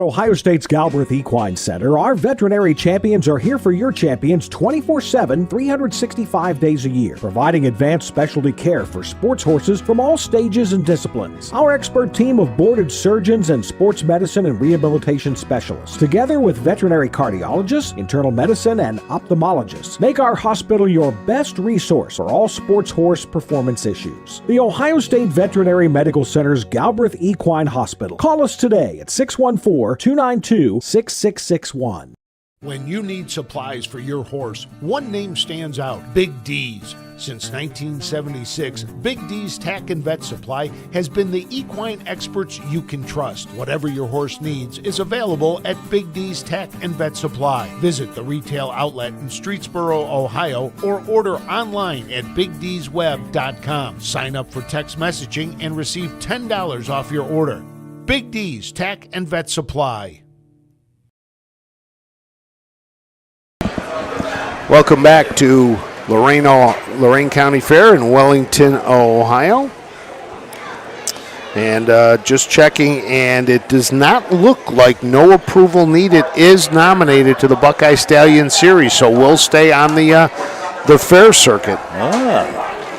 Ohio State's Galbraith Equine Center, our veterinary champions are here for your champions 24/7, 365 days a year, providing advanced specialty care for sports horses from all stages and disciplines. Our expert team of boarded surgeons and sports medicine and rehabilitation specialists, together with veterinary cardiologists, internal medicine, and ophthalmologists, make our hospital your best resource for all sports horse performance issues. The Ohio State Veterinary Medical Center's Galbraith Equine Hospital. Call us today at 614-292-6661. When you need supplies for your horse, one name stands out: Big D's. Since 1976, Big D's Tack and Vet Supply has been the equine experts you can trust. Whatever your horse needs is available at Big D's Tack and Vet Supply. Visit the retail outlet in Streetsboro, Ohio, or order online at BigD'sWeb.com. Sign up for text messaging and receive $10 off your order. Big D's Tack and Vet Supply. Welcome back to Lorain County Fair in Wellington, Ohio. And just checking, and it does not look like No Approval Needed is nominated to the Buckeye Stallion Series, so we'll stay on the fair circuit.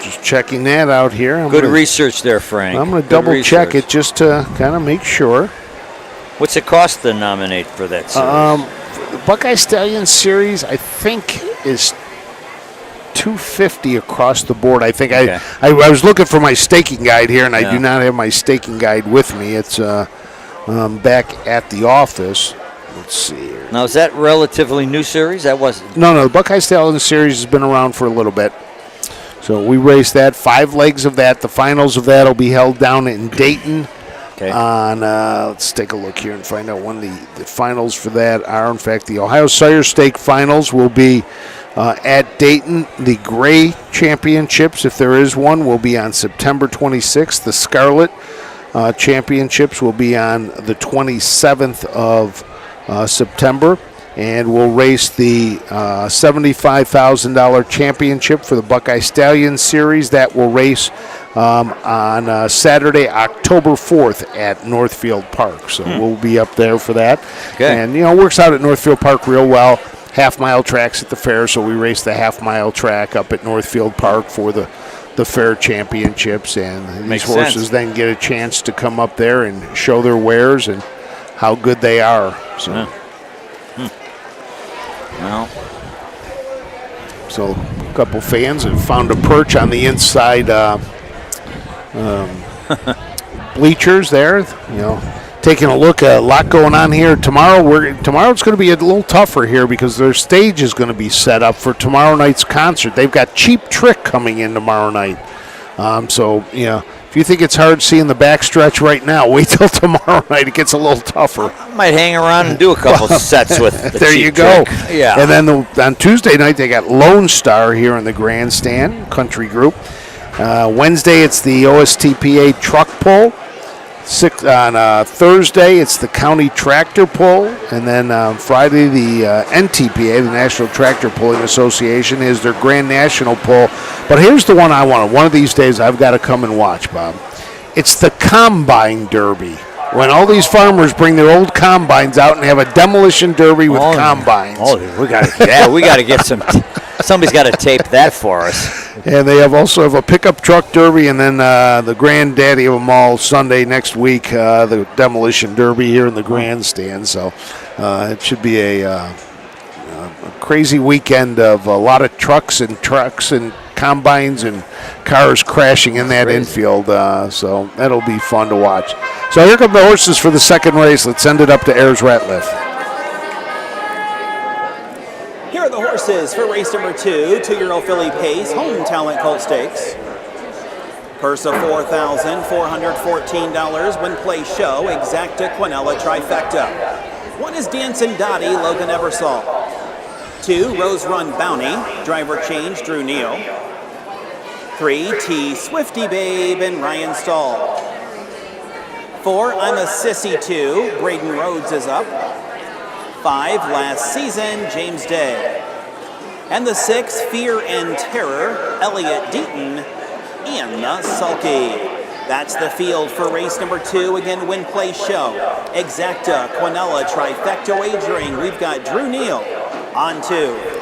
Just checking that out here. Good research there, Frank. I'm going to double check it just to kind of make sure. What's it cost to nominate for that series? The Buckeye Stallion Series, I think, is $250 across the board. I think I was looking for my staking guide here, and I do not have my staking guide with me. It's back at the office. Let's see here. Now, is that relatively new series? That wasn't. No. The Buckeye Stallion Series has been around for a little bit. So we raced that. 5 legs of that. The finals of that will be held down in Dayton. On let's take a look here and find out when the finals for that are. In fact, the Ohio Sire Stake finals will be at Dayton. The Gray Championships, if there is one, will be on September 26th. The Scarlet Championships will be on the 27th of September. And we'll race the $75,000 championship for the Buckeye Stallion Series. That will race on Saturday, October 4th at Northfield Park. So we'll be up there for that. Okay. And, it works out at Northfield Park real well. Half-mile tracks at the fair, so we race the half-mile track up at Northfield Park for the fair championships. And these horses then get a chance to come up there and show their wares and how good they are. So. Well, so a couple fans have found a perch on the inside bleachers there. Taking a look at a lot going on here tomorrow. Tomorrow's going to be a little tougher here because their stage is going to be set up for tomorrow night's concert. They've got Cheap Trick coming in tomorrow night. If you think it's hard seeing the backstretch right now, wait till tomorrow night. It gets a little tougher. I might hang around and do a couple sets with the there Cheap you go. Trick. Yeah. And then on Tuesday night, they got Lone Star here in the grandstand, country group. Wednesday, it's the OSTPA truck pull. On Thursday, it's the county tractor pull. And then Friday, the NTPA, the National Tractor Pulling Association, is their Grand National pull. But here's the one I want. One of these days, I've got to come and watch, Bob. It's the Combine Derby. When all these farmers bring their old combines out and have a demolition derby with combines. We got to get some. Somebody's got to tape that for us. And they also have a pickup truck derby, and then the granddaddy of them all Sunday next week, the demolition derby here in the grandstand. So it should be a crazy weekend of a lot of trucks and combines and cars crashing in that infield. So that'll be fun to watch. So here come the horses for the second race. Let's send it up to Ayers Ratliff. Here are the horses for race number 2, 2-year-old filly Pace, Home Talent Colt Stakes. Purse of $4,414, win play show, Exacta Quinella Trifecta. 1 is Dancing Dottie, Logan Eversole. 2, Rose Run Bounty, driver change, Drew Neal. 3, T Swifty Babe and Ryan Stahl. 4, I'm a Sissy 2, Braden Rhodes is up. 5, Last Season, James Day. And the 6, Fear and Terror, Elliot Deaton, and the Sulky. That's the field for race number 2. Again, Win Play Show. Exacta, Quinella, Trifecta Wagering. We've got Drew Neal on 2.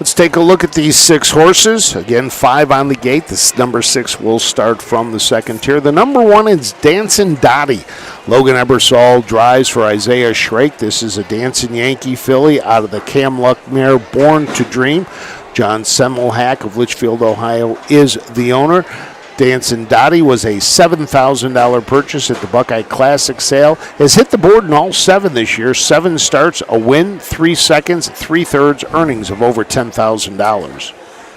Let's take a look at these 6 horses. Again, 5 on the gate. This number 6 will start from the second tier. The number 1 is Dancin' Dottie. Logan Ebersol drives for Isaiah Shrake. This is a Dancin' Yankee filly out of the Cam Luck mare Born to Dream. John Semmelhack of Litchfield, Ohio is the owner. Dancin' Dottie was a $7,000 purchase at the Buckeye Classic sale. Has hit the board in all 7 this year. 7 starts, a win, 3 seconds, 3/3 earnings of over $10,000.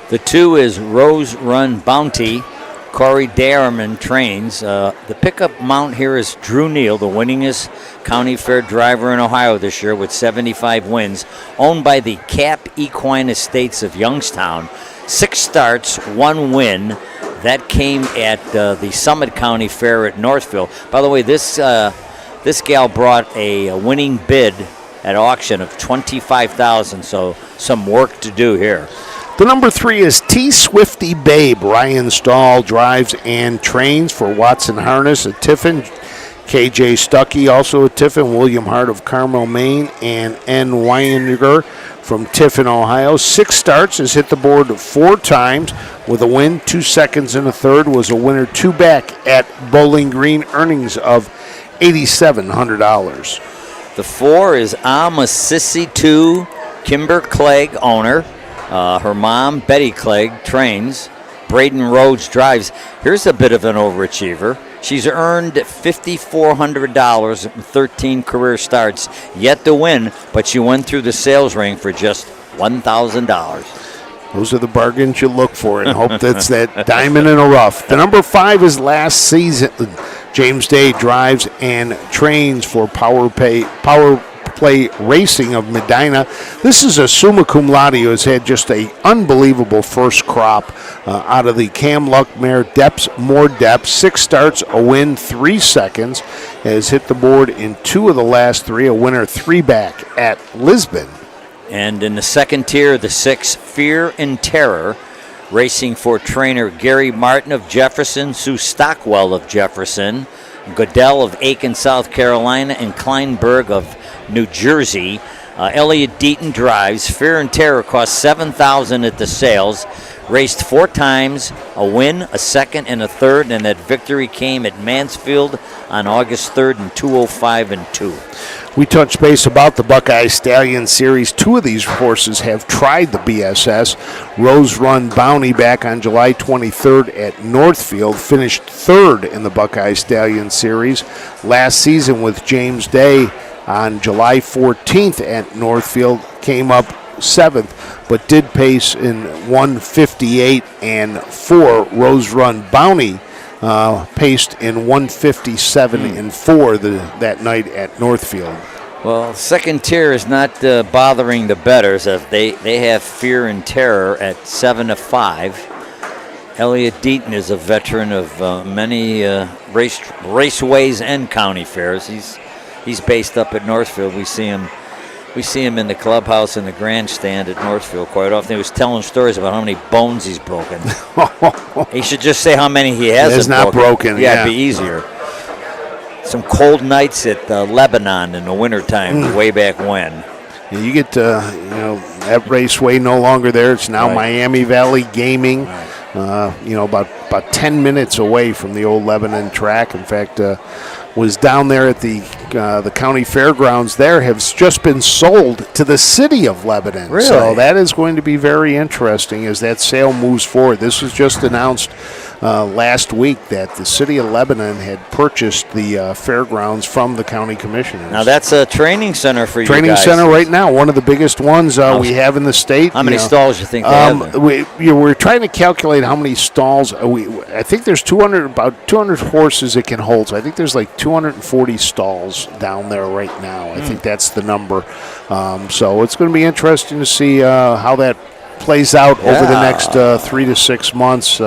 The 2 is Rose Run Bounty. Corey Darriman trains. The pickup mount here is Drew Neal, the winningest county fair driver in Ohio this year with 75 wins, owned by the Cap Equine Estates of Youngstown. 6 starts, 1 win. That came at the Summit County Fair at Northfield. By the way, this gal brought a winning bid at auction of $25,000, so some work to do here. The number 3 is T Swifty Babe. Ryan Stahl drives and trains for Watson Harness at Tiffin. KJ Stuckey also at Tiffin. William Hart of Carmel, Maine, and N. Weininger from Tiffin, Ohio. 6 starts, has hit the board 4 times with a win, 2 seconds and a third. Was a winner 2 back at Bowling Green. Earnings of $8,700. The 4 is I'm a Sissy 2, Kimber Clegg owner. Her mom, Betty Clegg, trains. Braden Rhodes drives. Here's a bit of an overachiever. She's earned $5,400 in 13 career starts, yet to win, but she went through the sales ring for just $1,000. Those are the bargains you look for and hope that's that diamond in a rough. The number 5 is Last Season. James Day drives and trains for Power Play Racing of Medina. This is a summa cum laude who has had just an unbelievable first crop out of the Cam Luck mare More Depth. 6 starts, a win, 3 seconds. Has hit the board in 2 of the last 3, a winner 3 back at Lisbon. And in the second tier, the 6, Fear and Terror, racing for trainer Gary Martin of Jefferson, Sue Stockwell of Jefferson, Goodell of Aiken, South Carolina, and Kleinberg of New Jersey. Elliot Deaton drives. Fear and Terror cost $7,000 at the sales. Raced 4 times, a win, a second, and a third, and that victory came at Mansfield on August 3rd in 2:05 and 2. We touched base about the Buckeye Stallion Series. 2 of these horses have tried the BSS. Rose Run Bounty back on July 23rd at Northfield finished 3rd in the Buckeye Stallion Series. Last season with James Day on July 14th at Northfield came up 7th, but did pace in 1:58 and 4. Rose Run Bounty paced in 1:57 and 4 that night at Northfield. Well, second tier is not bothering the bettors. They have Fear and Terror at 7-5. Elliot Deaton is a veteran of many raceways and county fairs. He's based up at Northfield. We see him in the clubhouse in the grandstand at Northfield quite often. He was telling stories about how many bones he's broken. He should just say how many he hasn't not broken. Yeah, it'd be easier. Some cold nights at Lebanon in the wintertime, way back when. Yeah, you get that raceway no longer there. It's now Miami Valley Gaming. About 10 minutes away from the old Lebanon track. In fact, was down there at the county fairgrounds there, has just been sold to the city of Lebanon. Really? So that is going to be very interesting as that sale moves forward. This was just announced last week that the city of Lebanon had purchased the fairgrounds from the county commissioners. Now that's a training center for you guys. Training center right now, one of the biggest ones we have in the state. How many stalls do you think they have there? We're trying to calculate how many stalls. I think there's about 200 horses it can hold. So I think there's like 240 stalls down there right now. I think that's the number. So it's going to be interesting to see how that plays out over the next 3 to 6 months.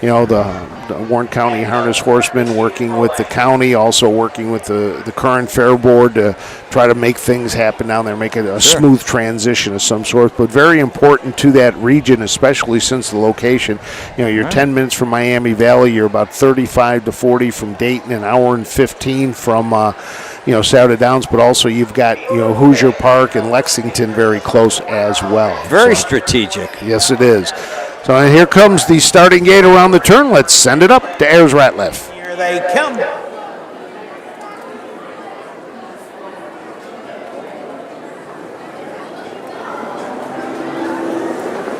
the Warren County Harness Horsemen working with the county, also working with the current fair board to try to make things happen down there, make it a smooth transition of some sort. But very important to that region, especially since the location. You're 10 minutes from Miami Valley. You're about 35 to 40 from Dayton, an hour and 15 from Saddle Downs, but also you've got Hoosier Park and Lexington very close as well. Very strategic. Yes, it is. So here comes the starting gate around the turn. Let's send it up to Ayers Ratliff. Here they come.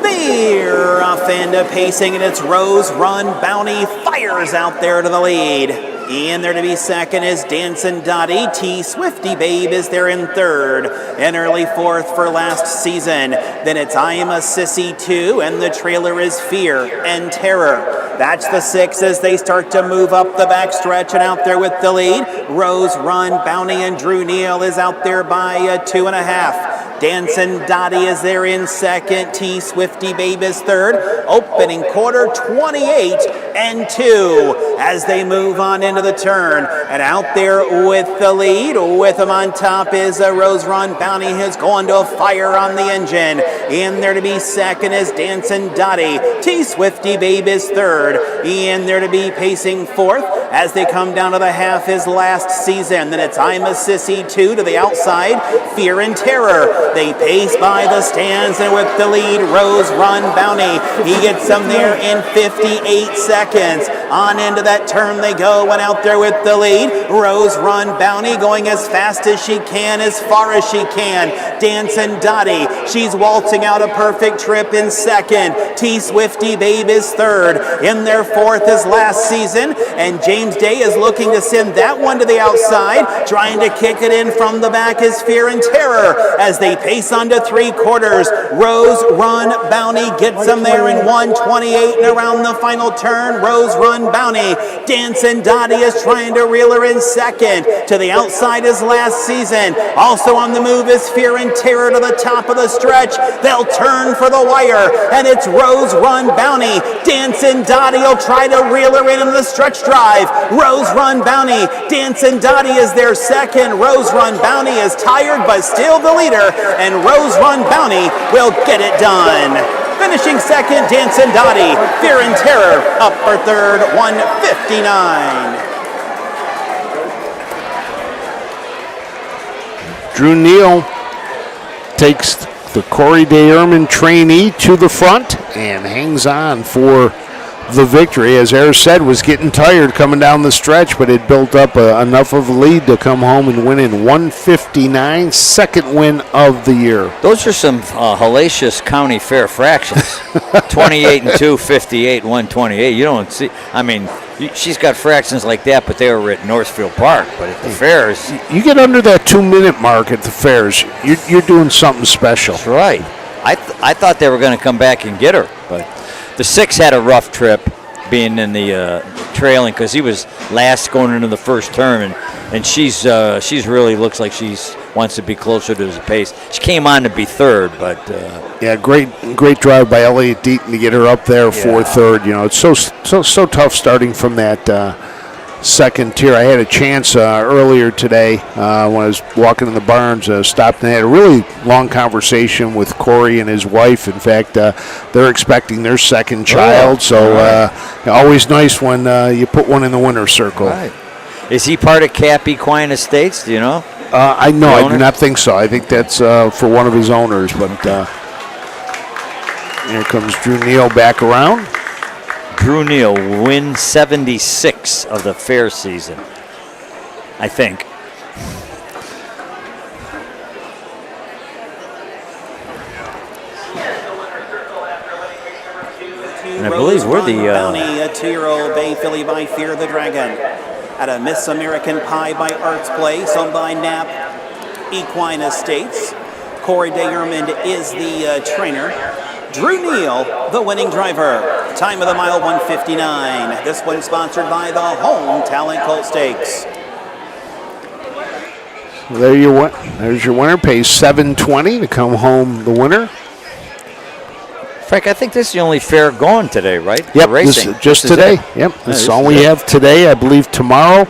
They're off into pacing, and it's Rose Run Bounty fires out there to the lead. In there to be second is Dancin' Dottie. T Swifty Babe is there in third. An early fourth for last season. Then it's I'm a Sissy 2, and the trailer is Fear and Terror. That's the six as they start to move up the backstretch, and out there with the lead, Rose Run Bounty, and Drew Neal is out there by 2.5. Dancin' Dottie is there in second. T Swifty Babe is third. Opening quarter 28 and 2 as they move on into the turn. And out there with the lead, with them on top is a Rose Run Bounty, who's going to fire on the engine. In there to be second is Dancin' Dottie. T Swifty Babe is third. In there to be pacing fourth as they come down to the half is last season. Then it's I'm a Sissy 2 to the outside. Fear and Terror. They pace by the stands, and with the lead, Rose Run Bounty. He gets them there in 58 seconds. On into that turn they go, and out there with the lead, Rose Run Bounty going as fast as she can, as far as she can. Dancin' Dottie, she's waltzing out a perfect trip in second. T Swifty Babe is third. In their fourth is last season, and James Day is looking to send that one to the outside. Trying to kick it in from the back is Fear and Terror as they pace on to three quarters. Rose Run Bounty gets them there in 1:28, and around the final turn, Rose Run Bounty. Dancin' Dottie is trying to reel her in second. To the outside is last season. Also on the move is Fear and Terror to the top of the stretch. They'll turn for the wire, and it's Rose Run Bounty. Dancin' Dottie will try to reel her in the stretch drive. Rose Run Bounty. Dancin' Dottie is their second. Rose Run Bounty is tired, but still the leader, and Rose Run Bounty will get it done. Finishing second, Dancin' Dottie. Fear and Terror up for third, 1:59. Drew Neal takes the Corey Day-Erman trainee to the front and hangs on for the victory. As Ayers said, was getting tired coming down the stretch, but it built up enough of a lead to come home and win in 1:59, second win of the year. Those are some hellacious county fair fractions. 28 and 2, 58, 128. You don't see. I mean, she's got fractions like that, but they were at Northfield Park. But at the fairs, you get under that 2-minute mark at the fairs, you're doing something special. That's right. I thought they were going to come back and get her, but the six had a rough trip being in the trailing because he was last going into the first turn, and she's really looks like she's wants to be closer to his pace. She came on to be third, but yeah, great drive by Elliott Deaton to get her up there for third. It's so tough starting from that second tier. I had a chance earlier today when I was walking in the barns, stopped and had a really long conversation with Corey and his wife. In fact, they're expecting their second child, so always nice when you put one in the winner's circle. Right. Is he part of Cap Equine Estates? Do you know? I do not think so. I think that's for one of his owners, but here comes Drew Neal back around. Drew Neal win 76 of the fair season, I think. And I believe we're the Bounty, a 2-year-old bay filly by Fear the Dragon. At a Miss American Pie by Arts Place, owned by Knapp Equine Estates. Corey Day-Erman is the trainer. Drew Neal, the winning driver. Time of the mile, 1:59. This one sponsored by the Home Talent Colt Stakes. There's your winner. Pays $7.20 to come home the winner. Frank, I think this is the only fair going today, right? Yep, Racing. just today. Yep, this is all we have today. I believe tomorrow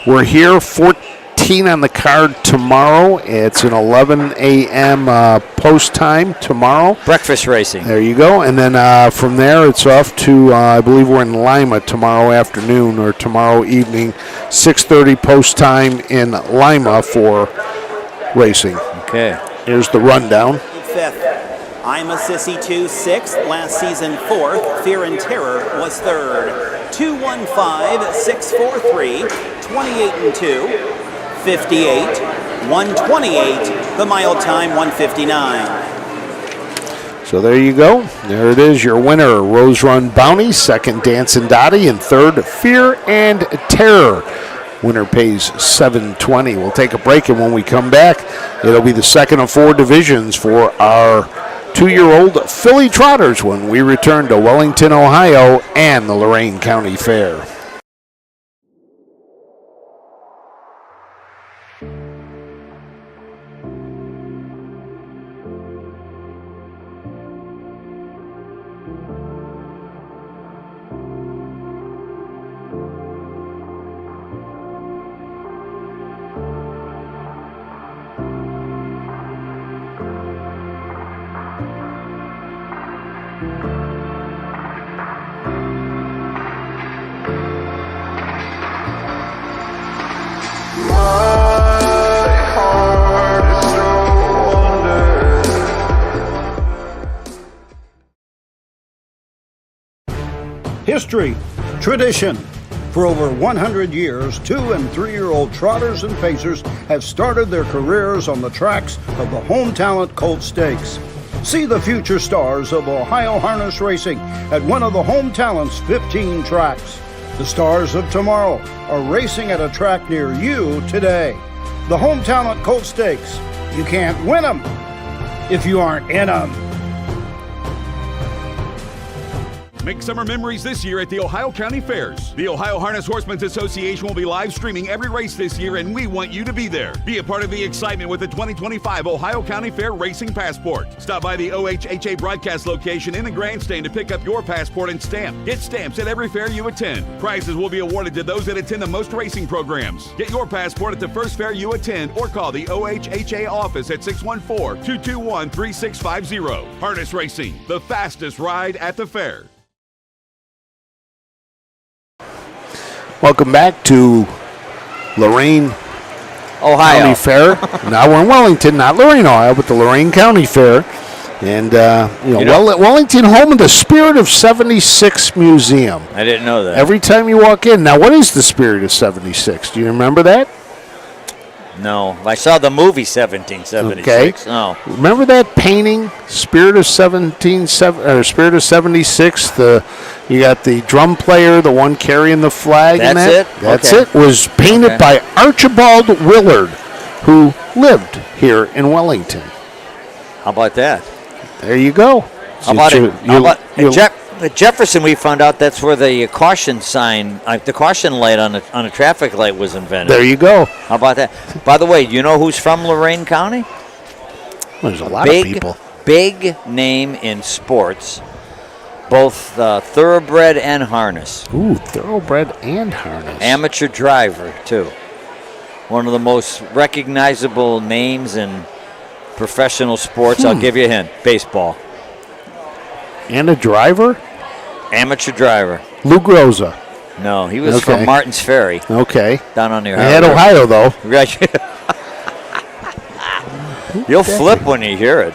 we're here, 14 on the card tomorrow. It's an 11 a.m. post time tomorrow. Breakfast racing. There you go. And then from there it's off to, I believe we're in Lima tomorrow afternoon or tomorrow evening, 6:30 post time in Lima for racing. Okay. Here's the rundown. 5th. I'm a Sissy 2, 6th. Last season 4th. Fear and Terror was 3rd. 215, 643, 28 and 2, 58, 128. The mile time 159. So there you go. There it is, your winner, Rose Run Bounty. Second, Dancin' Dottie. And third, Fear and Terror. Winner pays $720. We'll take a break, and when we come back, it'll be the second of 4 divisions for our 2-year-old filly trotters when we return to Wellington, Ohio, and the Lorain County Fair. History, tradition. For over 100 years, 2- and 3-year-old trotters and pacers have started their careers on the tracks of the Home Talent Colt Stakes. See the future stars of Ohio harness racing at one of the Home Talent's 15 tracks. The stars of tomorrow are racing at a track near you today. The Home Talent Colt Stakes. You can't win them if you aren't in them. Make summer memories this year at the Ohio County Fairs. The Ohio Harness Horsemen's Association will be live streaming every race this year, and we want you to be there. Be a part of the excitement with the 2025 Ohio County Fair Racing Passport. Stop by the OHHA broadcast location in the grandstand to pick up your passport and stamp. Get stamps at every fair you attend. Prizes will be awarded to those that attend the most racing programs. Get your passport at the first fair you attend or call the OHHA office at 614-221-3650. Harness Racing, the fastest ride at the fair. Welcome back to Lorain Ohio County Fair. Now we're in Wellington, not Lorain, Ohio, but the Lorain County Fair. And, Wellington, home of the Spirit of 76 Museum. I didn't know that. Every time you walk in. Now, what is the Spirit of 76? Do you remember that? No. I saw the movie 1776. Okay. Oh. Remember that painting, Spirit of 76? You got the drum player, the one carrying the flag. That's and that? it? That's Okay. it. Was painted by Archibald Willard, who lived here in Wellington. How about that? There you go. At Jefferson, we found out that's where the caution sign, the caution light on a traffic light was invented. There you go. How about that? By the way, you know who's from Lorain County? There's a lot of people. Big name in sports, both thoroughbred and harness. Ooh, thoroughbred and harness. Amateur driver, too. One of the most recognizable names in professional sports. I'll give you a hint. Baseball. And a driver? Amateur driver. Lou Groza. No, he was from Martins Ferry. Okay. Down on the I had Ohio, though. You'll flip when you hear it.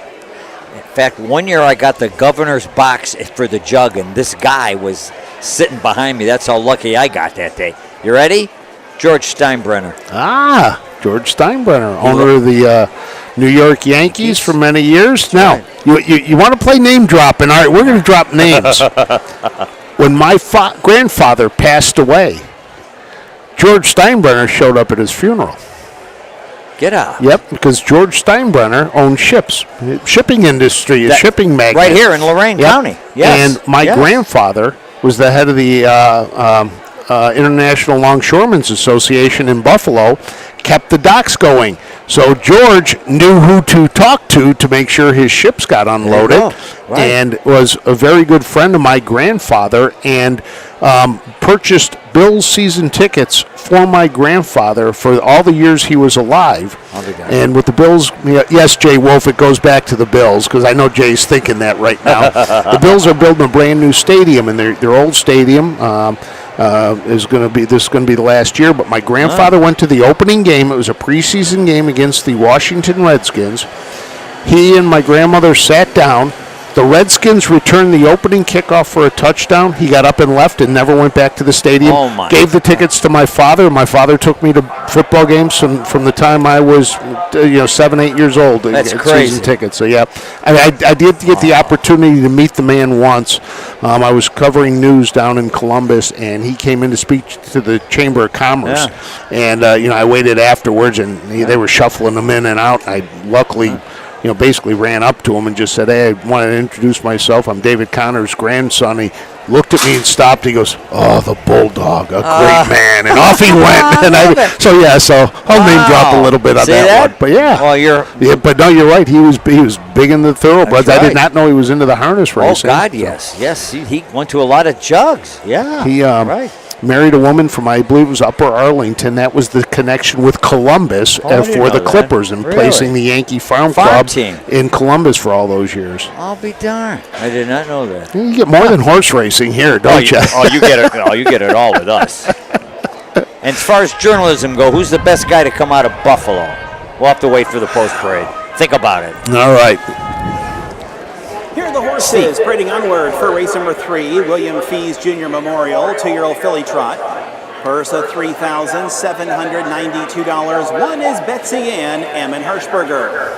In fact, one year I got the governor's box for the jug, and this guy was sitting behind me. That's how lucky I got that day. You ready? George Steinbrenner. Ah, George Steinbrenner, owner of the New York Yankees for many years. Now, you want to play name dropping? All right, we're going to drop names. When my grandfather passed away, George Steinbrenner showed up at his funeral. Get out. Yep, because George Steinbrenner owned ships, shipping industry, a shipping magnate. Right here in Lorain County. Yes. And my grandfather was the head of the International Longshoremen's Association in Buffalo, kept the docks going. So George knew who to talk to make sure his ships got unloaded, Right. and was a very good friend of my grandfather, and purchased Bills season tickets for my grandfather for all the years he was alive. And with the Bills, yes, Jay Wolf, it goes back to the Bills, because I know Jay's thinking that right now. The Bills are building a brand new stadium, and their old stadium is going to be the last year. But my grandfather went to the opening game. It was a preseason game against the Washington Redskins. He and my grandmother sat down. The Redskins returned the opening kickoff for a touchdown. He got up and left and never went back to the stadium. Gave the tickets to my father. My father took me to football games from the time I was 7, 8 years old. That's crazy. Season tickets. So, yeah. I did get the opportunity to meet the man once. I was covering news down in Columbus, and he came in to speak to the Chamber of Commerce. Yeah. And, I waited afterwards, and they were shuffling them in and out. I luckily basically ran up to him and just said, "Hey, I want to introduce myself. I'm David Connor's grandson." He looked at me and stopped. He goes, "Oh, the Bulldog, a great man," and off he went. And I'll name drop a little bit on that one. But yeah, but no, you're right. He was big in the thoroughbreds. Right. I did not know he was into the harness racing. Oh God, yes, he went to a lot of jugs. Yeah, he right. Married a woman from, I believe it was Upper Arlington. That was the connection with Columbus for the Clippers, and placing the Yankee Farm Club team in Columbus for all those years. I'll be darned. I did not know that. You get more than horse racing here, don't you? You get it. You get it all with us. And as far as journalism go, who's the best guy to come out of Buffalo? We'll have to wait for the post parade. Think about it. All right. Here are the horses parading onward for race number 3, William Fees Jr. Memorial 2-year-old filly trot. Purse of $3,792. 1 is Betsy Ann Ammon Hirschberger.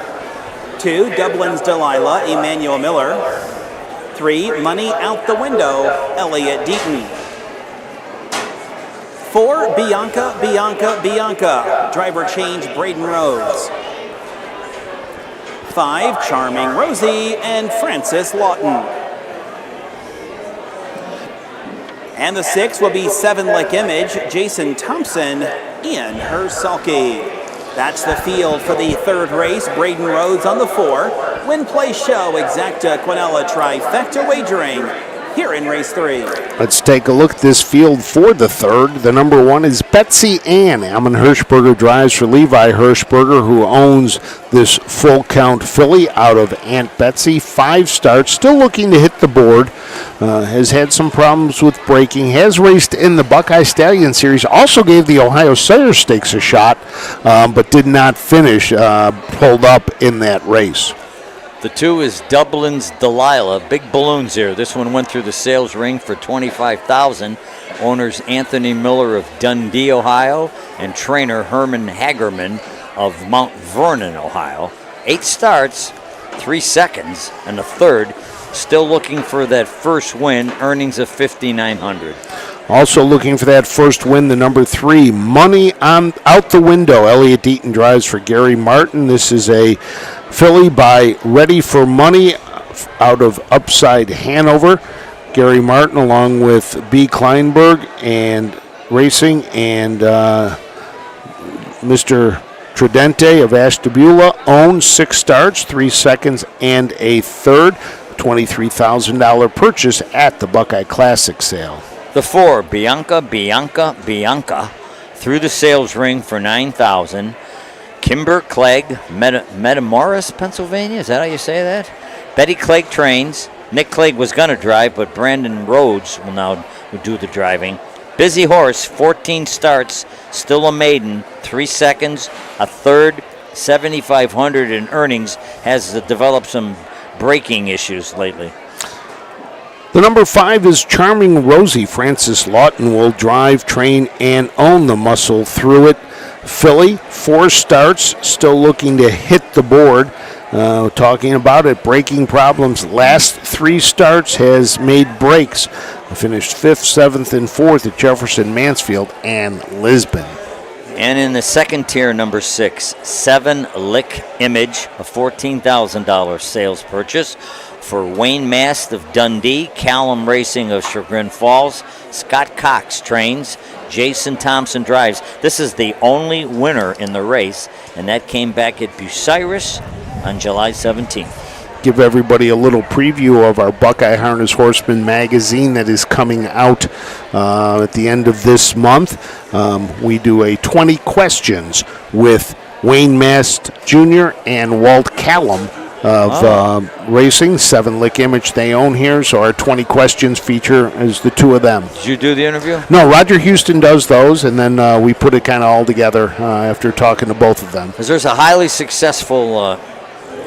2, Dublin's Delilah Emmanuel Miller. 3, Money Out the Window Elliott Deaton. 4, Bianca. Driver change Braden Rhodes. 5, Charming Rosie and Francis Lawton. And the 6 will be 7 Lake Image, Jason Thompson, Ian Hersalke. That's the field for the 3rd race. Braden Rhodes on the 4. Win, play, show, exacta, Quinella, trifecta wagering here in race 3. Let's take a look at this field for the 3rd. The number 1 is Betsy Ann. Ammon Hirschberger drives for Levi Hirschberger, who owns this full count filly out of Aunt Betsy. 5 starts, still looking to hit the board. Has had some problems with braking. Has raced in the Buckeye Stallion Series. Also gave the Ohio Sire Stakes a shot, but did not finish. Pulled up in that race. The 2 is Dublin's Delilah. Big balloons here. This one went through the sales ring for $25,000. Owners Anthony Miller of Dundee, Ohio, and trainer Herman Hagerman of Mount Vernon, Ohio. 8 starts, 3 seconds, and a 3rd. Still looking for that first win. Earnings of $5,900. Also looking for that first win, the number 3, Money Out the Window. Elliott Deaton drives for Gary Martin. This is a filly by Ready for Money out of Upside Hanover. Gary Martin along with B. Kleinberg and Racing and Mr. Tridente of Ashtabula owns 6 starts, 3 seconds, and a 3rd. $23,000 purchase at the Buckeye Classic sale. The 4, Bianca, through the sales ring for $9,000. Kimber Clegg, Metamoris, Pennsylvania. Is that how you say that? Betty Clegg trains. Nick Clegg was going to drive, but Brandon Rhodes will now do the driving. Busy Horse, 14 starts, still a maiden, 3 seconds, a 3rd, $7,500 in earnings. Has developed some braking issues lately. The number 5 is Charming Rosie. Francis Lawton will drive, train, and own the muscle through it. Filly, 4 starts, still looking to hit the board. Talking about it, braking problems. Last 3 starts has made breaks. Finished 5th, 7th, and 4th at Jefferson, Mansfield, and Lisbon. And in the second tier, number 6, 7 Lick Image, a $14,000 sales purchase for Wayne Mast of Dundee, Callum Racing of Chagrin Falls, Scott Cox trains, Jason Thompson drives. This is the only winner in the race, and that came back at Bucyrus on July 17th. Give everybody a little preview of our Buckeye Harness Horseman magazine that is coming out at the end of this month. We do a 20 questions with Wayne Mast Jr. and Walt Callum of racing. 7 Lick Image they own here, so our 20 questions feature is the two of them. Did you do the interview? No, Roger Houston does those, and then we put it kind of all together after talking to both of them. Because there's a highly successful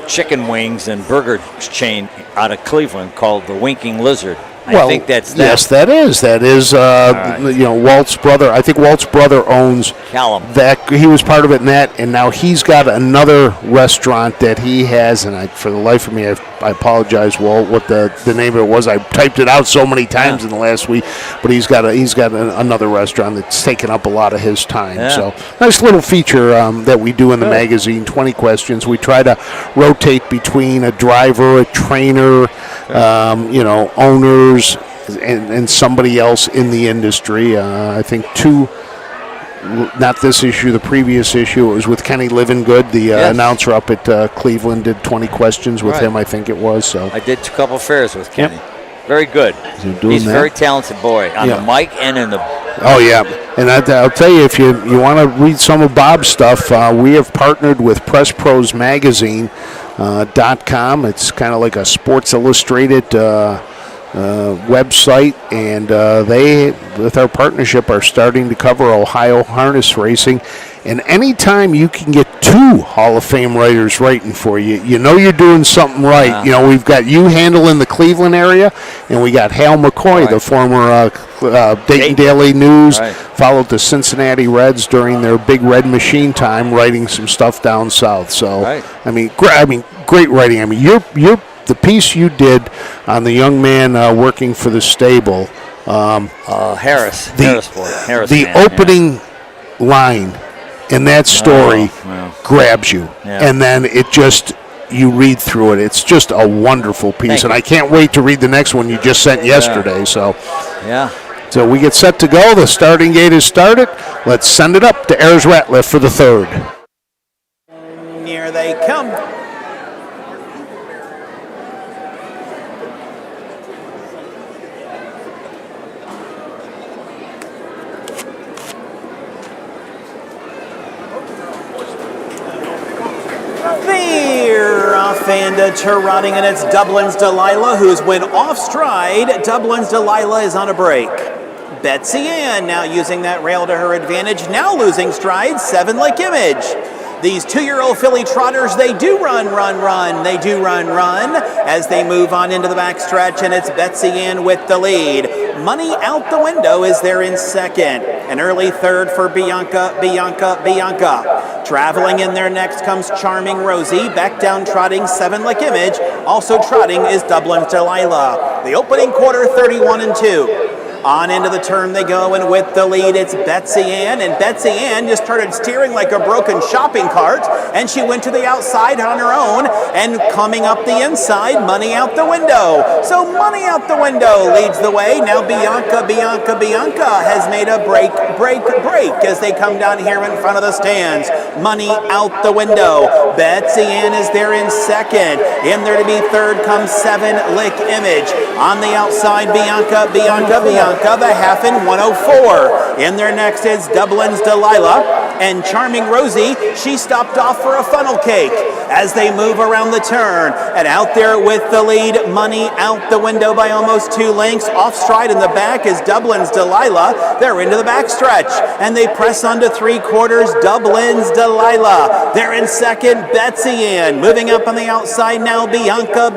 chicken wings and burger chain out of Cleveland called the Winking Lizard. I think that's that. Yes, that is. That is, Walt's brother. I think Walt's brother owns Callum. That he was part of it in that, and now he's got another restaurant that he has. And for the life of me, I apologize, Walt, what the name of it was. I typed it out so many times in the last week, but he's got another restaurant that's taken up a lot of his time. Yeah. So nice little feature that we do in the magazine. 20 questions. We try to rotate between a driver, a trainer, owners. And somebody else in the industry. I think not this issue, the previous issue, it was with Kenny Livengood, the announcer up at Cleveland, did 20 questions with him, I think it was. So I did a couple fairs with Kenny. Very good. He's a very talented boy on the mic and in the... Oh, yeah. And I'll tell you, if you want to read some of Bob's stuff, we have partnered with PressPros Magazine.com. It's kind of like a Sports Illustrated website, and they, with our partnership, are starting to cover Ohio harness racing. And anytime you can get 2 Hall of Fame writers writing for you, you're doing something right. Yeah. We've got you handling the Cleveland area, and we got Hal McCoy, the former Dayton Daily News, followed the Cincinnati Reds during their Big Red Machine time, writing some stuff down south. So, great writing. The piece you did on the young man working for the stable, Harris. The opening line in that story grabs you, and then you read through it. It's just a wonderful piece, and I can't wait to read the next one you just sent yesterday. So we get set to go. The starting gate is started. Let's send it up to Ayers Ratliff for the third. Here they come. They're off and trotting, and it's Dublin's Delilah who's went off stride. Dublin's Delilah is on a break. Betsy Ann now using that rail to her advantage, now losing stride. 7 Lick Image. These 2-year-old filly trotters, they do run. They do run as they move on into the backstretch, and it's Betsy Ann with the lead. Money Out the Window is there in second. An early third for Bianca. Traveling in there next comes Charming Rosie. Back down trotting, 7 Lick Image. Also trotting is Dublin's Delilah. The opening quarter, 31-2. On into the turn they go, and with the lead, it's Betsy Ann. And Betsy Ann just started steering like a broken shopping cart, and she went to the outside on her own, and coming up the inside, Money Out the Window. So Money Out the Window leads the way. Now Bianca has made a break as they come down here in front of the stands. Money Out the Window. Betsy Ann is there in second. In there to be third comes 7 Lick Image. On the outside, Bianca, the half in 104. In there next is Dublin's Delilah. And Charming Rosie, she stopped off for a funnel cake as they move around the turn. And out there with the lead, Money Out the Window by almost 2 lengths. Off stride in the back is Dublin's Delilah. They're into the backstretch, and they press on to 3/4. Dublin's Delilah. They're in second, Betsy Ann. Moving up on the outside now, Bianca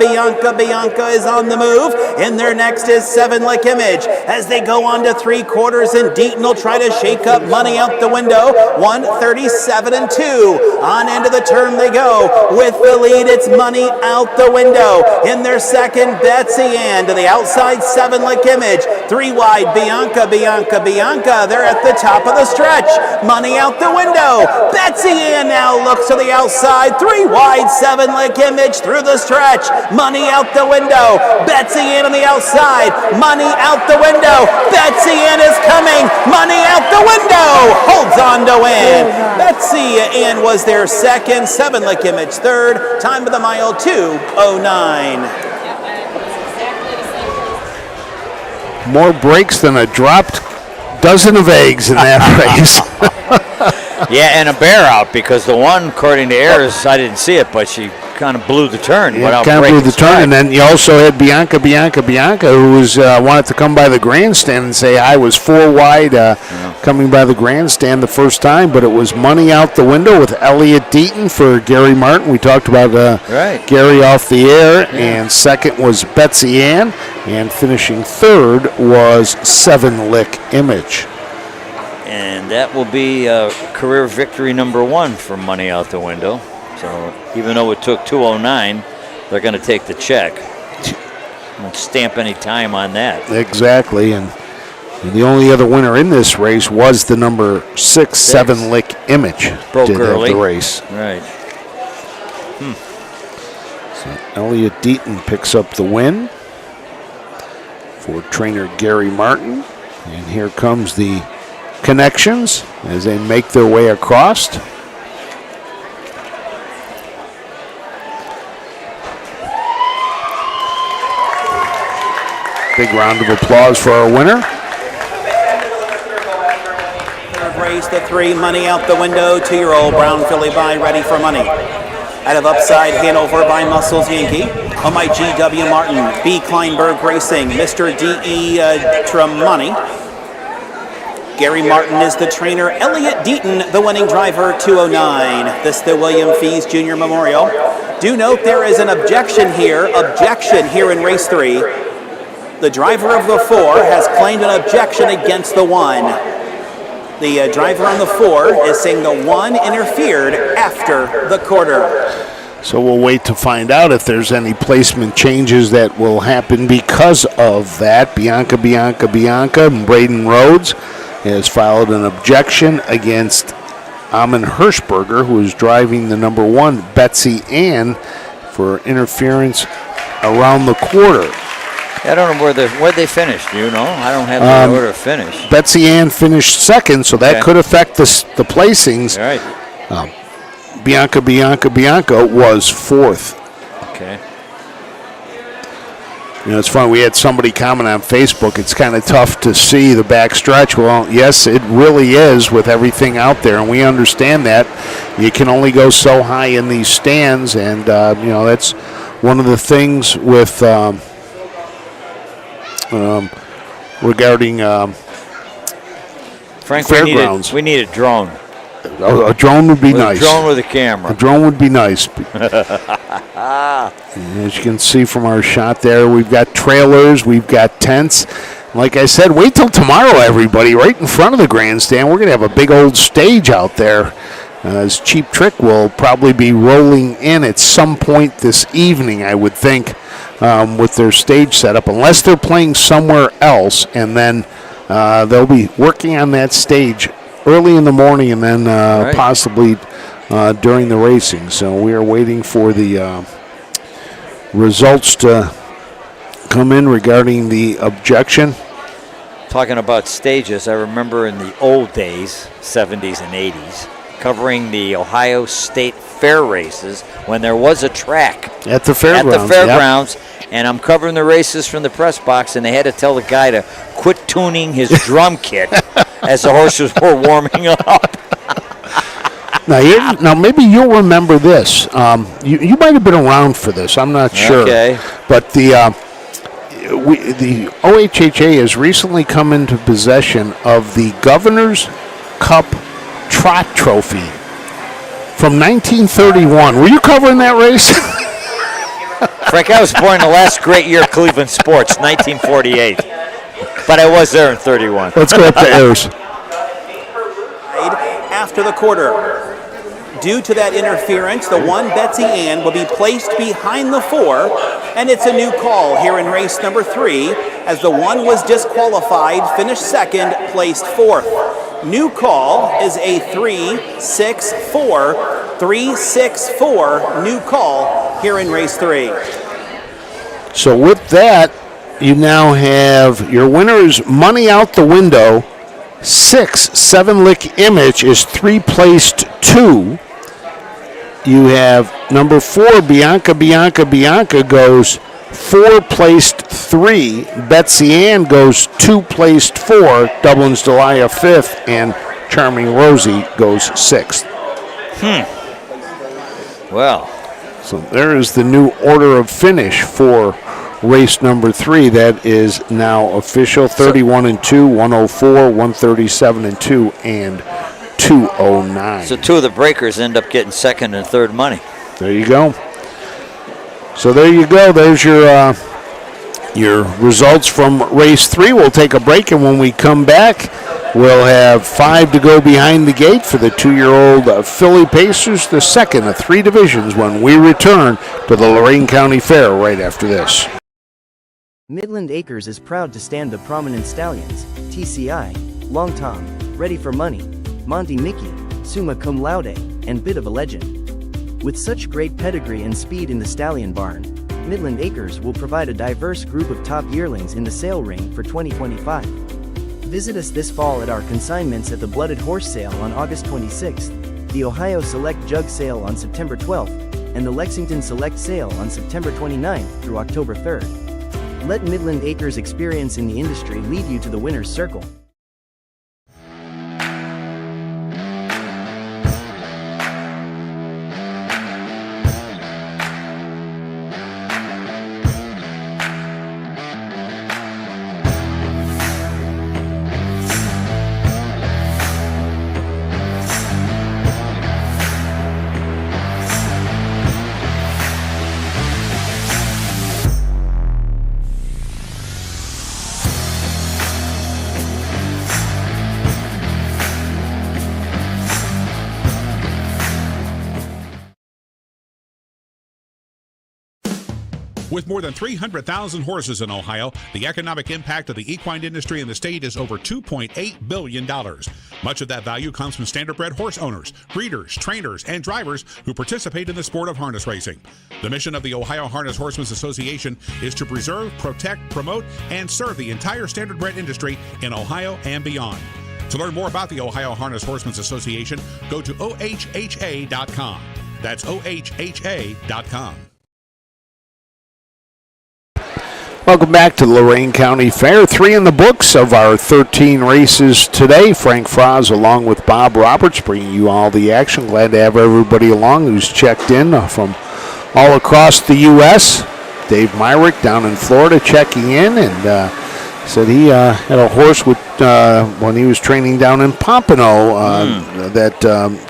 is on the move. In there next is 7 Lick Image as they go on to 3/4, and Deaton will try to shake up Money Out the Window. 1, 37-2. On into the turn they go. With the lead, it's Money out the window. In their second, Betsy Ann to the outside, 7-Lick Image. 3 wide, Bianca. They're at the top of the stretch. Money out the window. Betsy Ann now looks to the outside. 3 wide, 7-Lick Image through the stretch. Money out the window. Betsy Ann on the outside. Money out the window. Betsy Ann is coming. Money out the window. Holds on to win. Betsy Ann was their second. 7-Lick Image third. Time of the mile 2:09. More breaks than a dropped dozen of eggs in that race. Yeah, and a bear out because the one, according to Ayers, I didn't see it, but she kind of blew the turn. Yeah, kind of blew the turn, and then you also had Bianca, who was wanted to come by the grandstand and say I was 4 wide coming by the grandstand the first time, but it was Money out the window with Elliot Deaton for Gary Martin. We talked about Gary off the air, and second was Betsy Ann, and finishing third was 7-Lick Image. And that will be career victory number 1 for Money out the window. So even though it took 2:09, they're going to take the check. Won't stamp any time on that. Exactly, and the only other winner in this race was the number 6 7-Lick Image. Broke did early. Have the race. Right. So Elliot Deaton picks up the win for trainer Gary Martin, and here comes the connections as they make their way across. Big round of applause for our winner. Third race, the 3, Money out the window. 2-year-old Brown Filly by, ready for Money. Out of Upside, Hanover by Muscles Yankee. Oh my GW Martin, B. Kleinberg Racing, Mr. D.E. Tremonti. Gary Martin is the trainer. Elliot Deaton, the winning driver, 2:09. This the William Fees Jr. Memorial. Do note there is an objection here in race 3. The driver of the 4 has claimed an objection against the 1. The driver on the 4 is saying the 1 interfered after the quarter. So we'll wait to find out if there's any placement changes that will happen because of that. Bianca, and Braden Rhodes has filed an objection against Amon Hirschberger, who is driving the number 1, Betsy Ann, for interference around the quarter. I don't know where they finished. Do you know? I don't have the order of finish. Betsy Ann finished second, so that could affect the placings. All right. Bianca was 4th. Okay. You know, it's fun. We had somebody comment on Facebook. It's kind of tough to see the back stretch. Well, yes, it really is with everything out there, and we understand that. You can only go so high in these stands, and you know, that's one of the things with regarding Frank, fairgrounds. we need a drone. A drone would be nice. A drone with a camera. A drone would be nice. As you can see from our shot there, we've got trailers, we've got tents. Like I said, wait till tomorrow, everybody. Right in front of the grandstand, we're going to have a big old stage out there. As Cheap Trick will probably be rolling in at some point this evening, I would think, with their stage setup, unless they're playing somewhere else, and then they'll be working on that stage early in the morning and then possibly during the racing. So we are waiting for the results to come in regarding the objection. Talking about stages, I remember in the old days, 70s and 80s, covering the Ohio State Fair races when there was a track at the fairgrounds. And I'm covering the races from the press box, and they had to tell the guy to quit tuning his drum kit as the horses were warming up. Now, maybe you'll remember this. You might have been around for this. I'm not sure. Okay. But the OHHA has recently come into possession of the Governor's Cup Trot Trophy from 1931. Were you covering that race? Frank, I was born the last great year of Cleveland sports, 1948. But I was there in 31. Let's go up to Ayers. after the quarter. Due to that interference, the 1 Betsy Ann will be placed behind the 4, and it's a new call here in race number 3, as the 1 was disqualified, finished second, placed 4th. New call is a 3-6-4, 3-6-4 new call here in race 3. So with that, you now have your winners money out the window. 6, 7-lick image is 3 placed 2. You have number 4, Bianca goes 4 placed 3. Betsy Ann goes 2 placed 4. Dublin's Delia 5th, and Charming Rosie goes 6th. Well. So there is the new order of finish for race number 3. That is now official. 31-2, 104, 137-2, and 209. So 2 of the breakers end up getting second and third money. There you go. So there you go. There's your results from race 3. We'll take a break, and when we come back, we'll have 5 to go behind the gate for the 2-year-old Philly Pacers, the second of 3 divisions, when we return to the Lorain County Fair right after this. Midland Acres is proud to stand the prominent stallions, TCI, Long Tom, Ready for Money, Monty Mickey, Summa Cum Laude, and Bit of a Legend. With such great pedigree and speed in the stallion barn, Midland Acres will provide a diverse group of top yearlings in the sale ring for 2025. Visit us this fall at our consignments at the Blooded Horse Sale on August 26th, the Ohio Select Jug Sale on September 12th, and the Lexington Select Sale on September 29th through October 3rd. Let Midland Acres' experience in the industry lead you to the winner's circle. With more than 300,000 horses in Ohio, the economic impact of the equine industry in the state is over $2.8 billion. Much of that value comes from standardbred horse owners, breeders, trainers, and drivers who participate in the sport of harness racing. The mission of the Ohio Harness Horsemen's Association is to preserve, protect, promote, and serve the entire standardbred industry in Ohio and beyond. To learn more about the Ohio Harness Horsemen's Association, go to ohha.com. That's ohha.com. Welcome back to the Lorain County Fair. 3 in the books of our 13 races today. Frank Froz along with Bob Roberts bringing you all the action. Glad to have everybody along who's checked in from all across the U.S. Dave Myrick down in Florida checking in and said he had a horse with when he was training down in Pompano that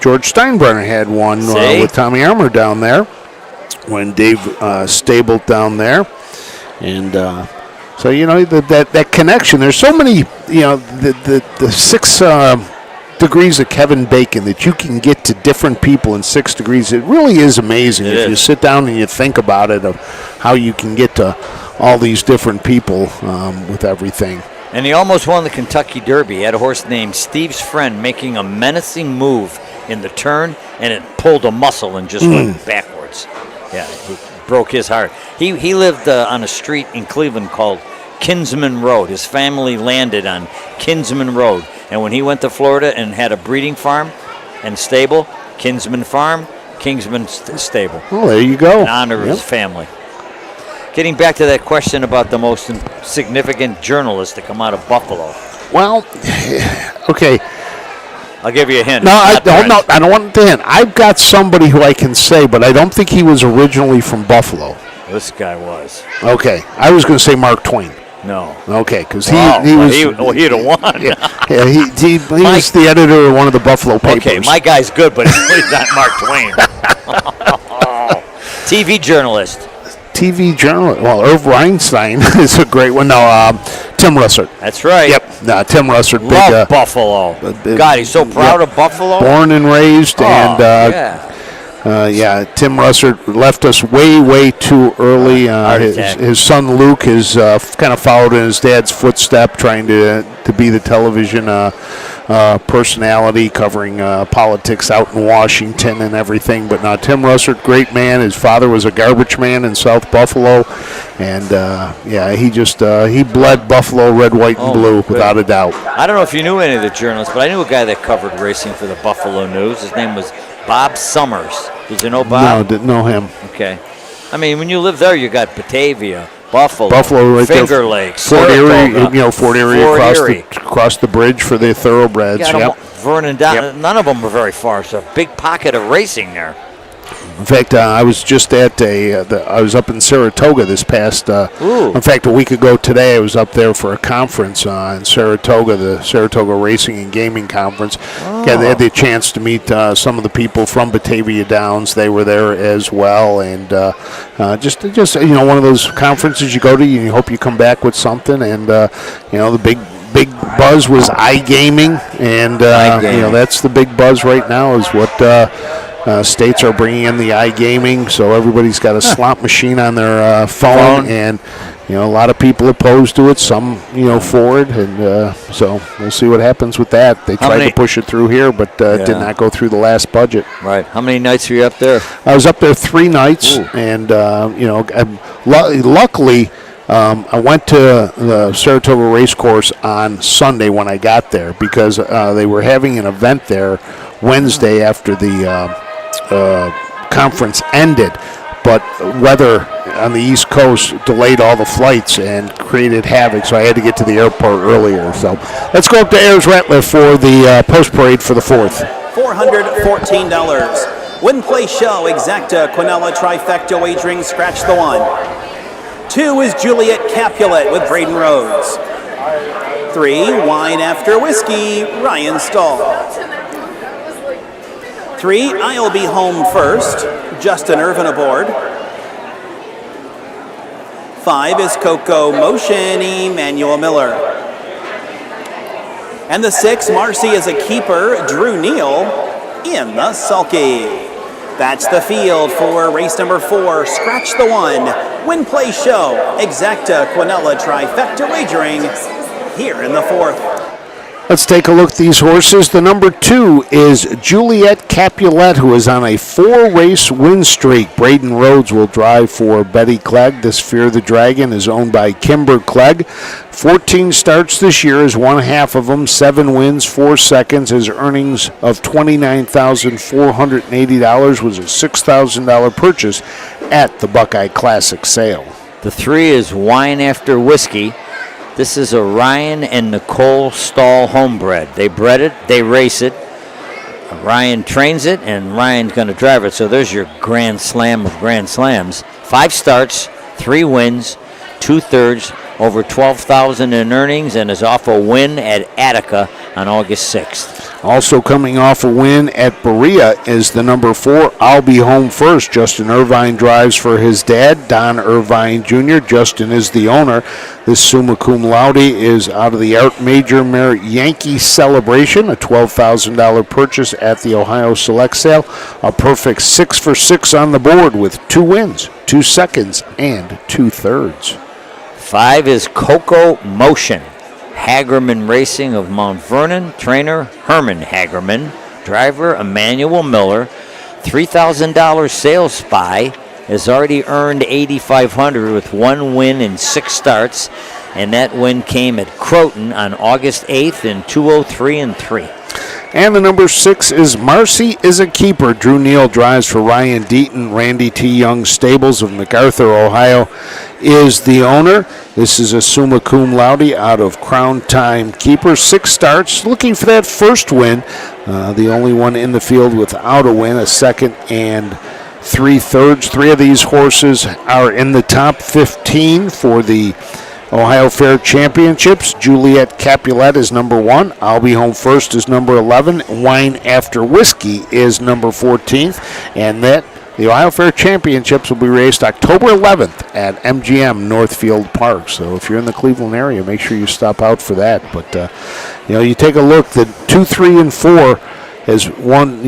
George Steinbrenner had one with Tommy Armour down there when Dave stabled down there. And so, you know, that connection, there's so many, you know, the 6 degrees of Kevin Bacon that you can get to different people in 6 degrees. It really is amazing if you sit down and you think about it, of how you can get to all these different people with everything. And he almost won the Kentucky Derby. He had a horse named Steve's Friend making a menacing move in the turn, and it pulled a muscle and just went backwards. Yeah, he broke his heart. He lived on a street in Cleveland called Kinsman Road. His family landed on Kinsman Road. And when he went to Florida and had a breeding farm and stable, Kinsman Farm, Kinsman Stable. Oh, there you go. In honor of his family. Getting back to that question about the most significant journalist to come out of Buffalo. Well, okay. I'll give you a hint. No, I don't want the hint. I've got somebody who I can say, but I don't think he was originally from Buffalo. This guy was. Okay. I was going to say Mark Twain. No. Okay, because he was. He'd have won. Yeah, he was the editor of one of the Buffalo papers. Okay, my guy's good, but he's not Mark Twain. TV journalist. TV journalist. Well, Irv Weinstein is a great one. No, Tim Russert. That's right. Yep. Tim Russert. Love Buffalo. God, he's so proud of Buffalo. Born and raised, and Tim Russert left us way too early. His son Luke has kind of followed in his dad's footstep, trying to be the television personality, covering politics out in Washington and everything. But now Tim Russert, great man. His father was a garbage man in South Buffalo, and he bled Buffalo red, white, and blue without a doubt. I don't know if you knew any of the journalists, but I knew a guy that covered racing for the Buffalo News. His name was Bob Summers. Did you know Bob? No, didn't know him. Okay. I mean, when you live there, you got Batavia, Buffalo right Finger there. Lakes, Fort Erie, Fort Erie across the bridge for the thoroughbreds. Vernon down. None of them were very far, so a big pocket of racing there. In fact, I was just at I was up in Saratoga this past. In fact, a week ago today, I was up there for a conference in Saratoga, the Saratoga Racing and Gaming Conference. They had the chance to meet some of the people from Batavia Downs. They were there as well, and just one of those conferences you go to, and you hope you come back with something. And the big buzz was iGaming, and that's the big buzz right now. Is what. States are bringing in the iGaming, so everybody's got a slot machine on their phone, and a lot of people opposed to it, some for it, and so we'll see what happens with that. They tried to push it through here, but did not go through the last budget. Right. How many nights were you up there? I was up there 3 nights, and luckily. I went to the Saratoga Racecourse on Sunday when I got there, because they were having an event there Wednesday after the conference ended, but weather on the East Coast delayed all the flights and created havoc, so I had to get to the airport earlier. So let's go up to Ayers Ratliff for the post parade for the 4th. $414. Win, play, show, exacta, Quinella, trifecta, wagering, scratch the 1. 2 is Juliet Capulet with Braden Rhodes. 3, wine after whiskey, Ryan Stahl. 3, I'll be home first, Justin Irvin aboard. 5 is Coco Motion, Emmanuel Miller. And the 6, Marcy is a keeper, Drew Neal in the sulky. That's the field for race number 4, scratch the 1, win, play, show, exacta, Quinella, trifecta, wagering here in the 4th. Let's take a look at these horses. The number 2 is Juliet Capulet, who is on a 4-race win streak. Braden Rhodes will drive for Betty Clegg. This Fear the Dragon is owned by Kimber Clegg. 14 starts this year, is one half of them, 7 wins, 4 seconds. His earnings of $29,480 was a $6,000 purchase at the Buckeye Classic sale. The 3 is Wine After Whiskey. This is a Ryan and Nicole Stahl homebred. They bred it, they race it. Ryan trains it, and Ryan's going to drive it. So there's your grand slam of grand slams. 5 starts, 3 wins, 2/3, over $12,000 in earnings, and is off a win at Attica on August 6th. Also coming off a win at Berea is the number 4, I'll Be Home First. Justin Irvine drives for his dad, Don Irvine Jr. Justin is the owner. This summa cum laude is out of the Art Major Merit Yankee Celebration, a $12,000 purchase at the Ohio Select Sale. A perfect 6 for 6 on the board with 2 wins, 2 seconds, and 2/3. 5 is Coco Motion. Hagerman Racing of Mount Vernon, trainer Herman Hagerman, driver Emmanuel Miller. $3,000 sales spy, has already earned $8,500 with 1 win in 6 starts, and that win came at Croton on August 8th in 2:03.3. And the number 6 is Marcy is a Keeper. Drew Neal drives for Ryan Deaton. Randy T. Young Stables of MacArthur, Ohio, is the owner. This is a summa cum laude out of Crown Time Keeper. 6 starts, looking for that first win. The only one in the field without a win, a second and 3/3. 3 of these horses are in the top 15 for the Ohio Fair Championships. Juliet Capulet is number 1. I'll Be Home First is number 11. Wine After Whiskey is number 14th. And that The Ohio Fair Championships will be raced October 11th at MGM Northfield Park. So if you're in the Cleveland area, make sure you stop out for that. But, you take a look, the 2, 3, and 4 has won,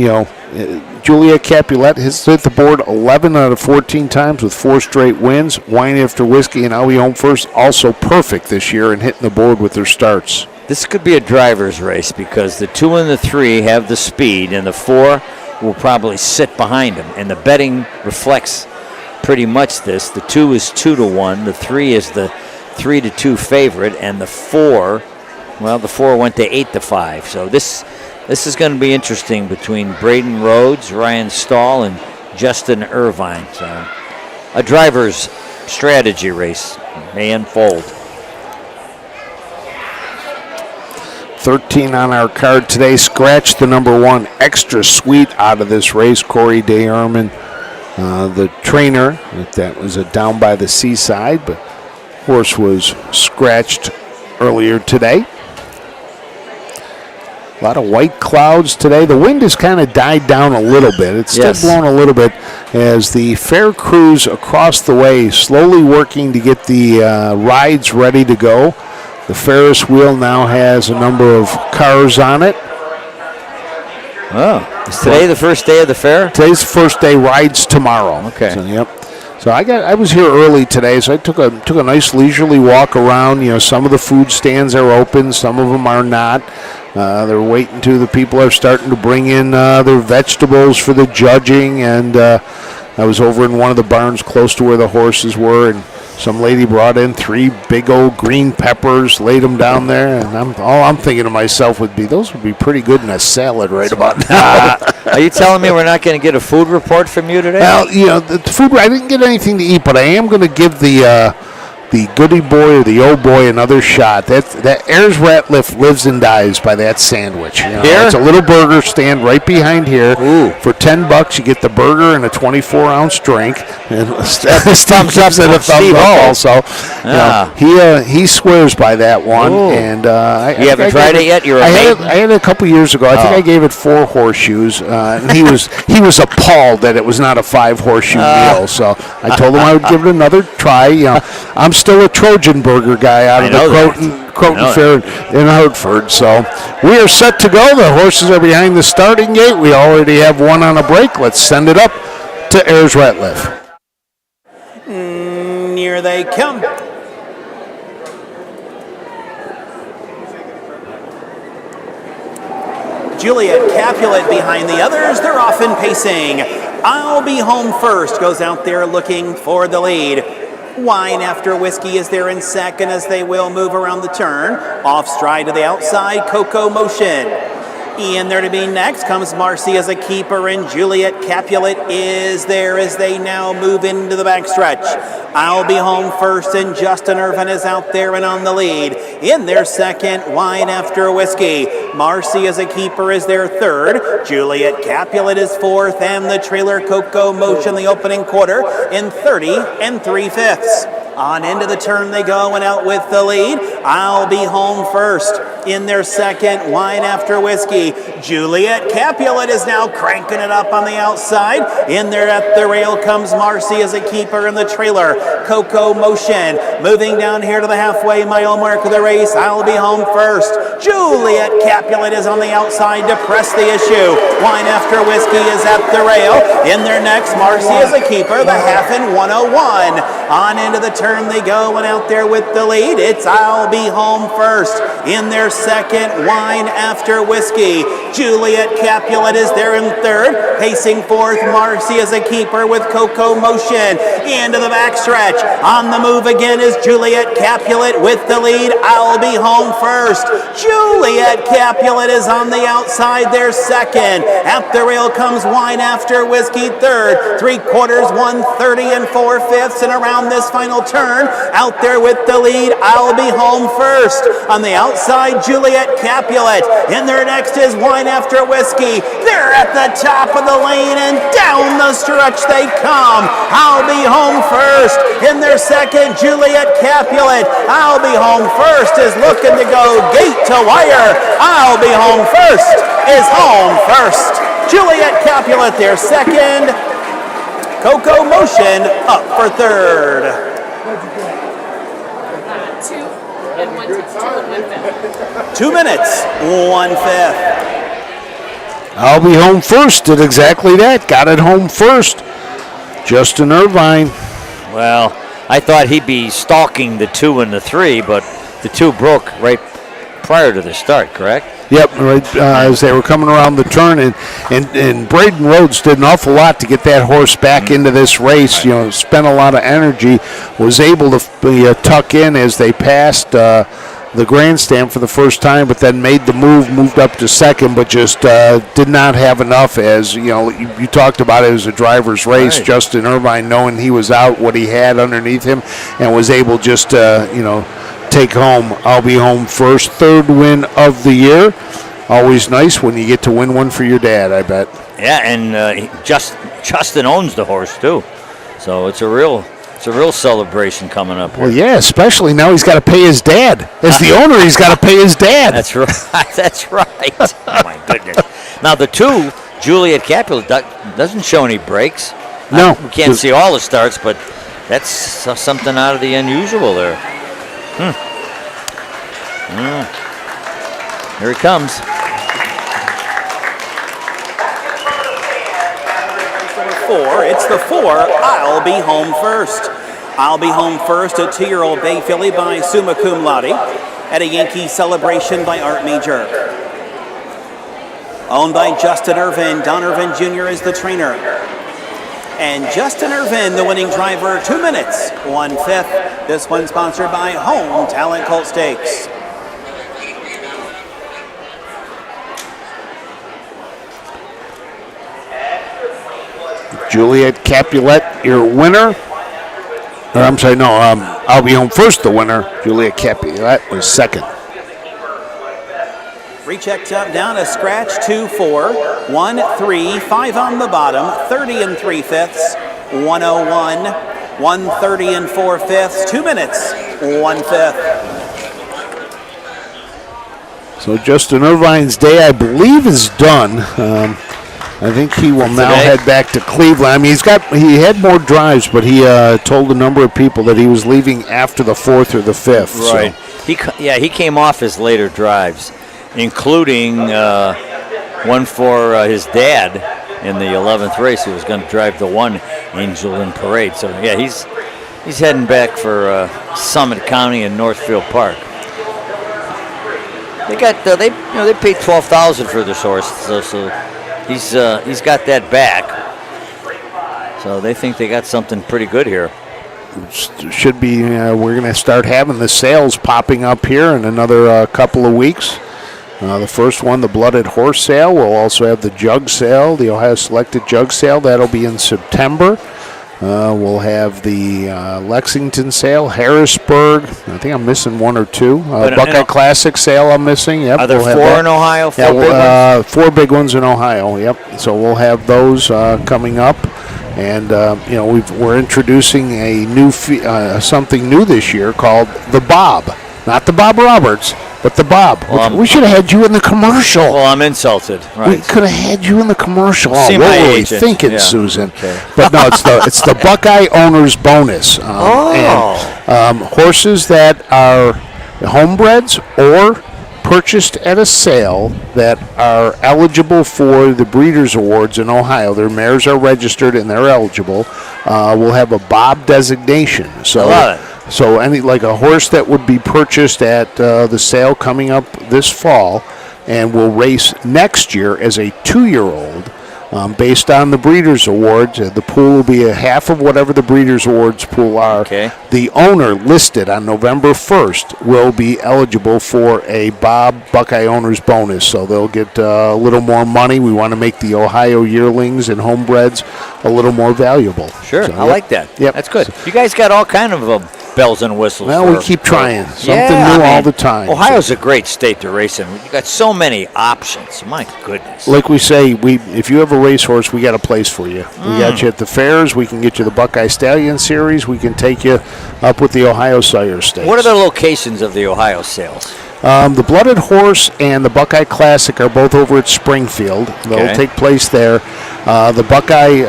Juliet Capulet has hit the board 11 out of 14 times with 4 straight wins. Wine After Whiskey and I'll Be Home First also perfect this year and hitting the board with their starts. This could be a driver's race because the 2 and the 3 have the speed, and the 4 will probably sit behind them. And the betting reflects pretty much this. The 2 is 2-1. The 3 is the 3-2 favorite, and the 4 went to 8-5. So this is going to be interesting between Braden Rhodes, Ryan Stahl, and Justin Irvine. So a driver's strategy race may unfold. 13 on our card today. Scratch the number 1 Extra Sweet out of this race. Corey DeArmond, the trainer. That was a Down by the Seaside, but horse was scratched earlier today. A lot of white clouds today. The wind has kind of died down a little bit. It's still blowing a little bit as the fair crews across the way slowly working to get the rides ready to go. The Ferris wheel now has a number of cars on it. Oh, is today the first day of the fair? Today's the first day. Rides tomorrow. Okay. So, yep. So I was here early today, so I took a nice leisurely walk around. Some of the food stands are open, some of them are not. They're waiting till the people are starting to bring in their vegetables for the judging, and I was over in one of the barns close to where the horses were, and some lady brought in 3 big old green peppers, laid them down there, and all I'm thinking to myself would be, those would be pretty good in a salad right about now. Are you telling me we're not going to get a food report from you today? Well, the food, I didn't get anything to eat, but I am going to give the goody boy or the old boy another shot. That Ayers Ratliff lives and dies by that sandwich. Here? It's a little burger stand right behind here. Ooh. For $10, you get the burger and a 24-ounce drink. And thumbs up and a thumbs up also. He swears by that one. Ooh. And you haven't tried it yet? I had it a couple years ago. I think I gave it 4 horseshoes. And he was appalled that it was not a 5 horseshoe meal. So I told him I would give it another try. I'm still a Trojan burger guy out of the Croton Fair in Hartford. So we are set to go. The horses are behind the starting gate. We already have one on a break. Let's send it up to Ayers Ratliff. Here they come. Juliet Capulet behind the others. They're off and pacing. I'll Be Home First goes out there looking for the lead. Wine After Whiskey is there in second as they will move around the turn. Off stride to the outside, Coco Motion. In there to be next comes Marcy as a keeper, and Juliet Capulet is there as they now move into the backstretch. I'll Be Home First, and Justin Irvin is out there and on the lead. In their second, Wine After Whiskey. Marcy as a keeper is their third. Juliet Capulet is fourth, and the trailer Coco Motion the opening quarter in 30 3/5. On into the turn they go and out with the lead. I'll Be Home First. In their second, Wine After Whiskey. Juliet Capulet is now cranking it up on the outside. In there at the rail comes Marcy as a keeper in the trailer. Coco Motion moving down here to the halfway mile mark of the race. I'll Be Home First. Juliet Capulet is on the outside to press the issue. Wine After Whiskey is at the rail. In there next, Marcy as a keeper, the half in 101. On into the turn they go and out there with the lead. It's I'll Be Home First. In their second, Wine After Whiskey. Juliet Capulet is there in third. Pacing fourth, Marcy as a keeper with Coco Motion. Into the backstretch. On the move again is Juliet Capulet with the lead. I'll Be Home First. Juliet Capulet is on the outside there second. At the rail comes Wine After Whiskey third. 3/4, 1:30 4/5, and around this final turn, out there with the lead, I'll Be Home First. On the outside, Juliet Capulet. In there next is Wine After Whiskey. They're at the top of the lane, and down the stretch they come. I'll Be Home First. In their second, Juliet Capulet. I'll Be Home First is looking to go gate to wire. I'll Be Home First is home first. Juliet Capulet, their second. Coco Motion up for third. 2 and 1/5. 2 minutes, 1/5. I'll be home first. Did exactly that. Got it home first. Justin Irvine. Well, I thought he'd be stalking the 2 and the 3, but the 2 broke right prior to the start, correct? Yep, right as they were coming around the turn, and Braden Rhodes did an awful lot to get that horse back into this race. You know, spent a lot of energy, was able to tuck in as they passed the grandstand for the first time, but then made the moved up to second, but just did not have enough. As you know, you talked about it as a driver's race. Right. Justin Irvine, knowing he was out, what he had underneath him, and was able just take home. I'll be home first. Third win of the year. Always nice when you get to win one for your dad, I bet. Yeah, and Justin owns the horse too, so it's a real celebration coming up here. Well, yeah, especially now he's got to pay his dad. As the owner, he's got to pay his dad. That's right. That's right. Oh my goodness. Now the 2, Juliet Capulet, doesn't show any breaks. No, we can't see all the starts, but that's something out of the unusual there. Here he comes. Number 4, it's the 4, I'll Be Home First. I'll Be Home First, a 2-year-old bay filly by Summa Cum Laude at a Yankee Celebration by Art Major. Owned by Justin Irvin. Don Irvin Jr. is the trainer. And Justin Irvin, the winning driver, 2 minutes, 1/5. This one sponsored by Home Talent Colt Stakes. Juliet Capulet, your winner. Or I'm sorry, no, I'll Be Home First, the winner. Juliet Capulet was second. Rechecked up, down, a scratch, 2, 4, 1, 3, 5 on the bottom, 30 and 3/5, 101, 130 and 4/5, 2 minutes, 1/5. So Justin Irvine's day, I believe, is done. I think he will now head back to Cleveland. I mean, he had more drives, but he told a number of people that he was leaving after the 4th or the 5th. Right. So. He came off his later drives, including one for his dad in the 11th race. He was going to drive the 1 Angel in Parade. So yeah, he's heading back for Summit County and Northfield Park. They got they paid $12,000 for this horse, so he's got that back. So they think they got something pretty good here. Should be. We're going to start having the sales popping up here in another couple of weeks. The first one, the Blooded Horse Sale. We'll also have the Jug Sale, the Ohio Selected Jug Sale. That'll be in September. We'll have the Lexington Sale, Harrisburg. I think I'm missing 1 or 2. Buckeye Classic Sale I'm missing. Yep. Are there 4 in Ohio? 4 big ones? 4 big ones in Ohio. Yep. So we'll have those coming up. And we're introducing a new something new this year called the Bob, not the Bob Roberts, but the Bob. Well, we should have had you in the commercial. Well, I'm insulted. Right. We could have had you in the commercial. See what my were we agent. thinking, Yeah. Susan? Okay. But no, it's the Buckeye Owners Bonus. And horses that are homebreds or purchased at a sale that are eligible for the Breeders' Awards in Ohio. Their mares are registered and they're eligible. Will have a Bob designation. So, I love it. So any like a horse that would be purchased at the sale coming up this fall and will race next year as a 2-year-old. Based on the Breeders' Awards, the pool will be a half of whatever the Breeders' Awards pool are. Okay. The owner listed on November 1st will be eligible for a Bob Buckeye Owners Bonus, so they'll get a little more money. We want to make the Ohio yearlings and homebreds a little more valuable. Sure, So, I like that. Yep. That's good. You guys got all kind of bells and whistles. Well, we keep trying. Something new all the time. Ohio's a great state to race in. You got so many options. My goodness. Like we say, if you have a racehorse, we got a place for you. We got you at the fairs. We can get you the Buckeye Stallion Series. We can take you up with the Ohio Sire Stakes. What are the locations of the Ohio sales? The Blooded Horse and the Buckeye Classic are both over at Springfield. They'll take place there. The Buckeye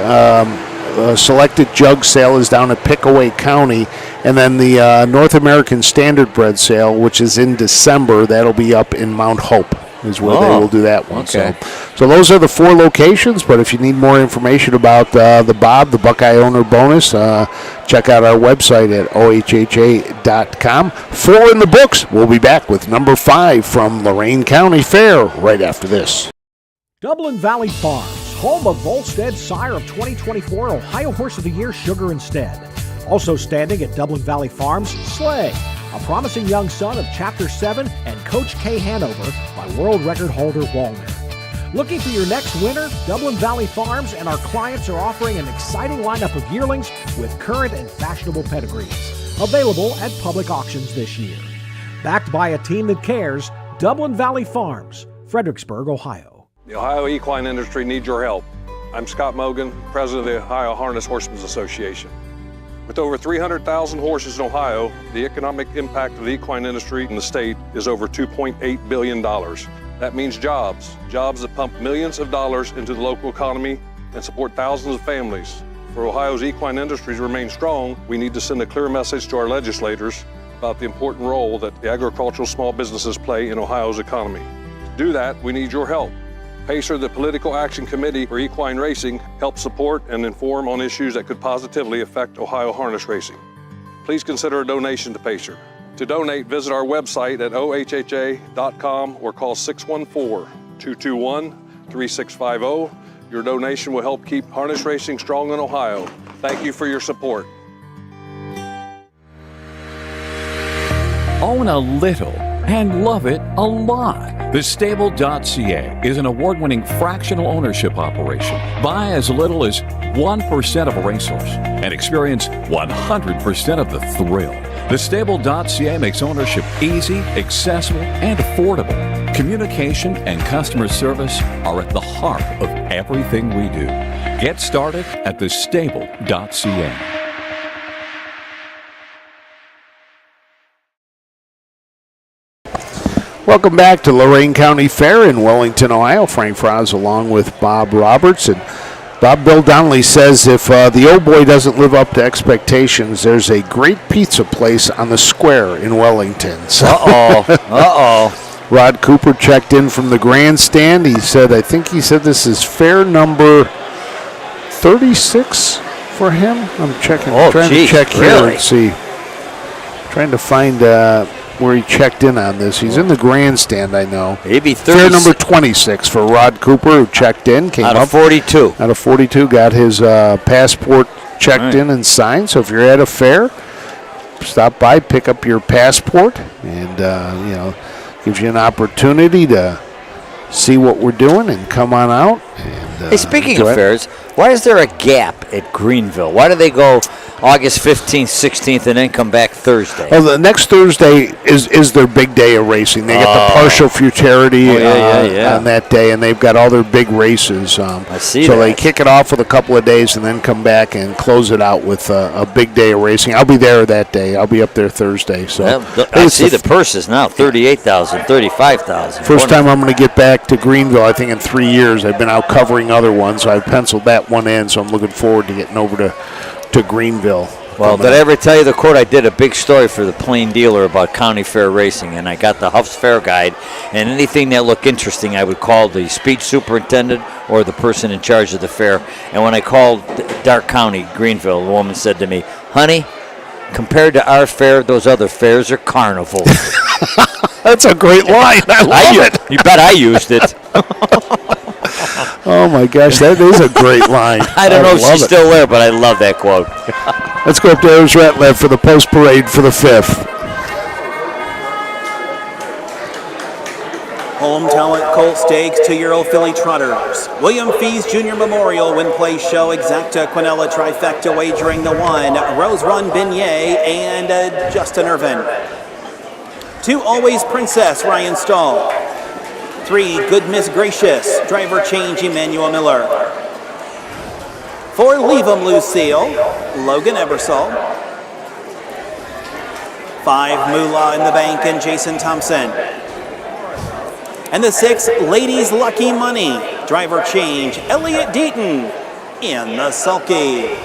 selected jug sale is down at Pickaway County. And then the North American Standard Bred sale, which is in December, that'll be up in Mount Hope is where they will do that one. Okay. So those are the 4 locations, but if you need more information about the Buckeye Owner Bonus, check out our website at ohha.com. 4 in the books. We'll be back with number 5 from Lorain County Fair right after this. Dublin Valley Farms, home of Volstead's sire of 2024 Ohio Horse of the Year, Sugar Instead. Also standing at Dublin Valley Farms, Slay, a promising young son of Chapter 7 and Coach K Hanover by world record holder Walner. Looking for your next winner? Dublin Valley Farms and our clients are offering an exciting lineup of yearlings with current and fashionable pedigrees. Available at public auctions this year. Backed by a team that cares, Dublin Valley Farms, Fredericksburg, Ohio. The Ohio equine industry needs your help. I'm Scott Mogan, president of the Ohio Harness Horsemen's Association. With over 300,000 horses in Ohio, the economic impact of the equine industry in the state is over $2.8 billion. That means jobs that pump millions of dollars into the local economy and support thousands of families. For Ohio's equine industry to remain strong, we need to send a clear message to our legislators about the important role that the agricultural small businesses play in Ohio's economy. To do that, we need your help. PACER, the Political Action Committee for Equine Racing, helps support and inform on issues that could positively affect Ohio harness racing. Please consider a donation to PACER. To donate, visit our website at ohha.com or call 614-221-3650. Your donation will help keep harness racing strong in Ohio. Thank you for your support. Own a little and love it a lot. TheStable.ca is an award-winning fractional ownership operation. Buy as little as 1% of a racehorse and experience 100% of the thrill. TheStable.ca makes ownership easy, accessible, and affordable. Communication and customer service are at the heart of everything we do. Get started at TheStable.ca. Welcome back to Lorain County Fair in Wellington, Ohio. Frank Franz along with Bob Roberts. And Bill Donnelly says if the old boy doesn't live up to expectations, there's a great pizza place on the square in Wellington. So, Rod Cooper checked in from the grandstand. He said this is fair number 36 for him. I'm checking. Trying to check here and see. Trying to find where he checked in on this. He's in the grandstand, I know. Maybe fair number 26 for Rod Cooper, who checked in. Came out up of 42. Out of 42, got his passport checked in and signed. So if you're at a fair, stop by, pick up your passport, and gives you an opportunity to see what we're doing and come on out. And, hey, speaking of fairs, why is there a gap at Greenville? Why do they go August 15th, 16th, and then come back Thursday? Well, the next Thursday is their big day of racing. They get the partial futurity on that day, and they've got all their big races. I see so that. they kick it off with a couple of days and then come back and close it out with a big day of racing. I'll be there that day. I'll be up there Thursday. So I see the purses now, $38,000, $35,000. First time I'm going to get back to Greenville, I think, in 3 years. I've been out covering other ones, so I've penciled that one in, so I'm looking forward to getting over to Greenville. Well, did I ever tell you the quote? I did a big story for the Plain Dealer about county fair racing, and I got the Huff's Fair Guide, and anything that looked interesting, I would call the speech superintendent or the person in charge of the fair. And when I called Dark County, Greenville, the woman said to me, "Honey, compared to our fair, those other fairs are carnivals." That's a great line. I love it. You bet I used it. Oh, my gosh, that is a great line. I don't know if she's still there, but I love that quote. Let's go up to Ayers Ratliff for the post parade for the 5th. Home Talent Colt Stakes 2-year-old filly trotters. William Fees Jr. Memorial Win Play Show Exacta Quinella Trifecta wagering the 1. Rose Run Beignet and Justin Irvin. 2 Always Princess Ryan Stahl. 3 Good Miss Gracious Driver Change Emmanuel Miller. 4 Leave 'em Lucille Logan Ebersol. 5 Moolah in the Bank and Jason Thompson. And the 6 Ladies Lucky Money Driver Change Elliott Deaton. in the sulky.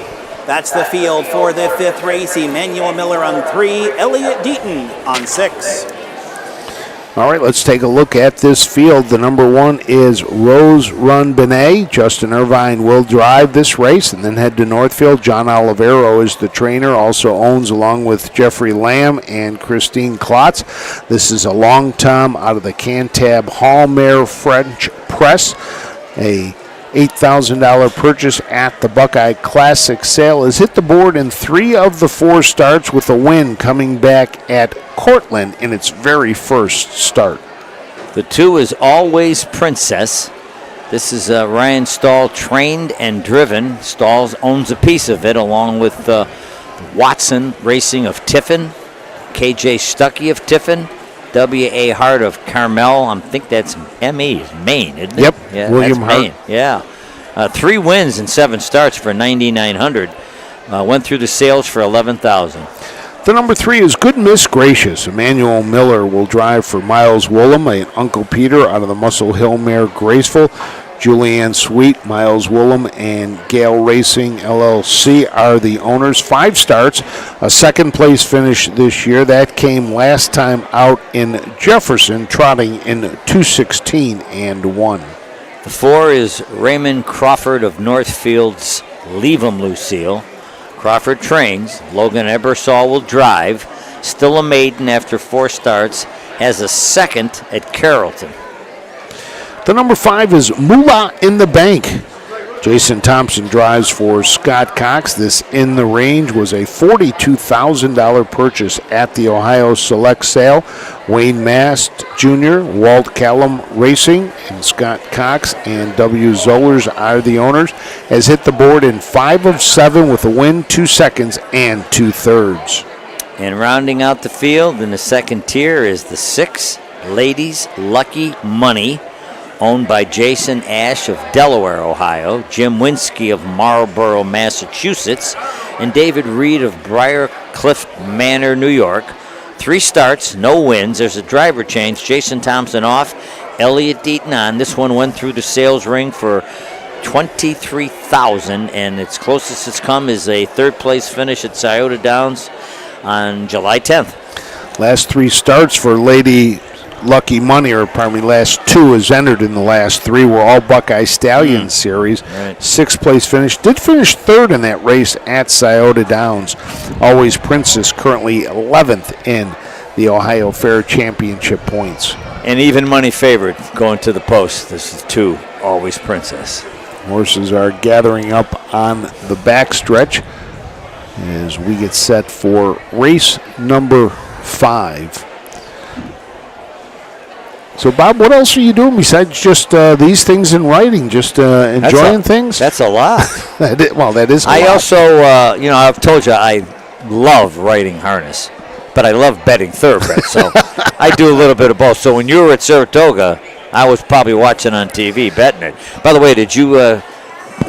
That's the field for the 5th race. Emmanuel Miller on 3, Elliott Deaton on 6. All right, let's take a look at this field. The number 1 is Rose Run Benet. Justin Irvine will drive this race and then head to Northfield. John Olivero is the trainer, also owns along with Jeffrey Lamb and Christine Klotz. This is a long tom out of the Cantab Hall Mare French Press. A $8,000 purchase at the Buckeye Classic sale has hit the board in 3 of the 4 starts, with a win coming back at Cortland in its very first start. The 2 is Always Princess. This is Ryan Stahl, trained and driven. Stahl owns a piece of it along with Watson Racing of Tiffin, KJ Stuckey of Tiffin, W.A. Hart of Carmel. I think that's M.E. Maine, isn't it? Yep, yeah, William that's Hart. Maine. Yeah. 3 wins and 7 starts for $9,900. Went through the sales for $11,000. The number 3 is Good Miss Gracious. Emmanuel Miller will drive for Miles Woolham and Uncle Peter out of the Muscle Hill Mare Graceful. Julianne Sweet, Miles Woolham, and Gale Racing LLC are the owners. 5 starts, a 2nd place finish this year. That came last time out in Jefferson, trotting in 2:16.1. The 4 is Raymond Crawford of Northfield's Leave 'em Lucille. Crawford trains. Logan Ebersol will drive. Still a maiden after 4 starts. Has a 2nd at Carrollton. The number 5 is Moolah in the Bank. Jason Thompson drives for Scott Cox. This in the range was a $42,000 purchase at the Ohio Select Sale. Wayne Mast Jr., Walt Callum Racing, and Scott Cox and W. Zollers are the owners. Has hit the board in 5 of 7 with a win, 2 seconds, and 2/3. And rounding out the field in the 2nd tier is the 6, Ladies Lucky Money, owned by Jason Ash of Delaware, Ohio, Jim Winsky of Marlborough, Massachusetts, and David Reed of Briarcliff Manor, New York. 3 starts, no wins. There's a driver change. Jason Thompson off, Elliott Deaton on. This one went through the sales ring for $23,000, and its closest it's come is a 3rd place finish at Scioto Downs on July 10th. Last 3 starts for Lady Lucky Money, or pardon me, last 2 is entered in the last 3 were all Buckeye Stallion series. Right. 6th place finish. Did finish 3rd in that race at Scioto Downs. Always Princess currently 11th in the Ohio Fair Championship points. And even money favored going to the post. This is 2, Always Princess. Horses are gathering up on the backstretch as we get set for race number 5. So, Bob, what else are you doing besides just these things in writing? Just enjoying things? That's a lot. That is a lot. I also, I've told you I love writing harness, but I love betting thoroughbred. So I do a little bit of both. So when you were at Saratoga, I was probably watching on TV, betting it. By the way, did you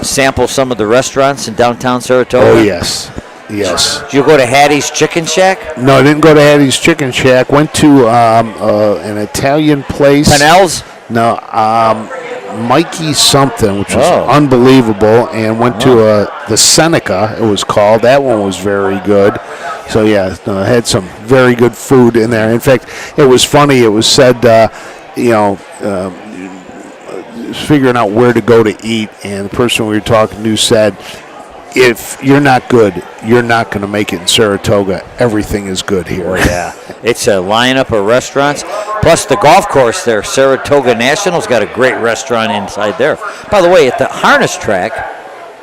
sample some of the restaurants in downtown Saratoga? Oh, yes. Yes. Did you go to Hattie's Chicken Shack? No, I didn't go to Hattie's Chicken Shack. Went to an Italian place. Panel's? No, Mikey something, which was unbelievable, and went to the Seneca, it was called. That one was very good. So, yeah, had some very good food in there. In fact, it was funny. It was said, figuring out where to go to eat, and the person we were talking to said, if you're not good, you're not going to make it in Saratoga. Everything is good here. Oh, yeah. It's a lineup of restaurants. Plus the golf course there, Saratoga National's got a great restaurant inside there. By the way, at the harness track,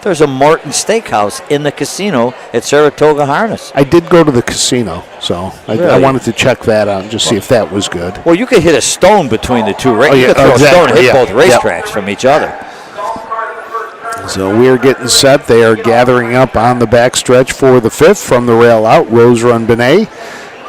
there's a Morton Steakhouse in the casino at Saratoga Harness. I did go to the casino, so I wanted to check that out and just see if that was good. Well, you could hit a stone between the two. Oh, yeah, you could throw exactly. a stone and hit Yeah. both racetracks from each other. So we are getting set. They are gathering up on the backstretch for the 5th from the rail out. Rose Run Benet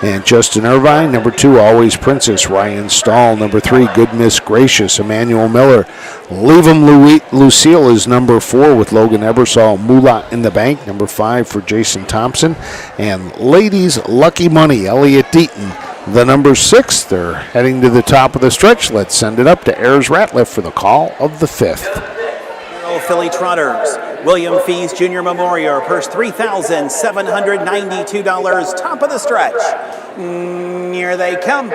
and Justin Irvine. Number 2, Always Princess. Ryan Stahl. Number 3, Good Miss Gracious. Emmanuel Miller. Leave 'em Lucille is number 4 with Logan Ebersol. Moolah in the Bank. Number 5 for Jason Thompson. And Ladies Lucky Money. Elliott Deaton. The number 6. They're heading to the top of the stretch. Let's send it up to Ayers Ratliff for the call of the 5th. Filly Trotters. William Fees Jr. Memorial, purse $3,792, top of the stretch. Here they come.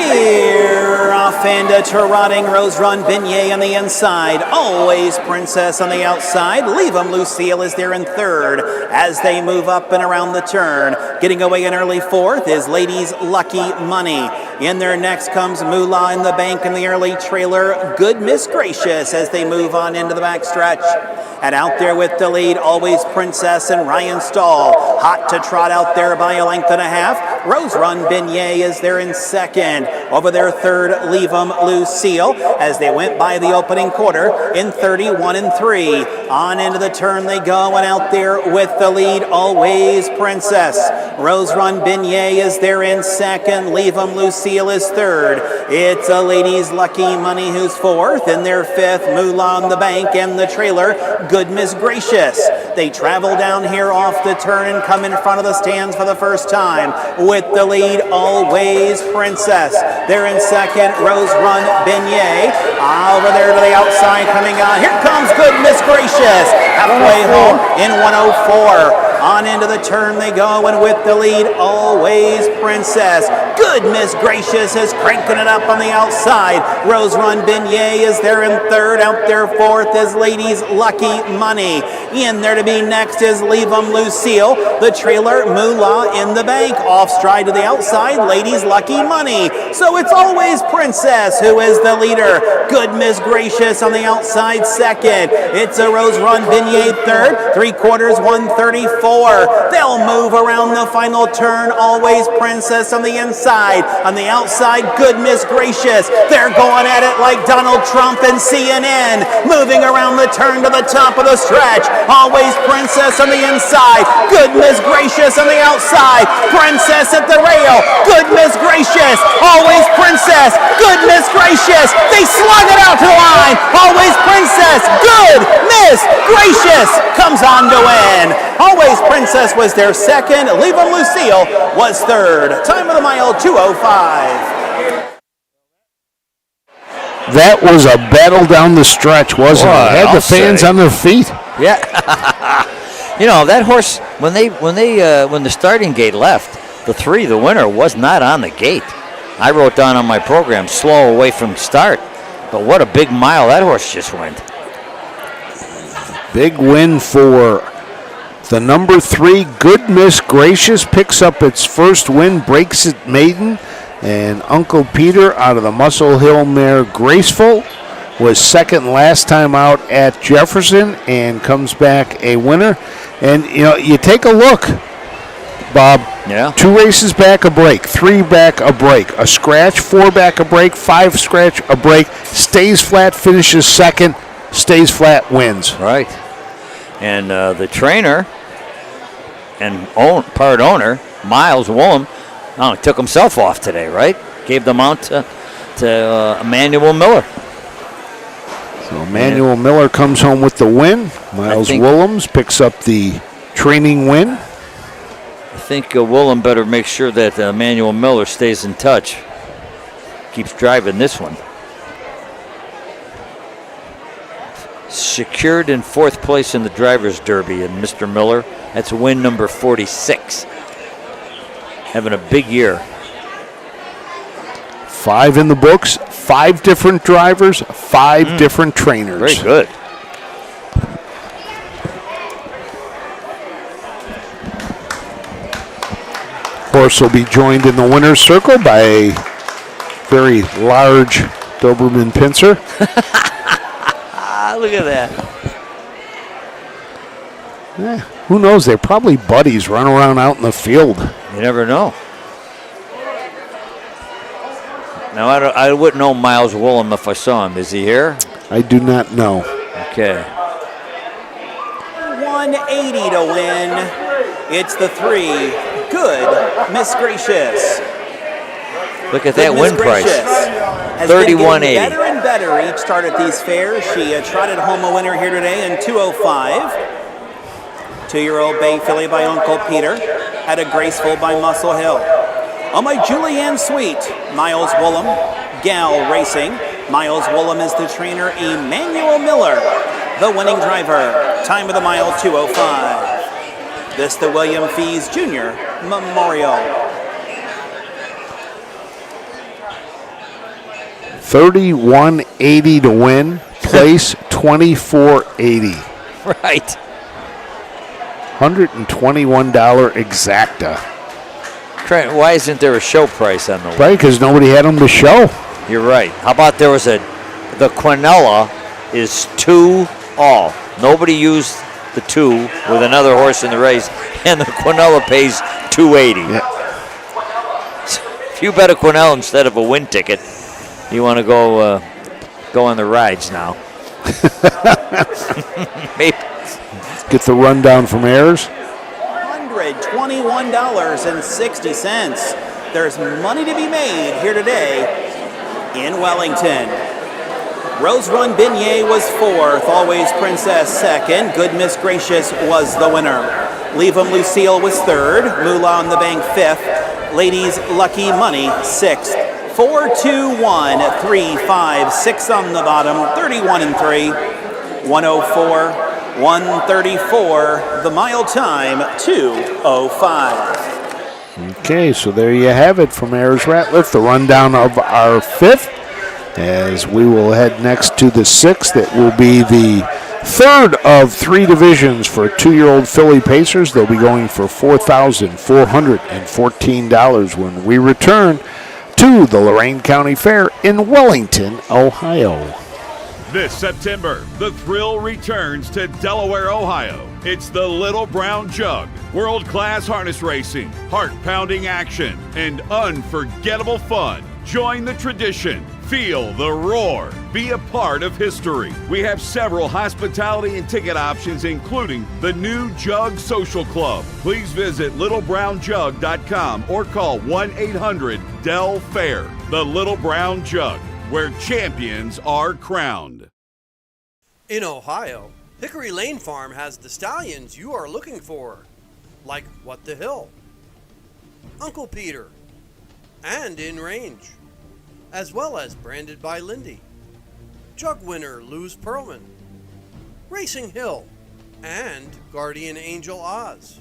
They're off and trotting. Rose Run Beignet on the inside. Always Princess on the outside. Leave 'em Lucille is there in third as they move up and around the turn. Getting away in early fourth is Ladies Lucky Money. In there next comes Moolah in the bank in the early trailer. Good Miss Gracious as they move on into the back stretch. And out there with the lead, Always Princess and Ryan Stahl. Hot to trot out there by a length and a half. Rose Run Beignet is there in second. Over their third, Leave 'em Lucille as they went by the opening quarter in 31 and 3. On into the turn they go, and out there with the lead, Always Princess. Rose Run Beignet is there in second. Leave 'em Lucille is third. It's a Ladies Lucky Money who's fourth. In their fifth, Moolah on the bank and the trailer, Good Miss Gracious. They travel down here off the turn and come in front of the stands for the first time. With the lead, Always Princess. They're in second, Rose Run Beignet. Over there to the outside coming on. Here comes Good Miss Gracious. Halfway home in 104. On into the turn they go, and with the lead, Always Princess. Good Miss Gracious is cranking it up on the outside. Rose Run Beignet is there in third. Out there fourth is Ladies Lucky Money. In there to be next is Leave 'em Lucille. The trailer, Moolah in the bank. Off stride to the outside, Ladies Lucky Money. So it's Always Princess who is the leader. Good Miss Gracious on the outside second. It's a Rose Run Beignet third. 3/4, 134. They'll move around the final turn. Always Princess on the inside. On the outside, Good Miss Gracious. They're going at it like Donald Trump and CNN. Moving around the turn to the top of the stretch. Always Princess on the inside. Good Miss Gracious on the outside. Princess at the rail. Good Miss Gracious. Always Princess. Good Miss Gracious. They slug it out to the line. Always Princess. Good Miss Gracious comes on to win. Always Princess was their second. Leave 'em Lucille was third. Time of the mile, 2:05. That was a battle down the stretch, wasn't it? Had the fans on their feet. Yeah. You know, that horse, when the starting gate left, the winner was not on the gate. I wrote down on my program, slow away from start. But what a big mile that horse just went. Big win for the number 3, Good Miss Gracious, picks up its first win, breaks it maiden. And Uncle Peter out of the Muscle Hill mare Graceful was second last time out at Jefferson and comes back a winner. And, you know, you take a look, Bob. Yeah. 2 races back a break, 3 back a break, a scratch, 4 back a break, 5 scratch a break, stays flat, finishes second, stays flat, wins. Right. And the trainer and part owner, Miles Woolham, took himself off today, right? Gave the mount to Emmanuel Miller. So Emmanuel Miller comes home with the win. Miles Woolhams picks up the training win. I think Woolham better make sure that Emmanuel Miller stays in touch. Keeps driving this one. Secured in 4th place in the Drivers' Derby, and Mr. Miller, that's win number 46. Having a big year. 5 in the books, 5 different drivers, 5 different trainers. Very good. Horse will be joined in the winner's circle by a very large Doberman pincer. Look at that. Who knows? They're probably buddies running around out in the field. You never know. Now, I wouldn't know Miles Woolham if I saw him. Is he here? I do not know. Okay. 180 to win. It's the 3, Good Miss Gracious. Look at that win price. $31.80. Better and better each start at these fairs. She trotted home a winner here today in 2:05. 2-year-old Bay Filly by Uncle Peter. Had a Graceful by Muscle Hill. My Julianne Sweet, Miles Woolham, Gal Racing. Miles Woolham is the trainer. Emmanuel Miller, the winning driver. Time of the mile, 2:05. This the William Fees Jr. Memorial. 31.80 to win. Place 24.80. Right. $121 exacta. Why isn't there a show price on the one? Right, because nobody had them to show. You're right. How about there was the Quinella is 2 all. Nobody used the 2 with another horse in the race, and the Quinella pays $280. Yeah. If you bet a Quinella instead of a win ticket, you want to go on the rides now. Maybe. Get the rundown from Ayers. $121.60. There's money to be made here today in Wellington. Rose Run Beignet was 4th, Always Princess 2nd, Good Miss Gracious was the winner. Leave 'em Lucille was 3rd, Lula on the Bank 5th, Ladies Lucky Money 6th. 4, 2, 1, 3, 5, 6 on the bottom, 31 and 3, 104, 134, the mile time, 2:05. Okay, so there you have it from Ayers Ratliff, the rundown of our 5th. As we will head next to the 6th, it will be the 3rd of 3 divisions for 2-year-old filly pacers. They'll be going for $4,414 when we return to the Lorain County Fair in Wellington, Ohio. This September, the thrill returns to Delaware, Ohio. It's the Little Brown Jug. World-class harness racing, heart-pounding action, and unforgettable fun. Join the tradition. Feel the roar. Be a part of history. We have several hospitality and ticket options, including the new Jug Social Club. Please visit littlebrownjug.com or call 1-800-DEL-FAIR. The Little Brown Jug, where champions are crowned. In Ohio, Hickory Lane Farm has the stallions you are looking for, like What the Hill, Uncle Peter, and In Range, as well as Branded by Lindy, Jug winner Luz Pearlman, Racing Hill, and Guardian Angel Oz.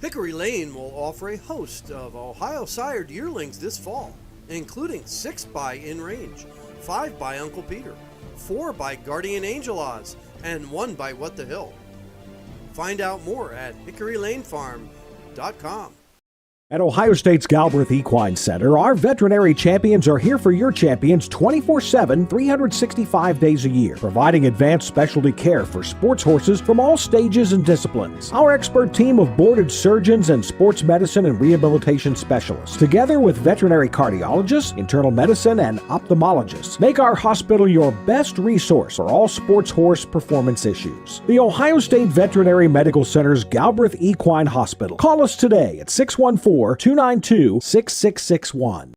Hickory Lane will offer a host of Ohio sired yearlings this fall, including 6 by In Range, 5 by Uncle Peter, 4 by Guardian Angel Oz, and 1 by What the Hill. Find out more at hickorylanefarm.com. At Ohio State's Galbraith Equine Center, our veterinary champions are here for your champions 24/7, 365 days a year, providing advanced specialty care for sports horses from all stages and disciplines. Our expert team of boarded surgeons and sports medicine and rehabilitation specialists, together with veterinary cardiologists, internal medicine, and ophthalmologists, make our hospital your best resource for all sports horse performance issues. The Ohio State Veterinary Medical Center's Galbraith Equine Hospital. Call us today at 614-292-6661.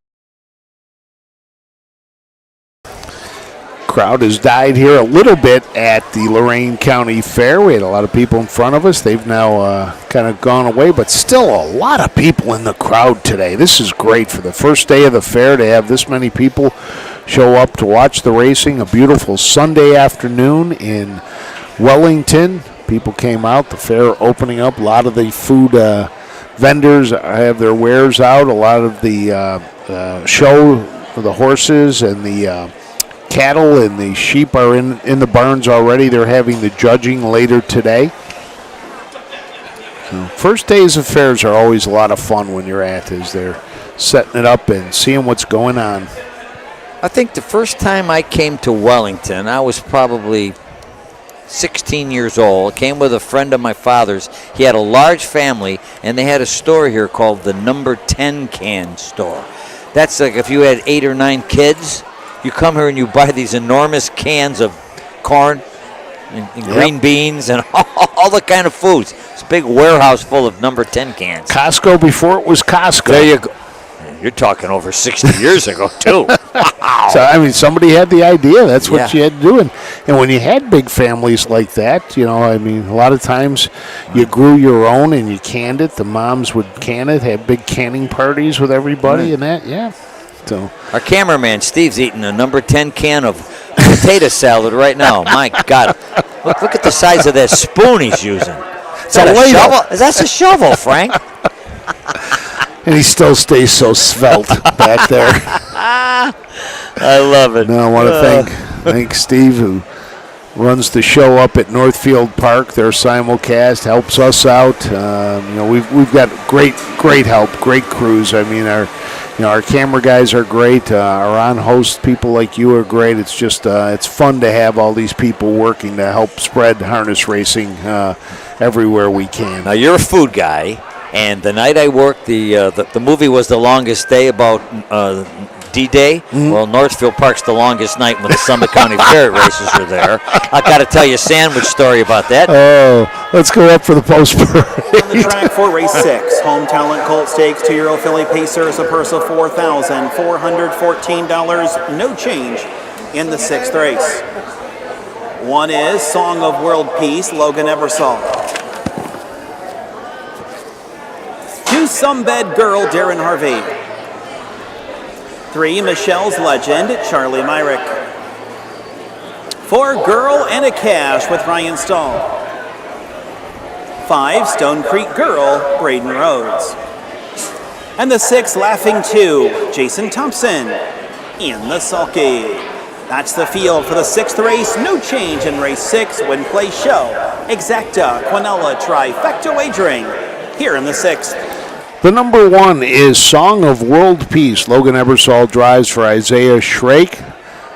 Crowd has died here a little bit at the Lorain County Fair. We had a lot of people in front of us. They've now kind of gone away, but still a lot of people in the crowd today. This is great for the first day of the fair to have this many people show up to watch the racing. A beautiful Sunday afternoon in Wellington. People came out, the fair opening up. A lot of the food vendors have their wares out. A lot of the show for the horses and the cattle and the sheep are in the barns already. They're having the judging later today. So first days of fairs are always a lot of fun when you're at, as they're setting it up and seeing what's going on. I think the first time I came to Wellington, I was probably 16 years old. I came with a friend of my father's. He had a large family, and they had a store here called the Number 10 Can Store. That's like if you had 8 or 9 kids, you come here and you buy these enormous cans of corn and green beans and all the kind of foods. It's a big warehouse full of Number 10 cans. Costco before it was Costco. There you go. you're talking over 60 years ago, too. Wow. So, I mean, somebody had the idea. That's what you had to do. And when you had big families like that, you know, I mean, a lot of times you grew your own and you canned it. The moms would can it, have big canning parties with everybody and that, So our cameraman, Steve's eating a number 10 can of potato salad right now. My God. Look at the size of that spoon he's using. Is that a shovel? That's a shovel, Frank. And he still stays so svelte back there. I love it. No, I want to thank Steve, who runs the show up at Northfield Park. Their simulcast helps us out. You know, we've got great help, great crews. I mean, our camera guys are great. Our on-host people like you are great. It's just it's fun to have all these people working to help spread harness racing everywhere we can. Now, you're a food guy. And the night I worked, the movie was The Longest Day about D-Day. Mm-hmm. Well, Northfield Park's the longest night when the Summit County Fair races were there. I got to tell you a sandwich story about that. Oh, let's go up for the post parade. On the track for race 6, Home Talent Colt Stakes 2-year-old filly Pacers, a purse of $4,414, no change in the 6th race. One is Song of World Peace, Logan Ebersol. 2, Some Bad Girl, Darren Harvey. 3, Michelle's Legend, Charlie Myrick. 4, Girl and a Cash with Ryan Stahl. 5, Stone Creek Girl, Braden Rhodes. And the 6, Laughing 2, Jason Thompson in the sulky. That's the field for the 6th race. No change in race 6. Win, play, show. Exacta, Quinella, Trifecta wagering here in the 6th. The number 1 is Song of World Peace. Logan Ebersol drives for Isaiah Shrake.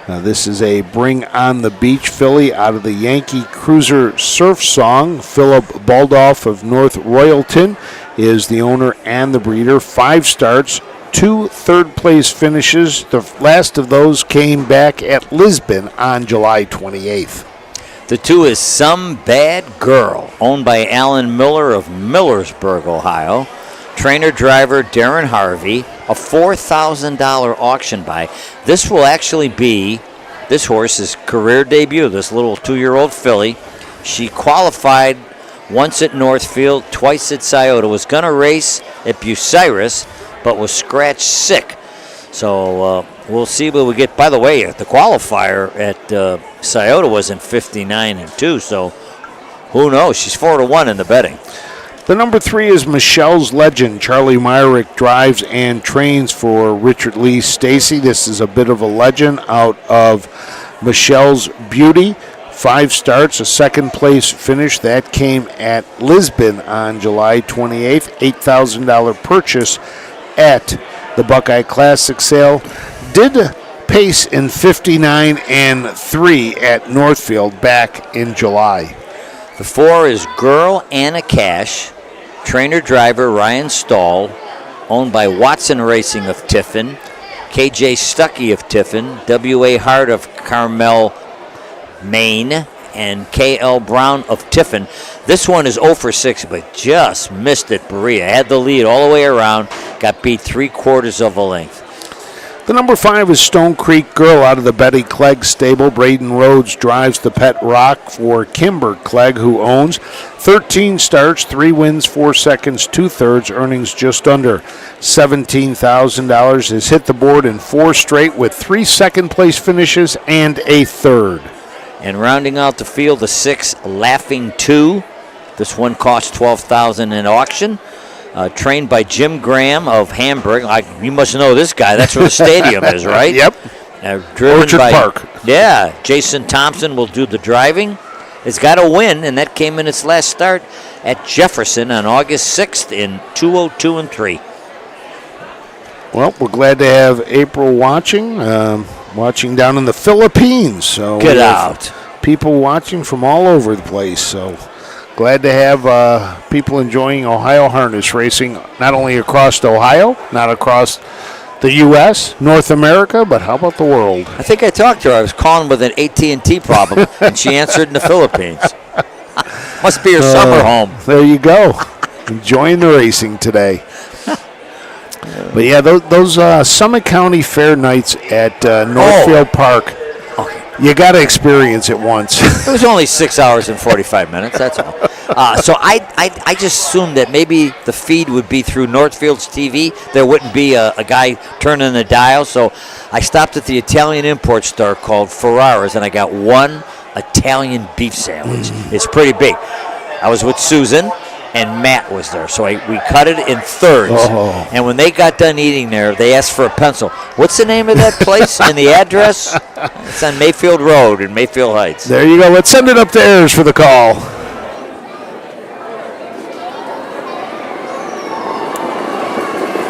This is a Bring on the Beach filly out of the Yankee Cruiser Surf Song. Philip Baldoff of North Royalton is the owner and the breeder. 5 starts, 2 third-place finishes. The last of those came back at Lisbon on July 28th. The 2 is Some Bad Girl, owned by Alan Miller of Millersburg, Ohio. Trainer driver Darren Harvey, a $4,000 auction buy. This will actually be this horse's career debut, this little 2-year-old filly. She qualified once at Northfield, twice at Scioto. Was going to race at Bucyrus, but was scratch sick. So we'll see what we get. By the way, the qualifier at Scioto was in 59-2, so who knows? She's 4-1 in the betting. The number 3 is Michelle's Legend. Charlie Myrick drives and trains for Richard Lee Stacy. This is a bit of a legend out of Michelle's Beauty. 5 starts, a 2nd place finish. That came at Lisbon on July 28th. $8,000 purchase at the Buckeye Classic sale. Did pace in 59-3 at Northfield back in July. The 4 is Girl Anna Cash. Trainer driver Ryan Stahl, owned by Watson Racing of Tiffin, KJ Stuckey of Tiffin, W.A. Hart of Carmel, Maine, and K.L. Brown of Tiffin. This one is 0 for 6, but just missed it. Berea had the lead all the way around, got beat 3/4 of a length. The number 5 is Stone Creek Girl out of the Betty Clegg stable. Braden Rhodes drives the Pet Rock for Kimber Clegg, who owns 13 starts, 3 wins, 4 seconds, 2/3, earnings just under $17,000. Has hit the board in 4 straight with 3 second-place finishes and a 3rd. And rounding out the field, the 6, Laughing 2. This one cost $12,000 in auction. Trained by Jim Graham of Hamburg. You must know this guy. That's where the stadium is, right? Yep. Orchard Park. Yeah. Jason Thompson will do the driving. It's got a win, and that came in its last start at Jefferson on August 6th in 2:02.3. Well, we're glad to have April watching down in the Philippines. So get out. People watching from all over the place. So glad to have people enjoying Ohio harness racing, not only across Ohio, not across the U.S., North America, but how about the world? I think I talked to her. I was calling with an AT&T problem, and she answered in the Philippines. Must be her summer home. There you go. Enjoying the racing today. But yeah, those Summit County Fair nights at Northfield Park, you got to experience it once. It was only 6 hours and 45 minutes, that's all. So I just assumed that maybe the feed would be through Northfield's TV. There wouldn't be a guy turning the dial. So I stopped at the Italian import store called Ferrara's, and I got one Italian beef sandwich. It's pretty big. I was with Susan, and Matt was there. So we cut it in thirds. Oh. And when they got done eating there, they asked for a pencil. What's the name of that place and the address? It's on Mayfield Road in Mayfield Heights. There you go. Let's send it up to Ayers for the call.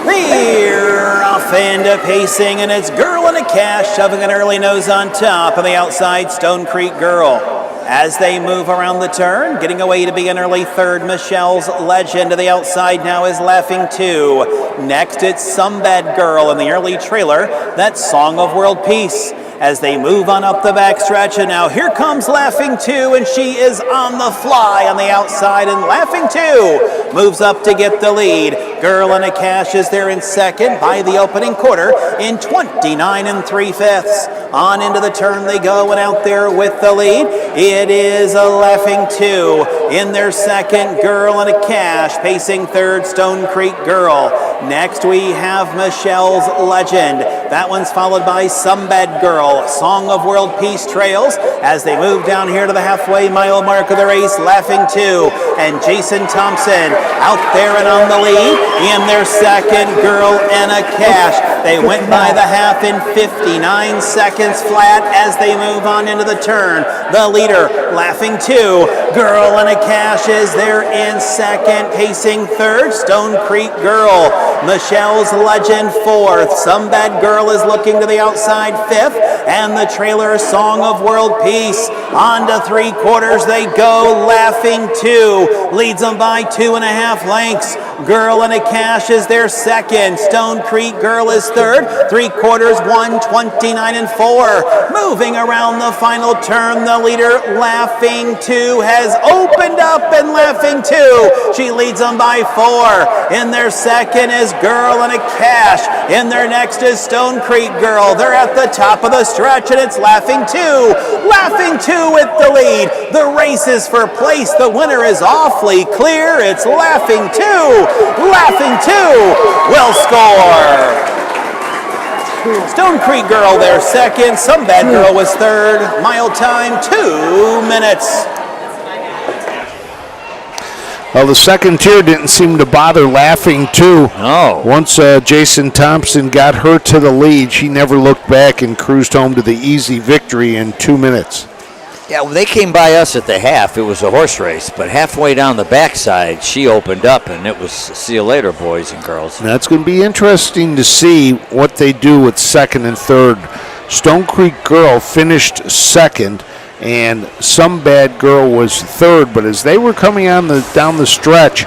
They're off and pacing, and it's Girl and a Cash shoving an early nose on top on the outside, Stone Creek Girl. As they move around the turn, getting away to be an early third, Michelle's Legend. To the outside now is Laughing 2. Next, it's Some Bad Girl in the early trailer. That's Song of World Peace. As they move on up the backstretch, and now here comes Laughing 2, and she is on the fly on the outside, and Laughing 2 moves up to get the lead. Girl and a Cash is there in second by the opening quarter in 29 3/5. On into the turn they go, and out there with the lead, it is a Laughing 2 in their second. Girl and a Cash pacing third, Stone Creek Girl. Next we have Michelle's Legend. That one's followed by Some Bad Girl. Song of World Peace trails as they move down here to the halfway mile mark of the race. Laughing 2 and Jason Thompson out there and on the lead in their second. Girl and a Cash. They went by the half in 59 seconds flat as they move on into the turn. The leader, Laughing 2. Girl and a Cash is there in second, pacing third, Stone Creek Girl. Michelle's Legend fourth. Some Bad Girl is looking to the outside fifth, and the trailer, Song of World Peace. On to three quarters they go. Laughing 2 leads them by 2.5 lengths. Girl and a Cash is their second. Stone Creek Girl is third. 3/4, 1:29 4. Moving around the final turn, the leader, Laughing 2, has opened up, and Laughing 2, she leads them by 4. In their second is Girl and a Cash. In their next is Stone Creek Girl. They're at the top of the stretch, and it's Laughing 2. Laughing 2 with the lead. The race is for place. The winner is awfully clear. It's Laughing 2. Laughing 2 will score. Stone Creek Girl there second. Some Bad Girl was third. Mile time 2 minutes. Well, the second tier didn't seem to bother Laughing 2. No. Once Jason Thompson got her to the lead, she never looked back and cruised home to the easy victory in 2 minutes. Yeah, when they came by us at the half, it was a horse race, but halfway down the backside, she opened up, and it was see you later, boys and girls. And that's going to be interesting to see what they do with second and third. Stone Creek Girl finished second, and Some Bad Girl was third, but as they were coming on down the stretch,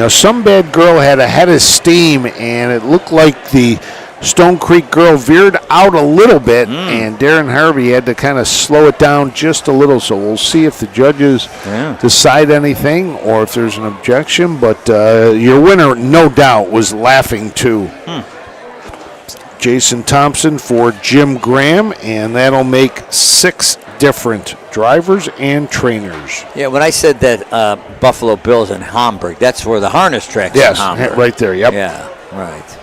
Some Bad Girl had a head of steam, and it looked like the Stone Creek Girl veered out a little bit, and Darren Harvey had to kind of slow it down just a little. So we'll see if the judges decide anything or if there's an objection. But your winner, no doubt, was Laughing 2. Jason Thompson for Jim Graham, and that'll make 6 different drivers and trainers. Yeah, when I said that Buffalo Bills in Hamburg, that's where the harness track's yes, in Hamburg. right there, yep. Yeah, right.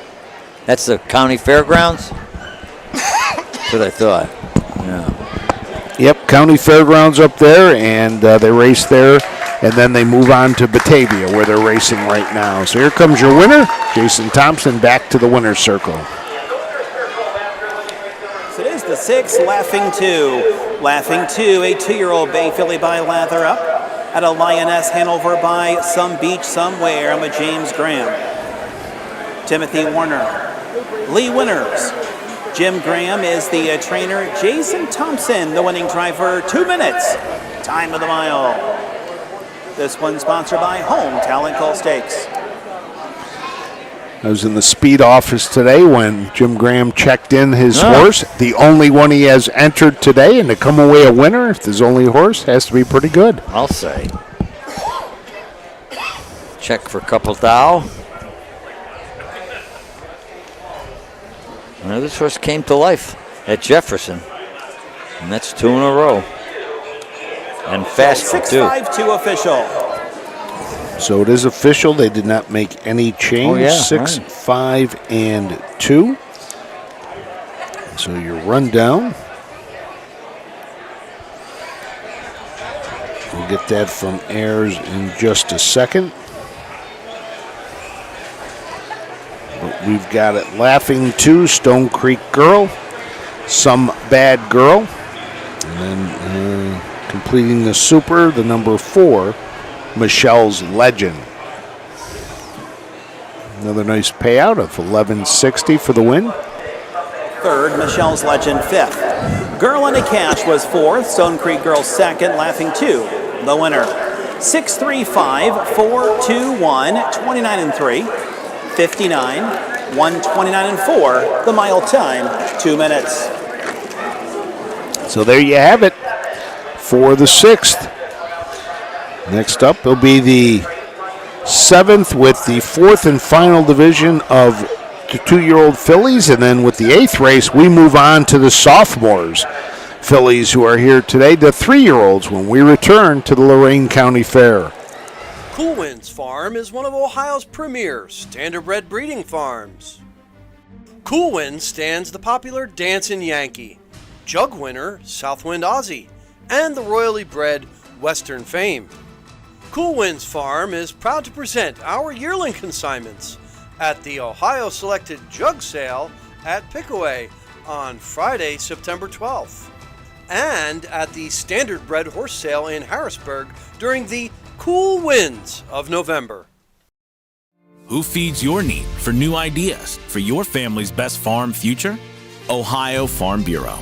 That's the county fairgrounds? That's what I thought. Yeah. Yep, county fairgrounds up there, and they race there, and then they move on to Batavia, where they're racing right now. So here comes your winner, Jason Thompson, back to the winner's circle. So it is the 6, Laughing 2. Laughing 2, a 2-year-old Bay Filly by Lather Up. At a Lioness Hanover by Some Beach Somewhere. I'm with James Graham. Timothy Warner. Lee Winners. Jim Graham is the trainer. Jason Thompson, the winning driver. 2 minutes. Time of the mile. This one sponsored by Home Talent Coal Stakes. I was in the speed office today when Jim Graham checked in his horse. The only one he has entered today, and to come away a winner, if there's only horse, has to be pretty good. I'll say. Check for couple thou. Well, this horse came to life at Jefferson, and that's 2 in a row. And fast for 2. 6-5-2 official. So it is official. They did not make any change. Oh, yeah, 6, 5, and 2. So your rundown. We'll get that from Ayers in just a second. But we've got it Laughing 2, Stone Creek Girl, Some Bad Girl. And then completing the super, the number 4, Michelle's Legend. Another nice payout of $11.60 for the win. Third, Michelle's Legend 5th. Girl in a Cash was 4th. Stone Creek Girl 2nd. Laughing 2, the winner. 6-3-5-4-2-1, 29-3, 59, 129-4. The mile time, 2 minutes. So there you have it for the 6th. Next up will be the 7th with the 4th and final division of the 2-year-old fillies, and then with the 8th race, we move on to the sophomores fillies who are here today, the 3-year-olds, when we return to the Lorain County Fair. Cool Winds Farm is one of Ohio's premier standardbred breeding farms. Cool Winds stands the popular Dancin' Yankee, Jug winner Southwind Aussie, and the royally bred Western Fame. Cool Winds Farm is proud to present our yearling consignments at the Ohio Selected Jug Sale at Pickaway on Friday, September 12th, and at the Standardbred Horse Sale in Harrisburg during the cool winds of November. Who feeds your need for new ideas for your family's best farm future? Ohio Farm Bureau.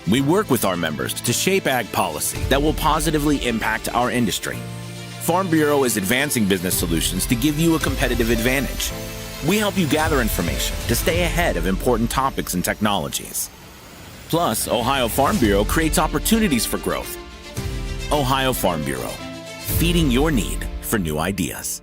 We work with our members to shape ag policy that will positively impact our industry. Farm Bureau is advancing business solutions to give you a competitive advantage. We help you gather information to stay ahead of important topics and technologies. Plus, Ohio Farm Bureau creates opportunities for growth. Ohio Farm Bureau, feeding your need for new ideas.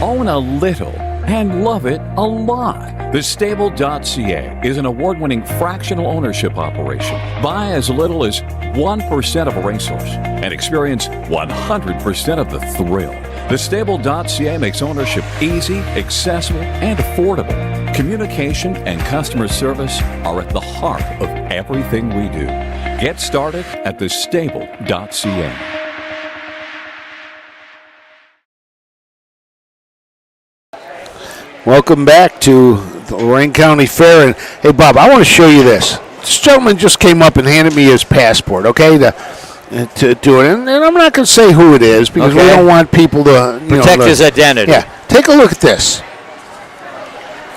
Own a little and love it a lot. TheStable.ca is an award-winning fractional ownership operation. Buy as little as 1% of a racehorse and experience 100% of the thrill. TheStable.ca makes ownership easy, accessible, and affordable. Communication and customer service are at the heart of everything we do. Get started at TheStable.ca. Welcome back to the Lorain County Fair. And hey, Bob, I want to show you this. This gentleman just came up and handed me his passport, okay, to do it. And I'm not going to say who it is because we don't want people to protect his identity. Yeah, take a look at this.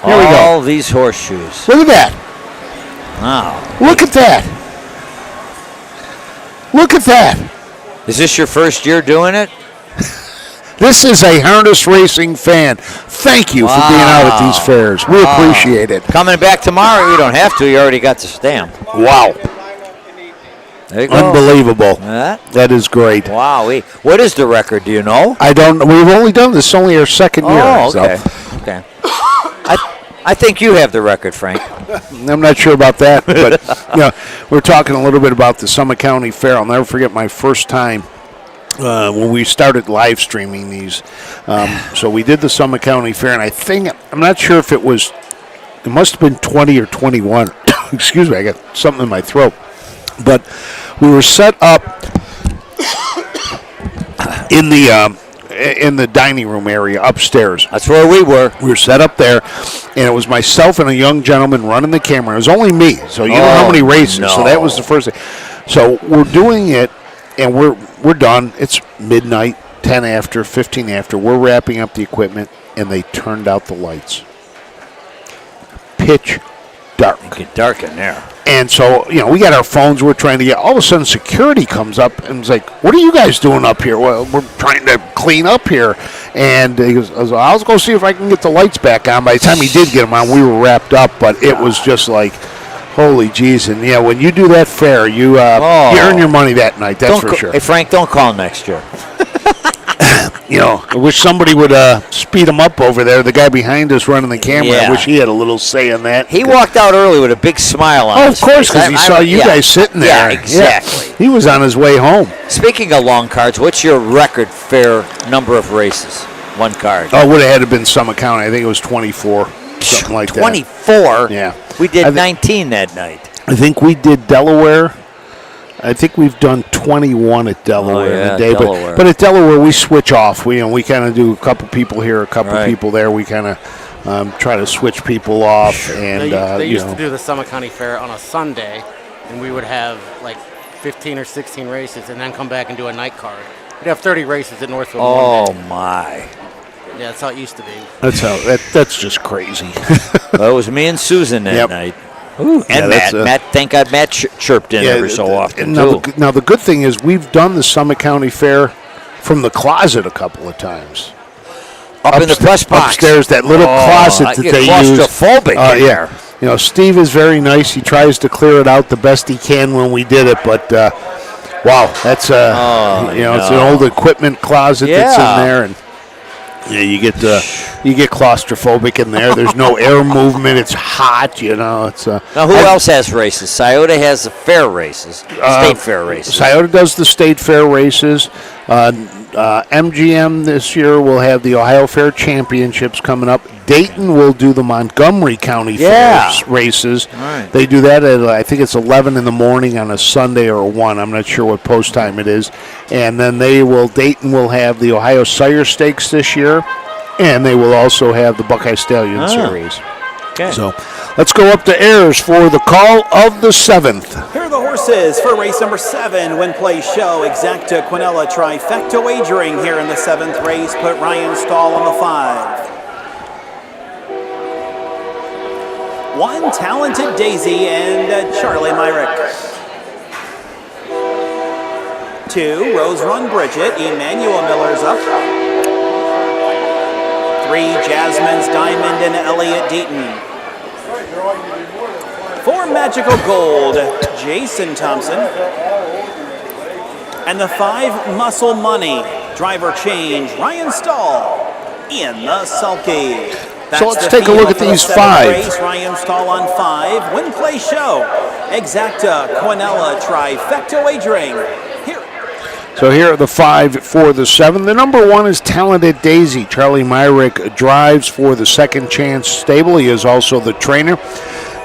Here we go. All these horseshoes. Look at that. Wow. Look at that. Look at that. Is this your first year doing it? This is a harness racing fan. Thank you for being out at these fairs. We appreciate it. Coming back tomorrow, you don't have to. You already got the stamp. Wow. There you go. Unbelievable. That is great. Wow. What is the record? Do you know? I don't. We've only done this only our second year. Oh, okay. Okay. I think you have the record, Frank. I'm not sure about that, but we're talking a little bit about the Summit County Fair. I'll never forget my first time. When we started live streaming these. So we did the Summit County Fair, and I'm not sure if it must have been 20 or 21. Excuse me, I got something in my throat. But we were set up in the dining room area upstairs. That's where we were. We were set up there, and it was myself and a young gentleman running the camera. It was only me, so you know how many races. No. So that was the first thing. So we're doing it. And we're done. It's midnight, 10 after, 15 after. We're wrapping up the equipment, and they turned out the lights. Pitch dark. It get dark in there. And so, we got our phones we're trying to get. All of a sudden, security comes up and is like, what are you guys doing up here? Well, we're trying to clean up here. And he goes, I'll go see if I can get the lights back on. By the time he did get them on, we were wrapped up. But it was just like... Holy jeez, and when you do that fair, you earn your money that night, that's for sure. Hey, Frank, don't call next year. I wish somebody would speed him up over there. The guy behind us running the camera, Yeah. I wish he had a little say in that. He walked out early with a big smile on his of course, face. because he saw you guys sitting there. Yeah, exactly. Yeah. He was on his way home. Speaking of long cards, what's your record fair number of races? One card. Oh, it would have had to been Summit County. I think it was 24, something like 24? Yeah. We did 19 that night. I think we did Delaware. I think we've done 21 at Delaware in a day. Delaware. But at Delaware, we switch off. We kind of do a couple people here, a couple people there. We kind of try to switch people off. And They used to do the Summit County Fair on a Sunday, and we would have like 15 or 16 races and then come back and do a night card. We'd have 30 races at Northwood. Oh, my. Yeah, that's how it used to be. That's just crazy. Well, it was me and Susan that night. Ooh, and Matt. Thank God Matt chirped in every so often, too. Now, the good thing is we've done the Summit County Fair from the closet a couple of times. Up in the press box. Upstairs, that little closet that they use. Claustrophobic in there. Steve is very nice. He tries to clear it out the best he can when we did it, but wow, that's it's an old equipment closet that's in there, and you get claustrophobic in there. There's no air movement. It's hot. It's now who else has races? Scioto has the fair races, state fair races. Scioto does the state fair races. MGM this year will have the Ohio Fair Championships coming up. Dayton will do the Montgomery County Fair races. Right. They do that at, I think it's 11 in the morning on a Sunday or 1. I'm not sure what post time it is. And then Dayton will have the Ohio Sire Stakes this year. And they will also have the Buckeye Stallion Series. Okay. So let's go up to Ayers for the call of the 7th. Here are the horses for race number 7. Win, play, show. Exacta, Quinella, trifecta wagering here in the 7th race. Put Ryan Stahl on the 5. 1, Talented Daisy and Charlie Myrick. 2, Rose Run Bridget. Emmanuel Miller's up. 3, Jasmine's Diamond and Elliott Deaton. 4, Magical Gold, Jason Thompson. And the 5, Muscle Money, driver change, Ryan Stahl in the sulky. So let's take a look at these 5. Race, Ryan Stahl on 5, win, play, show. Exacta, Quinella, trifecta wagering. So here are the 5 for the 7. The number 1 is Talented Daisy. Charlie Myrick drives for the Second Chance stable. He is also the trainer.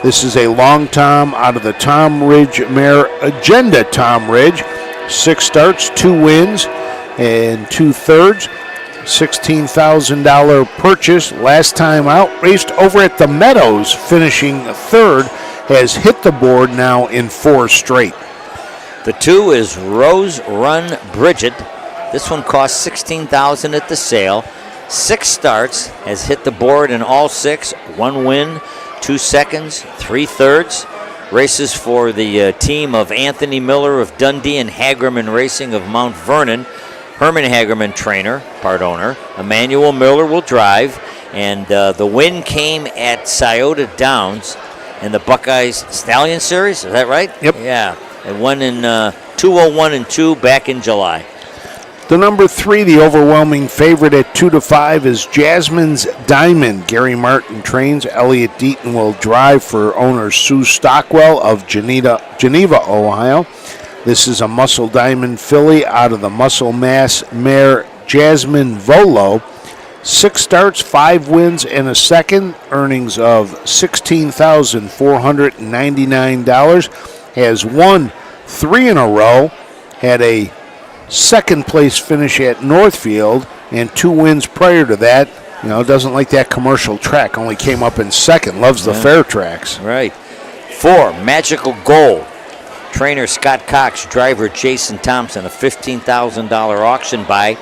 This is a long Tom out of the Tom Ridge mare Agenda Tom Ridge. 6 starts, 2 wins, and 2/3. $16,000 purchase. Last time out, raced over at the Meadows, finishing 3rd. Has hit the board now in 4 straight. The 2 is Rose Run Bridget. This one cost $16,000 at the sale. 6 starts, has hit the board in all 6. 1 win, 2 seconds, 3/3. Races for the team of Anthony Miller of Dundee and Hagerman Racing of Mount Vernon. Herman Hagerman, trainer, part owner. Emmanuel Miller will drive. And the win came at Scioto Downs in the Buckeyes Stallion Series. Is that right? Yep. Yeah. It won in 201 and 2 back in July. The number 3, the overwhelming favorite at 2-5 is Jasmine's Diamond. Gary Martin trains. Elliott Deaton will drive for owner Sue Stockwell of Geneva, Ohio. This is a Muscle Diamond filly out of the Muscle Mass mare Jasmine Volo. 6 starts, 5 wins, and a second. Earnings of $16,499. Has won 3 in a row. Had a second place finish at Northfield and 2 wins prior to that. Doesn't like that commercial track. Only came up in second. Loves the fair tracks. Right. 4, Magical Gold. Trainer Scott Cox, driver Jason Thompson, a $15,000 auction buy.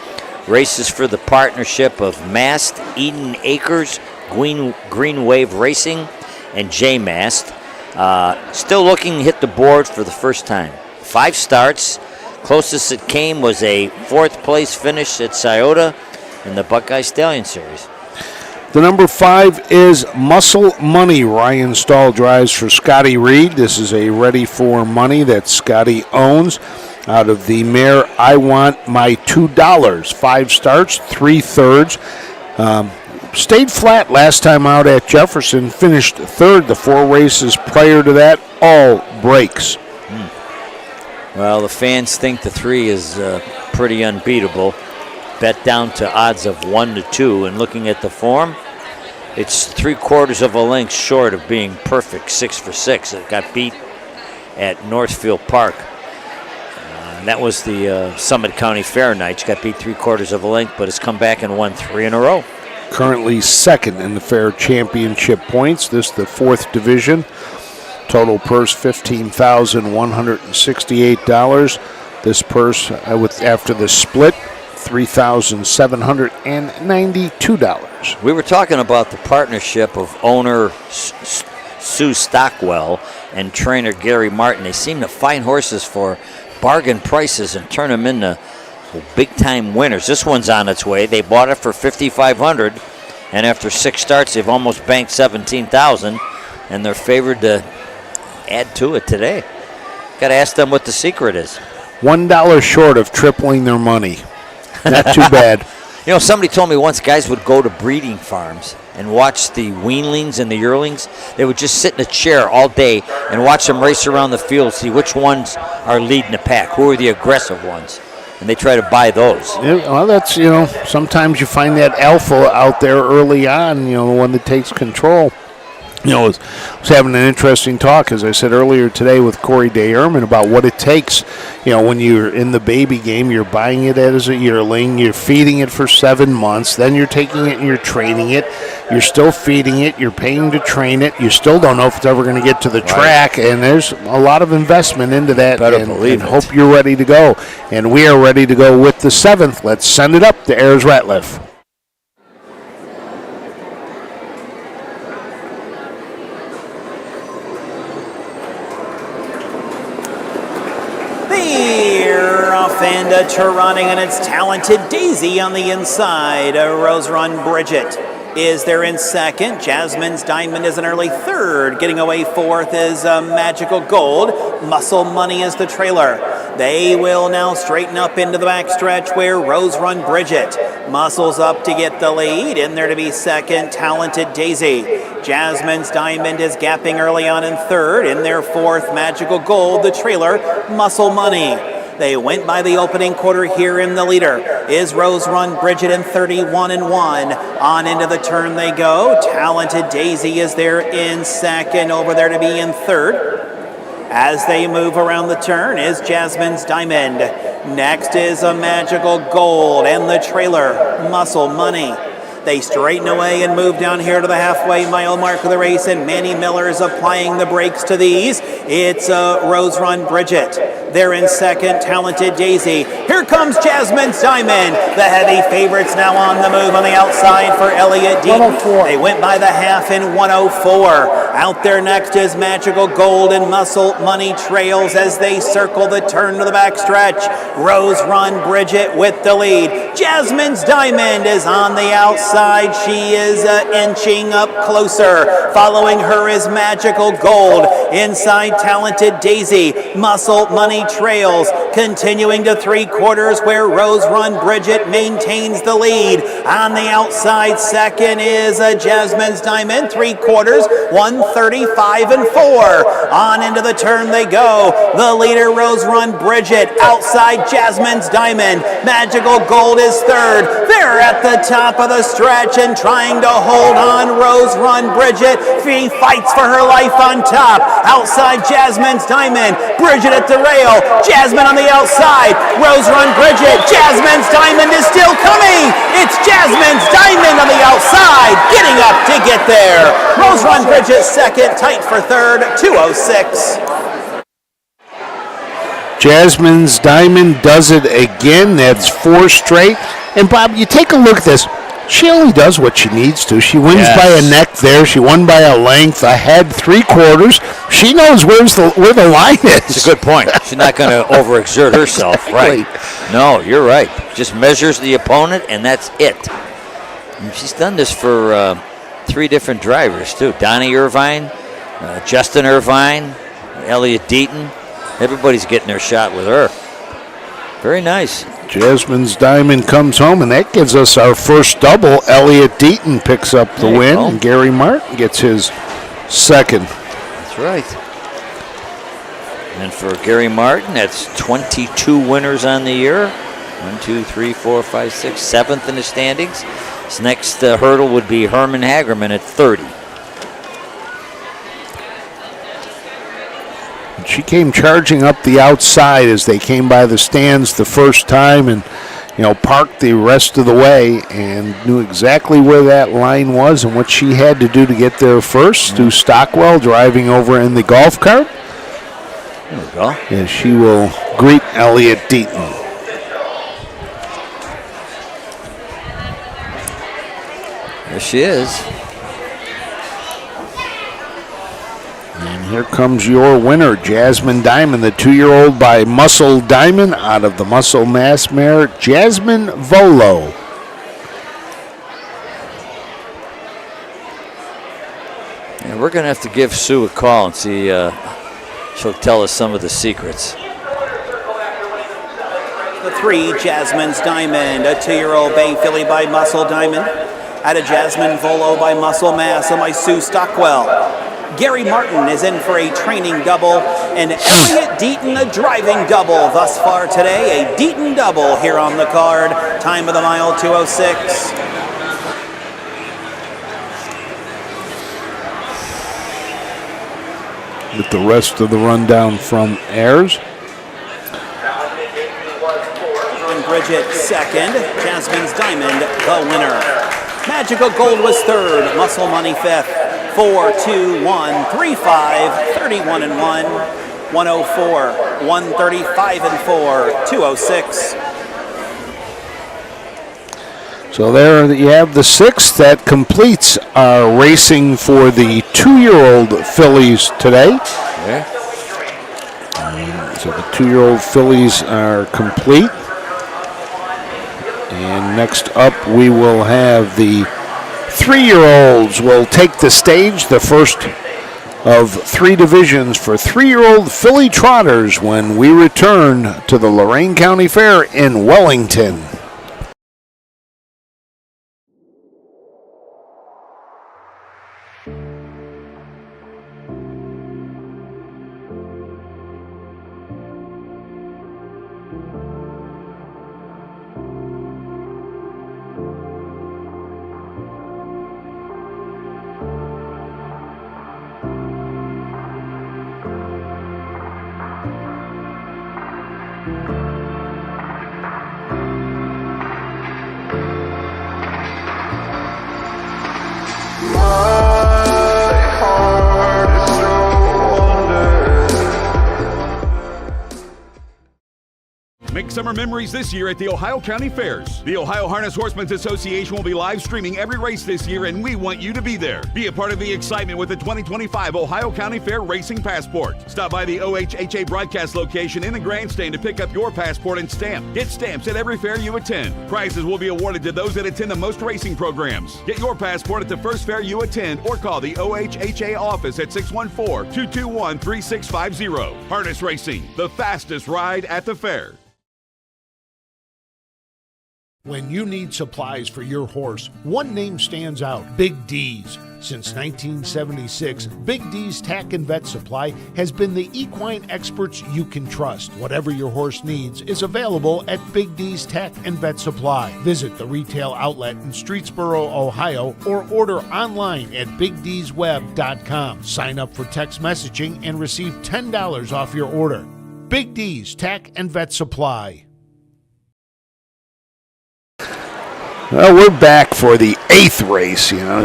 Races for the partnership of Mast, Eden Acres, Green Wave Racing, and J-Mast. Still looking to hit the board for the first time. 5 starts. Closest it came was a 4th place finish at Scioto in the Buckeye Stallion Series. The number 5 is Muscle Money. Ryan Stahl drives for Scotty Reed. This is a ready for money that Scotty owns. out of the mare I Want My $2. 5 starts, 3/3. Stayed flat last time out at Jefferson, finished third the 4 races prior to that, all breaks. Well, the fans think the 3 is pretty unbeatable. Bet down to odds of 1-2, and looking at the form, it's 3/4 of a length short of being perfect, 6 for 6. It got beat at Northfield Park. That was the Summit County Fair night. She got beat 3/4 of a length, but has come back and won 3 in a row. Currently second in the Fair Championship points. This the 4th division. Total purse $15,168. This purse, after the split, $3,792. We were talking about the partnership of owner Sue Stockwell and trainer Gary Martin. They seem to find horses for bargain prices and turn them into big-time winners. This one's on its way. They bought it for $5,500, and after 6 starts, they've almost banked $17,000, and they're favored to add to it today. Got to ask them what the secret is. $1 short of tripling their money. Not too bad. You know, somebody told me once guys would go to breeding farms and watch the weanlings and the yearlings. They would just sit in a chair all day and watch them race around the field, see which ones are leading the pack, who are the aggressive ones, and they try to buy those. Yeah, well, that's, sometimes you find that alpha out there early on, the one that takes control. I was having an interesting talk, as I said earlier today, with Corey Day-Ehrman about what it takes. When you're in the baby game, you're buying it as a yearling, you're feeding it for 7 months, then you're taking it and you're training it, you're still feeding it, you're paying to train it, you still don't know if it's ever going to get to the track, and there's a lot of investment into that. Better believe it. Hope you're ready to go. And we are ready to go with the 7th. Let's send it up to Ayers Ratliff. And Toronto, and it's Talented Daisy on the inside. Rose Run Bridget is there in second. Jasmine's Diamond is an early third. Getting away fourth is Magical Gold. Muscle Money is the trailer. They will now straighten up into the backstretch where Rose Run Bridget muscles up to get the lead. In there to be second, Talented Daisy. Jasmine's Diamond is gapping early on in third. In there fourth, Magical Gold. The trailer, Muscle Money. They went by the opening quarter here in the leader. Is Rose Run Bridget in 31-1. On into the turn they go. Talented Daisy is there in second. Over there to be in third. As they move around the turn is Jasmine's Diamond. Next is a Magical Gold and the trailer, Muscle Money. They straighten away and move down here to the halfway mile mark of the race, and Manny Miller is applying the brakes to these. It's Rose Run Bridget. They're in second, Talented Daisy. Here comes Jasmine's Diamond. The heavy favorites now on the move on the outside for Elliott Deaton. They went by the half in 104. Out there next is Magical Gold and Muscle Money trails as they circle the turn to the backstretch. Rose Run Bridget with the lead. Jasmine's Diamond is on the outside. She is inching up closer. Following her is Magical Gold. Inside Talented Daisy. Muscle Money trails. Continuing to 3/4 where Rose Run Bridget maintains the lead. On the outside second is Jasmine's Diamond. 3/4, 1:35-4. On into the turn they go. The leader Rose Run Bridget. Outside Jasmine's Diamond. Magical Gold is third. They're at the top of the stretch and trying to hold on. Rose Run Bridget. She fights for her life on top. Outside Jasmine's Diamond. Bridget at the rail. Jasmine on the outside. Rose Run Bridget. Jasmine's Diamond is still coming. It's Jasmine's Diamond on the outside. Getting up to get there. Rose Run Bridget second. Tight for third. 2:06. Jasmine's Diamond does it again. That's 4 straight. And Bob, you take a look at this. She only does what she needs to. She wins by a neck there. She won by a length, ahead 3/4. She knows where the line is. It's a good point. She's not going to overexert herself. Right. No, you're right. Just measures the opponent, and that's it. And she's done this for 3 different drivers, too. Donnie Irvine, Justin Irvine, Elliott Deaton. Everybody's getting their shot with her. Very nice. Jasmine's Diamond comes home, and that gives us our first double. Elliot Deaton picks up the win, and Gary Martin gets his second. That's right. And for Gary Martin, that's 22 winners on the year. 1, 2, 3, 4, 5, 6, 7th in the standings. His next hurdle would be Herman Hagerman at 30. She came charging up the outside as they came by the stands the first time and, parked the rest of the way and knew exactly where that line was and what she had to do to get there first. Stu Stockwell driving over in the golf cart. There we go. And she will greet Elliot Deaton. There she is. And here comes your winner, Jasmine Diamond, the 2-year-old by Muscle Diamond out of the Muscle Mass mare, Jasmine Volo. Yeah, we're going to have to give Sue a call and see. She'll tell us some of the secrets. The 3, Jasmine's Diamond, a 2-year-old bay filly by Muscle Diamond. Out of Jasmine Volo by Muscle Mass and by Sue Stockwell. Gary Martin is in for a training double, and Elliot Deaton a driving double thus far today. A Deaton double here on the card. Time of the mile, 2:06. With the rest of the rundown from Ayers. Bridget second, Jasmine's Diamond the winner. Magical Gold was third, Muscle Money fifth. 4, 2, 1, 3, 5, 31 and 1, 104, 135 and 4, 206. So there you have the 6th. That completes our racing for the 2-year-old fillies today. Okay. So the 2-year-old fillies are complete. And next up we will have the 3-year-olds will take the stage, the first of 3 divisions for 3-year-old filly trotters when we return to the Lorain County Fair in Wellington. Make summer memories this year at the Ohio County Fairs. The Ohio Harness Horsemen's Association will be live streaming every race this year, and we want you to be there. Be a part of the excitement with the 2025 Ohio County Fair Racing Passport. Stop by the OHHA broadcast location in the grandstand to pick up your passport and stamp. Get stamps at every fair you attend. Prizes will be awarded to those that attend the most racing programs. Get your passport at the first fair you attend or call the OHHA office at 614-221-3650. Harness Racing, the fastest ride at the fair. When you need supplies for your horse, one name stands out: Big D's. Since 1976, Big D's Tack and Vet Supply has been the equine experts you can trust. Whatever your horse needs is available at Big D's Tack and Vet Supply. Visit the retail outlet in Streetsboro, Ohio, or order online at BigD'sWeb.com. Sign up for text messaging and receive $10 off your order. Big D's Tack and Vet Supply. Well, we're back for the 8th race. I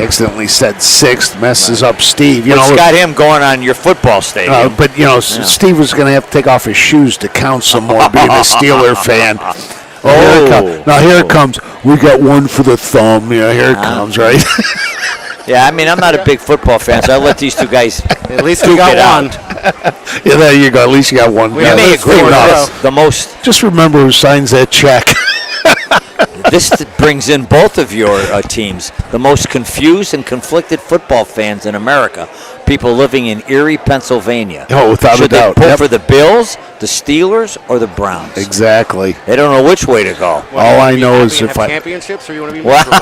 accidentally said 6th, messes up Steve. It's got him going on your football stadium. But Steve was going to have to take off his shoes to count some more, being a Steeler fan. Now here it comes. We got one for the thumb. Here it comes, right? Yeah, I mean, I'm not a big football fan, so I'll let these two guys. At least we got one. Yeah, there you go. At least you got one. We may agree with the most. Just remember who signs that check. This brings in both of your teams, the most confused and conflicted football fans in America, people living in Erie, Pennsylvania. Oh, without a doubt. Should they pull for the Bills, The Steelers or the Browns? Exactly. They don't know which way to go. All I know is if I championships, or you want to be miserable?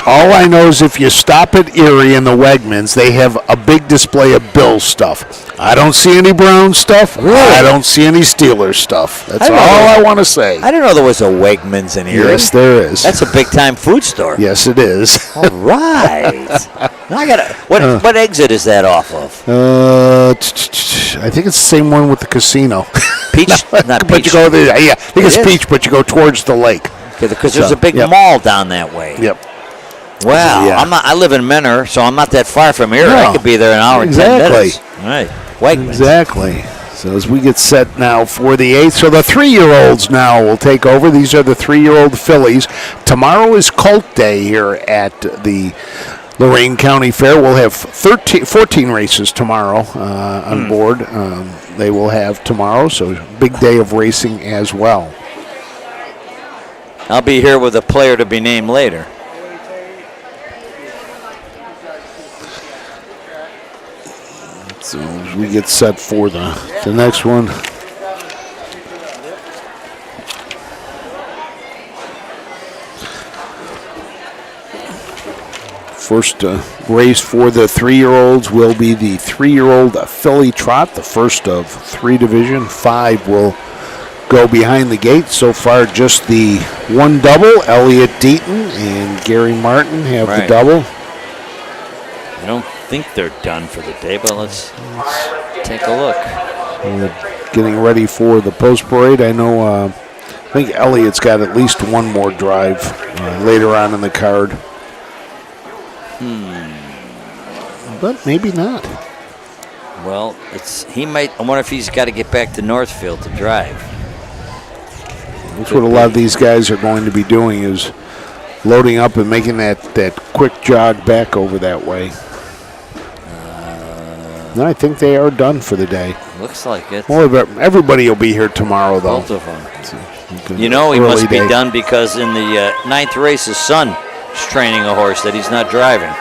all I know is if you stop at Erie and the Wegmans, they have a big display of Bill stuff. I don't see any Brown stuff. Really? I don't see any Steelers stuff. That's all I want to say. I didn't know there was a Wegmans in Erie. Yes, there is. That's a big-time food store. Yes, it is. All right. Now I gotta. What exit is that off of? I think it's the same one with the casino. Peach, not But Peach. you go there. Yeah, I think it's It is? Peach, but you go towards the lake. Because there's So, a big yep. mall down that way. Yep. Wow. Yeah. I live in Menor, so I'm not that far from here. No. I could be there an hour and 10 minutes. All right. Wegmans. Exactly. So as we get set now for the 8th, so the 3-year-olds now will take over. These are the 3-year-old fillies. Tomorrow is Colt Day here at the Lorain County Fair. We'll have 14 races tomorrow on board. They will have tomorrow, so big day of racing as well. I'll be here with a player to be named later. So as we get set for the next one. First race for the 3-year-olds will be the 3-year-old filly trot, the first of 3 division. 5 will go behind the gate. So far, just the 1 double. Elliott Deaton and Gary Martin have the double. I don't think they're done for the day, but let's take a look. We're getting ready for the post parade. I know, I think Elliott's got at least one more drive later on in the card. But maybe not. Well, he might. I wonder if he's got to get back to Northfield to drive. That's what a lot of these guys are going to be doing, is loading up and making that quick jog back over that way. No, I think they are done for the day. Looks like it. Well, everybody will be here tomorrow, though. Both of them. He must be done because in the 9th race, his son is training a horse that he's not driving.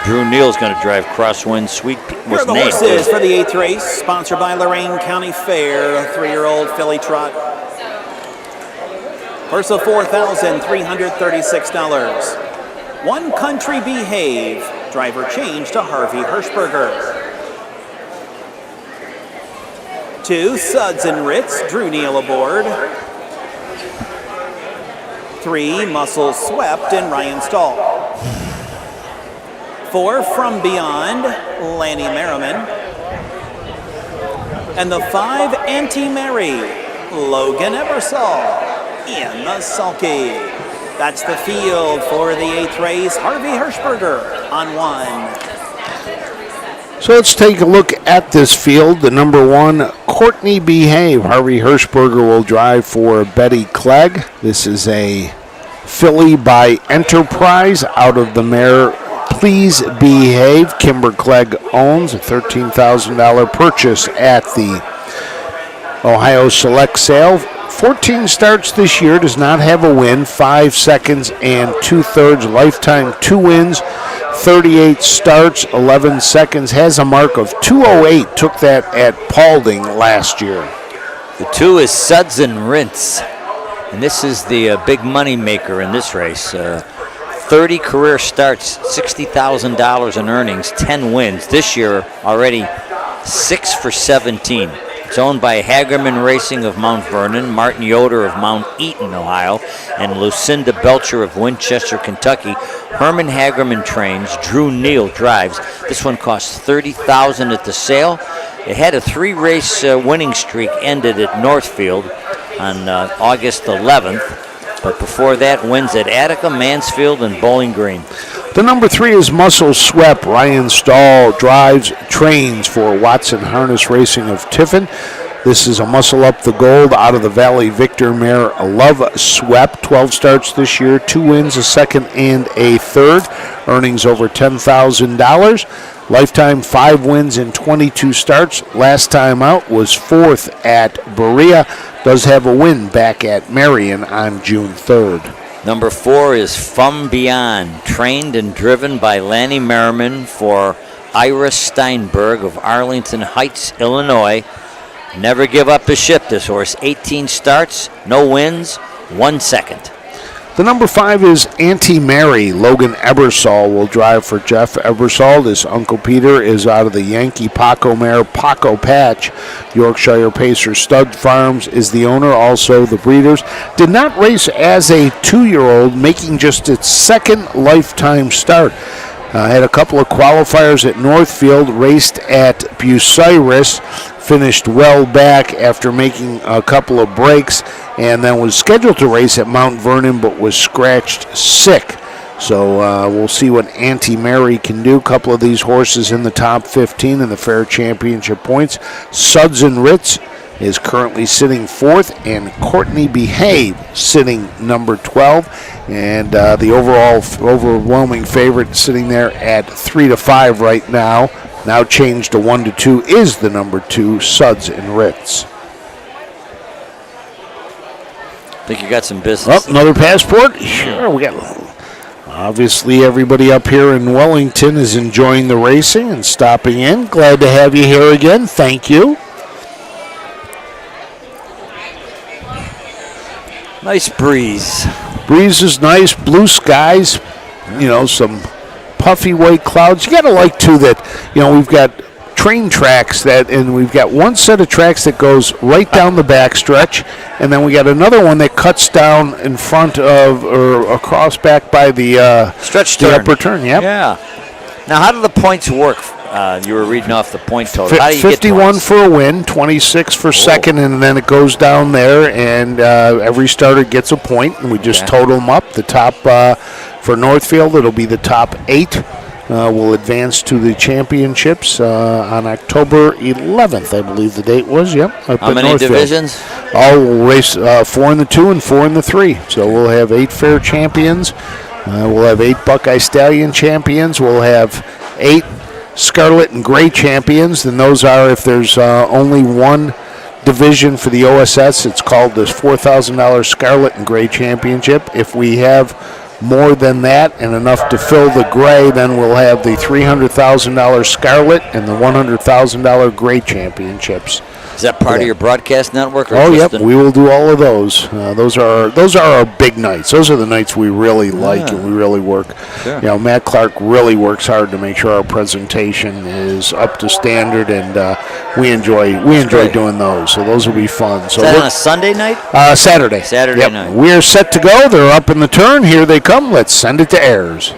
Drew Neal's going to drive Crosswind Sweet. Here are the horses for the 8th race, sponsored by Lorain County Fair, a 3-year-old filly trot. Horse of $4,336. One Country Behave, driver change to Harvey Hirschberger. 2 Suds and Ritz, Drew Neal aboard. 3 Muscle Swept and Ryan Stahl. 4 From Beyond, Lanny Merriman. And the 5 Anti-Mary, Logan Ebersol in the sulky. That's the field for the 8th race. Harvey Hirschberger on 1. So let's take a look at this field. The number 1, Courtney Behave. Harvey Hirschberger will drive for Betty Clegg. This is a filly by Enterprise out of the mare Please Behave. Kimber Clegg owns a $13,000 purchase at the Ohio Select Sale. 14 starts this year, does not have a win, 5 seconds and 2/3 lifetime, 2 wins, 38 starts, 11 seconds, has a mark of 2:08, took that at Paulding last year. The 2 is Suds and Rinse, and this is the big money maker in this race. 30 career starts, $60,000 in earnings, 10 wins. This year already 6 for 17. It's owned by Hagerman Racing of Mount Vernon, Martin Yoder of Mount Eaton, Ohio, and Lucinda Belcher of Winchester, Kentucky. Herman Hagerman trains. Drew Neal drives. This one costs $30,000 at the sale. It had a 3-race winning streak ended at Northfield on August 11th. But before that, wins at Attica, Mansfield, and Bowling Green. The number 3 is Muscle Swept. Ryan Stahl drives, trains for Watson Harness Racing of Tiffin. This is a Muscle Up the Gold out of the Valley Victor mare Love Swept. 12 starts this year, 2 wins, a second and a third. Earnings over $10,000. Lifetime 5 wins in 22 starts. Last time out was 4th at Berea. Does have a win back at Marion on June 3rd. Number 4 is From Beyond, trained and driven by Lanny Merriman for Iris Steinberg of Arlington Heights, Illinois. Never give up his ship, this horse. 18 starts, no wins, 1 second. The number 5 is Anti-Mary. Logan Ebersol will drive for Jeff Ebersol. This Uncle Peter is out of the Yankee Paco mare Paco Patch. Yorkshire Pacer Stud Farms is the owner, also the breeders. Did not race as a 2-year-old, making just its second lifetime start. Had a couple of qualifiers at Northfield, raced at Bucyrus, finished well back after making a couple of breaks, and then was scheduled to race at Mount Vernon but was scratched sick. So we'll see what Anti-Mary can do. A couple of these horses in the top 15 in the Fair Championship points. Suds and Ritz is currently sitting 4th, and Courtney Behave sitting number 12. And the overwhelming favorite sitting there at 3-5 right now. Now changed to 1-2 is the number 2, Suds and Ritz. I think you got some business. Oh, another passport? Sure, we got. Obviously, everybody up here in Wellington is enjoying the racing and stopping in. Glad to have you here again. Thank you. Nice breeze. Breeze is nice. Blue skies. You know, some puffy white clouds. You got to like, too, that, you know, we've got train tracks and we've got one set of tracks that goes right down the backstretch, and then we got another one that cuts down in front of or across back by the stretch the turn. upper turn. Yep. Yeah. Now, how do the points work? You were reading off the point total. How do you 51 get points? for a win, 26 for second, and then it goes down there, and every starter gets a point, and we just total them up. The top for Northfield, it'll be the top 8. Will advance to the championships on October 11th, I believe the date was. Yep. How many Northfield. divisions? We'll race 4 in the 2 and 4 in the 3. So we'll have 8 fair champions. We'll have 8 Buckeye Stallion champions. We'll have 8 Scarlet and Gray champions. And those are, if there's only one division for the OSS, it's called this $4,000 Scarlet and Gray Championship. If we have more than that and enough to fill the gray, then we'll have the $300,000 Scarlet and the $100,000 Gray Championships. Is that part of your broadcast network? Or Yep, we will do all of those. Those are our big nights. Those are the nights we really like and we really work. Sure. You know, Matt Clark really works hard to make sure our presentation is up to standard, and we enjoy doing those. So those will be fun. So is that on a Sunday night? Saturday. Saturday night. We're set to go. They're up in the turn. Here they come. Let's send it to Ayers.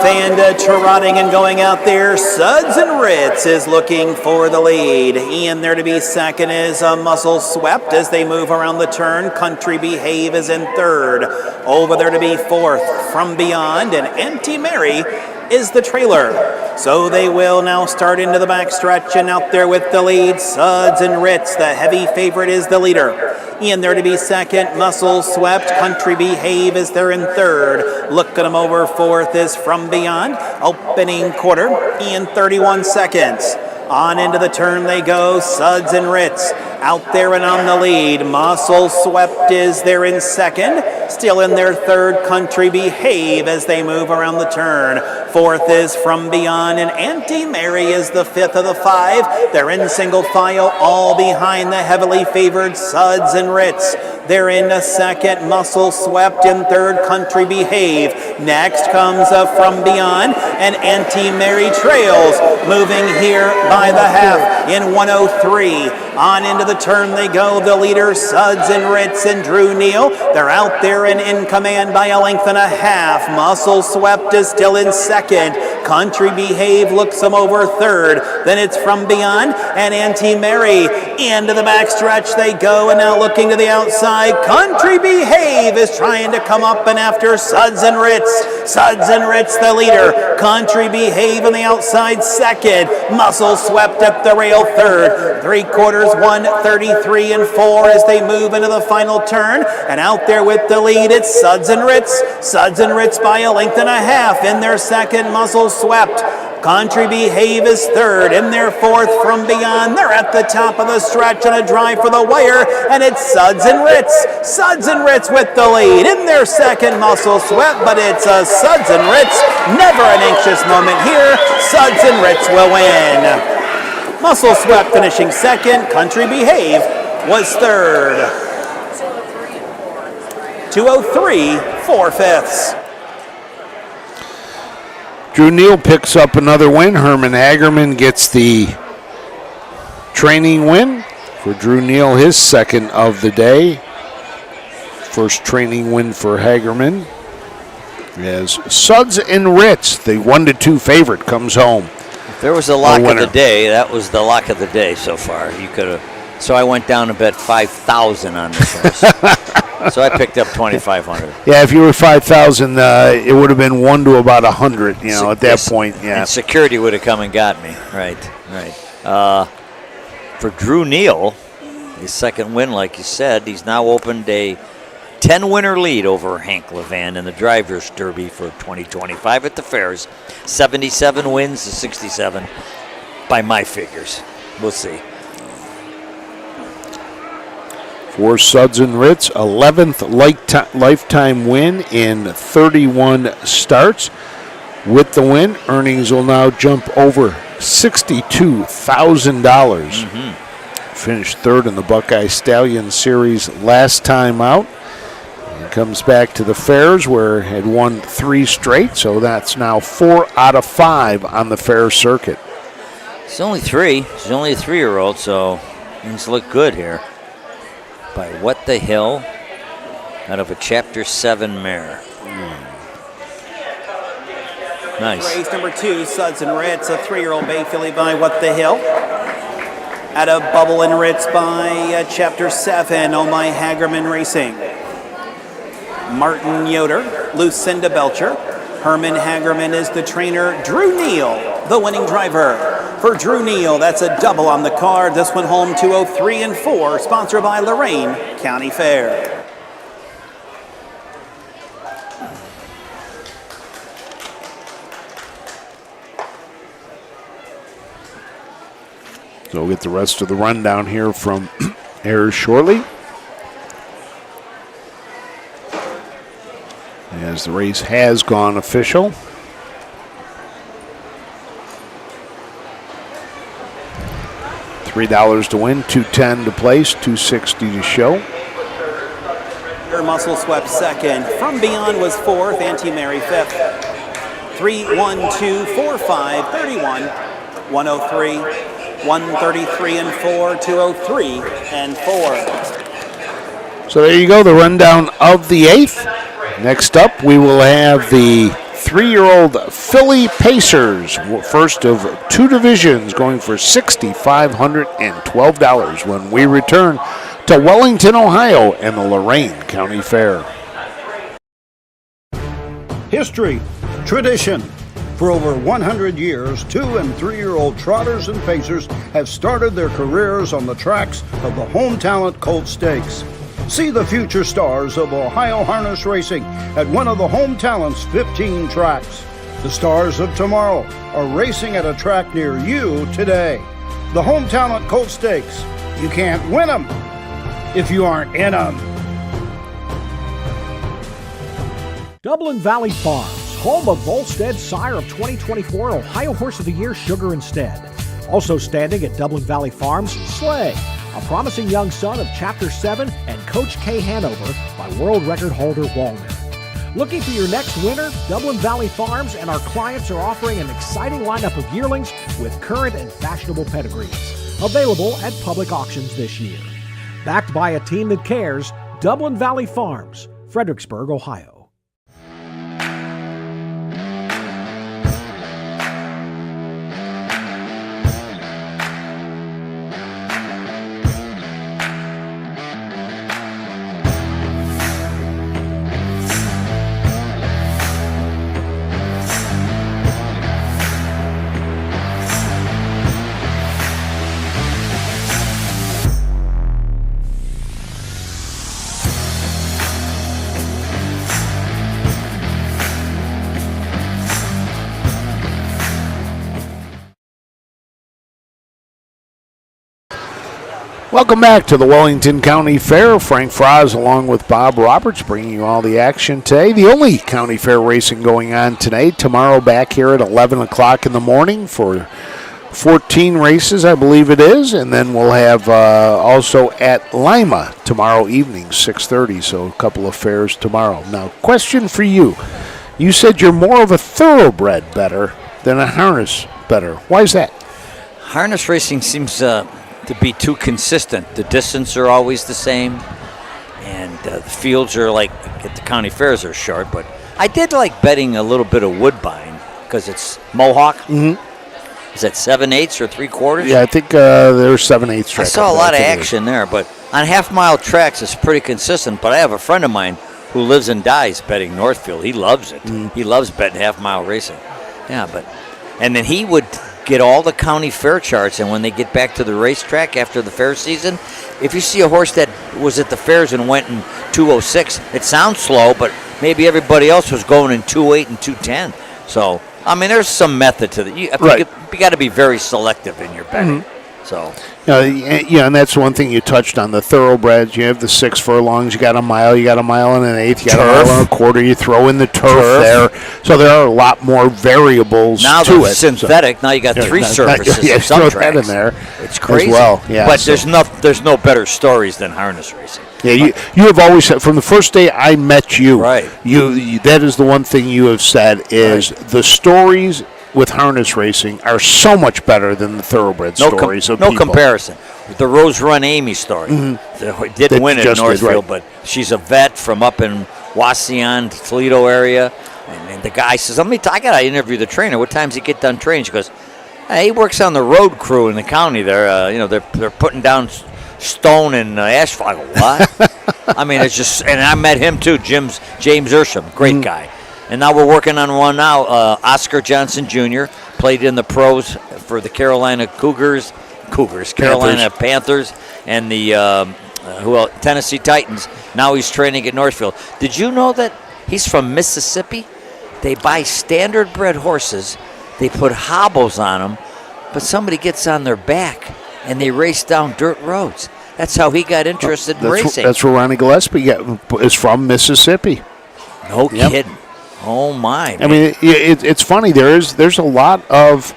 And trotting and going out there, Suds and Ritz is looking for the lead. Ian there to be second is Muscle Swept as they move around the turn. Country Behave is in third. Over there to be fourth, From Beyond, and Anti-Mary is the trailer. So they will now start into the backstretch, and out there with the lead, Suds and Ritz. The heavy favorite is the leader. Ian there to be second, Muscle Swept. Country Behave is there in third. Looking them over fourth is From Beyond. Opening quarter, Ian 31 seconds. On into the turn they go, Suds and Ritz. Out there and on the lead, Muscle Swept is there in second. Still in their third, Country Behave as they move around the turn. Fourth is From Beyond, and Anti-Mary is the fifth of the 5. They're in single file, all behind the heavily favored Suds and Ritz. They're in a second, Muscle Swept in third, Country Behave. Next comes From Beyond, and Anti-Mary trails, moving here by the half in 103. On into the turn they go, the leader, Suds and Ritz and Drew Neal. They're out there and in command by a length and a half. Muscle Swept is still in second. Country Behave looks them over third. Then it's From Beyond and Anti-Mary. Into the backstretch they go, and now looking to the outside. Country Behave is trying to come up and after Suds and Ritz. Suds and Ritz the leader. Country Behave on the outside second. Muscle Swept up the rail third. 3/4 1:33 and 4 as they move into the final turn. And out there with the lead, it's Suds and Ritz. Suds and Ritz by a length and a half in their second, Muscle Swept. Country Behave is third. In their fourth from beyond. They're at the top of the stretch on a drive for the wire, and it's Suds and Ritz. Suds and Ritz with the lead. In their second, Muscle Sweat, but it's a Suds and Ritz. Never an anxious moment here. Suds and Ritz will win. Muscle Sweat finishing second. Country Behave was third. 2:03, 4/5. Drew Neal picks up another win. Herman Hagerman gets the training win for Drew Neal, his second of the day. First training win for Hagerman. As Suds and Ritz, the 1-2 favorite, comes home. If there was a lock of the day, that was the lock of the day so far. You could have. So I went down and bet 5,000 on this horse. So I picked up 2,500. Yeah, if you were 5,000, it would have been 1 to about 100. You know, at that point, yeah. And security would have come and got me. Right. For Drew Neal, his second win, like you said, he's now opened a 10-winner lead over Hank Levan in the Drivers' Derby for 2025 at the Fairs. 77 wins to 67 by my figures. We'll see. For Suds and Ritz, 11th lifetime win in 31 starts. With the win, earnings will now jump over $62,000. Finished third in the Buckeye Stallion Series last time out. And comes back to the Fairs where it had won 3 straight, so that's now 4 out of 5 on the fair circuit. It's only 3. She's only a 3-year-old, so things look good here. By What the Hill, out of a Chapter 7 mare. Nice. Race number 2, Suds and Ritz, a 3-year-old bay filly by What the Hill. Out of Bubble and Ritz by Chapter 7, Oh My Hagerman Racing. Martin Yoder, Lucinda Belcher. Herman Hagerman is the trainer. Drew Neal, the winning driver. For Drew Neal, that's a double on the card. This one home 2:03 and 4, sponsored by Lorain County Fair. So we'll get the rest of the rundown here from Ayers shortly. As the race has gone official. $3 to win, $2.10 to place, $2.60 to show. Muscle Swept second. From Beyond was fourth. Anti-Mary fifth. 3, 1, 2, 4, 5, 31, 103, 133 and 4, 203 and 4. So there you go, the rundown of the 8th. Next up, we will have the 3-year-old Philly Pacers, first of 2 divisions, going for $6,512 when we return to Wellington, Ohio, and the Lorain County Fair. History, tradition. For over 100 years, 2- and 3-year-old trotters and pacers have started their careers on the tracks of the Home Talent Colt Stakes. See the future stars of Ohio harness racing at one of the Home Talent's 15 tracks. The stars of tomorrow are racing at a track near you today. The Home Talent Colt Stakes. You can't win them if you aren't in them. Dublin Valley Farms, home of Volstead Sire of 2024 Ohio Horse of the Year Sugar Instead. Also standing at Dublin Valley Farms, Slay, a promising young son of Chapter 7 and Coach K Hanover by world record holder Walner. Looking for your next winner? Dublin Valley Farms and our clients are offering an exciting lineup of yearlings with current and fashionable pedigrees. Available at public auctions this year. Backed by a team that cares, Dublin Valley Farms, Fredericksburg, Ohio. Welcome back to the Wellington County Fair. Frank Froz along with Bob Roberts bringing you all the action today. The only county fair racing going on today. Tomorrow back here at 11 o'clock in the morning for 14 races, I believe it is. And then we'll have also at Lima tomorrow evening, 6:30. So a couple of fairs tomorrow. Now, question for you. You said you're more of a thoroughbred better than a harness better. Why is that? Harness racing seems to be too consistent. The distance are always the same, and the fields are like at the county fairs are short. But I did like betting a little bit of Woodbine because it's Mohawk. Mm-hmm. Is that 7/8 or 3/4? Yeah, I think there's 7/8 track. I saw a lot of action there, but on half-mile tracks it's pretty consistent. But I have a friend of mine who lives and dies betting Northfield. He loves it. He loves betting half-mile racing. Yeah, and then he would get all the county fair charts, and when they get back to the racetrack after the fair season, if you see a horse that was at the fairs and went in 2:06, it sounds slow, but maybe everybody else was going in 2:08 and 2:10. So, I mean, there's some method to that. You got to be very selective in your betting. Mm-hmm. So, yeah, and that's one thing you touched on, the thoroughbreds. You have the 6 furlongs, you got a mile and an 1/8, you got a mile and a quarter, you throw in the turf there. So there are a lot more variables now to it's it. synthetic. So, now you got 3 surfaces. Yeah, some throw tracks. that in there. It's crazy. As well. Yeah, but there's no better stories than harness racing. Yeah, you have always said, from the first day I met you, right. You that is the one thing you have said is the stories with harness racing are so much better than the thoroughbred stories of people. No comparison. The Rose Run Amy story. Didn't win at Northfield, but she's a vet from up in Wauseon, Toledo area. And the guy says, I got to interview the trainer. What time does he get done training? She goes, he works on the road crew in the county there. They're putting down stone and asphalt. I go, what? I mean, it's just, and I met him too, James Ersham, great guy. And now we're working on one now. Oscar Johnson Jr. played in the pros for the Carolina Carolina Panthers, and the Tennessee Titans. Now he's training at Northfield. Did you know that he's from Mississippi? They buy standard-bred horses. They put hobbles on them, but somebody gets on their back, and they race down dirt roads. That's how he got interested in racing. That's where Ronnie Gillespie is from, Mississippi. No kidding. Oh my! I mean, it's funny. There's a lot of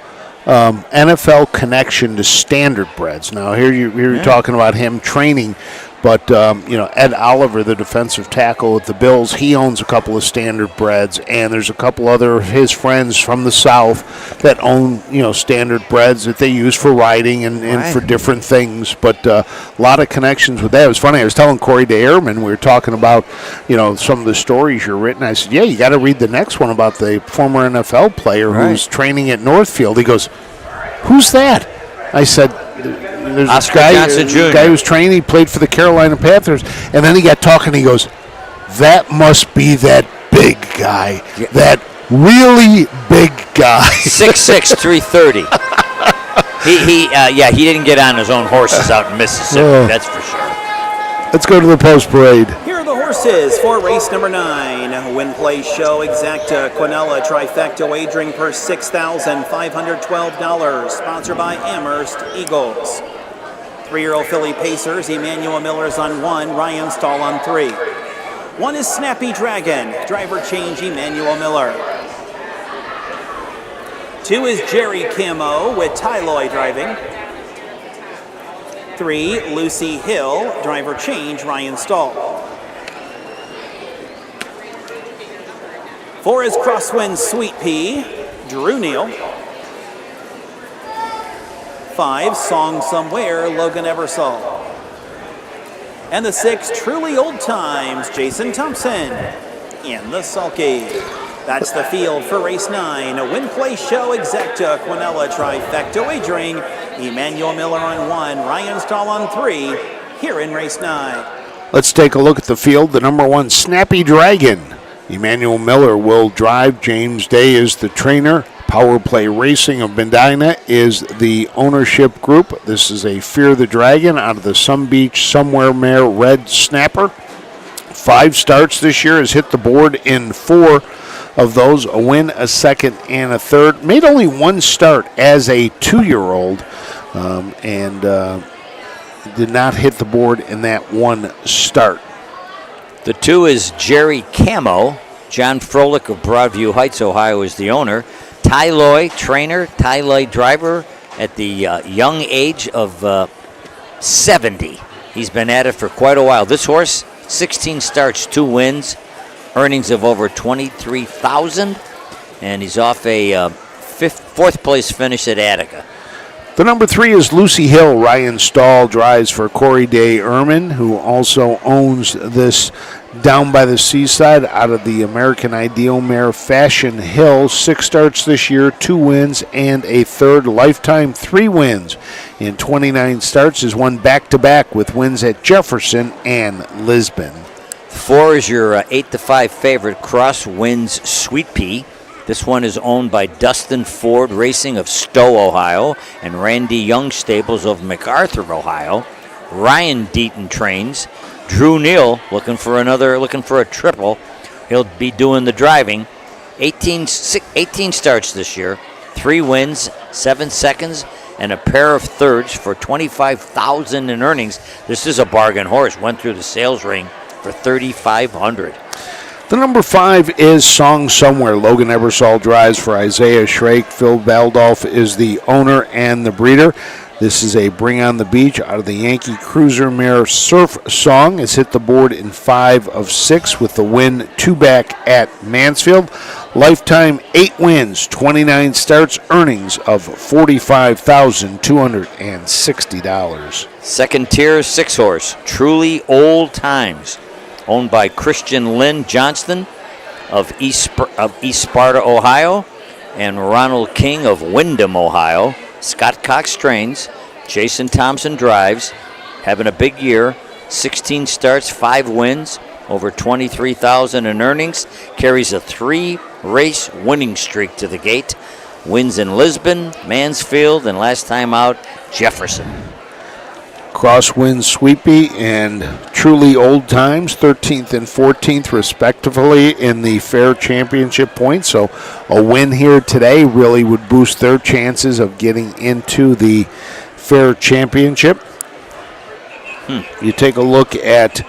NFL connection to standardbreds. Now here you're talking about him training, but Ed Oliver, the defensive tackle with the Bills, he owns a couple of standardbreds, and there's a couple other of his friends from the South that own standardbreds that they use for riding and for different things. But a lot of connections with that. It was funny. I was telling Corey DeAirman, we were talking about some of the stories you're written. I said, yeah, you got to read the next one about the former NFL player who's training at Northfield. He goes, who's that? I said, there's Oscar Johnson Jr. A guy who's training. He played for the Carolina Panthers, and then he got talking. He goes, "That must be that big guy, that really big guy." 6'6", 330. He didn't get on his own horses out in Mississippi. That's for sure. Let's go to the post parade. Here are the horses for race number 9. Win, play, show, exacta, Quinella, trifecta, wagering per $6,512. Sponsored by Amherst Eagles. 3-year-old filly Pacers, Emmanuel Miller's on 1, Ryan Stahl on 3. 1 is Snappy Dragon, driver change Emmanuel Miller. 2 is Jerry Camo with Tyloy driving. 3, Lucy Hill, driver change Ryan Stahl. 4 is Crosswind Sweet Pea, Drew Neal. 5, Song Somewhere, Logan Eversole. And the 6, Truly Old Times, Jason Thompson in the sulky. That's the field for race 9. A win, play, show, exacta, Quinella, trifecta, wagering. Emmanuel Miller on 1, Ryan Stahl on 3, here in race 9. Let's take a look at the field. The number 1, Snappy Dragon. Emmanuel Miller will drive. James Day is the trainer. Power Play Racing of Medina is the ownership group. This is a Fear the Dragon out of the Sun Beach Somewhere Mare Red Snapper. 5 starts this year, has hit the board in 4 of those, a win, a second, and a third. Made only 1 start as a 2-year-old, and did not hit the board in that one start. The 2 is Jerry Camo. John Froelich of Broadview Heights, Ohio, is the owner. Ty Loy, trainer, Ty Loy driver at the young age of 70. He's been at it for quite a while. This horse, 16 starts, 2 wins, earnings of over $23,000, and he's off a fourth place finish at Attica. The number 3 is Lucy Hill. Ryan Stahl drives for Corey Day Ehrman, who also owns this Down by the Seaside out of the American Ideal mare Fashion Hill. 6 starts this year, 2 wins, and a third. Lifetime 3 wins in 29 starts. Has won back-to-back with wins at Jefferson and Lisbon. 4 is your 8-5 favorite, Cross Winds Sweet Pea. This one is owned by Dustin Ford Racing of Stowe, Ohio, and Randy Young Stables of MacArthur, Ohio. Ryan Deaton trains. Drew Neal looking for a triple. He'll be doing the driving. 18 starts this year, 3 wins, 7 seconds, and a pair of thirds for $25,000 in earnings. This is a bargain horse. Went through the sales ring for $3,500. The number 5 is Song Somewhere. Logan Ebersol drives for Isaiah Schrake. Phil Baldolf is the owner and the breeder. This is a Bring on the Beach out of the Yankee Cruiser mare Surf Song. Has hit the board in 5 of 6 with the win 2 back at Mansfield. Lifetime 8 wins, 29 starts, earnings of $45,260. Second tier, 6 horse, Truly Old Times, owned by Christian Lynn Johnston of East Sparta, Ohio, and Ronald King of Windham, Ohio. Scott Cox trains. Jason Thompson drives. Having a big year. 16 starts, 5 wins, over $23,000 in earnings. Carries a 3-race winning streak to the gate. Wins in Lisbon, Mansfield, and last time out, Jefferson. Crosswind Sweepy and Truly Old Times, 13th and 14th respectively in the Fair Championship points. So a win here today really would boost their chances of getting into the Fair Championship. You take a look at,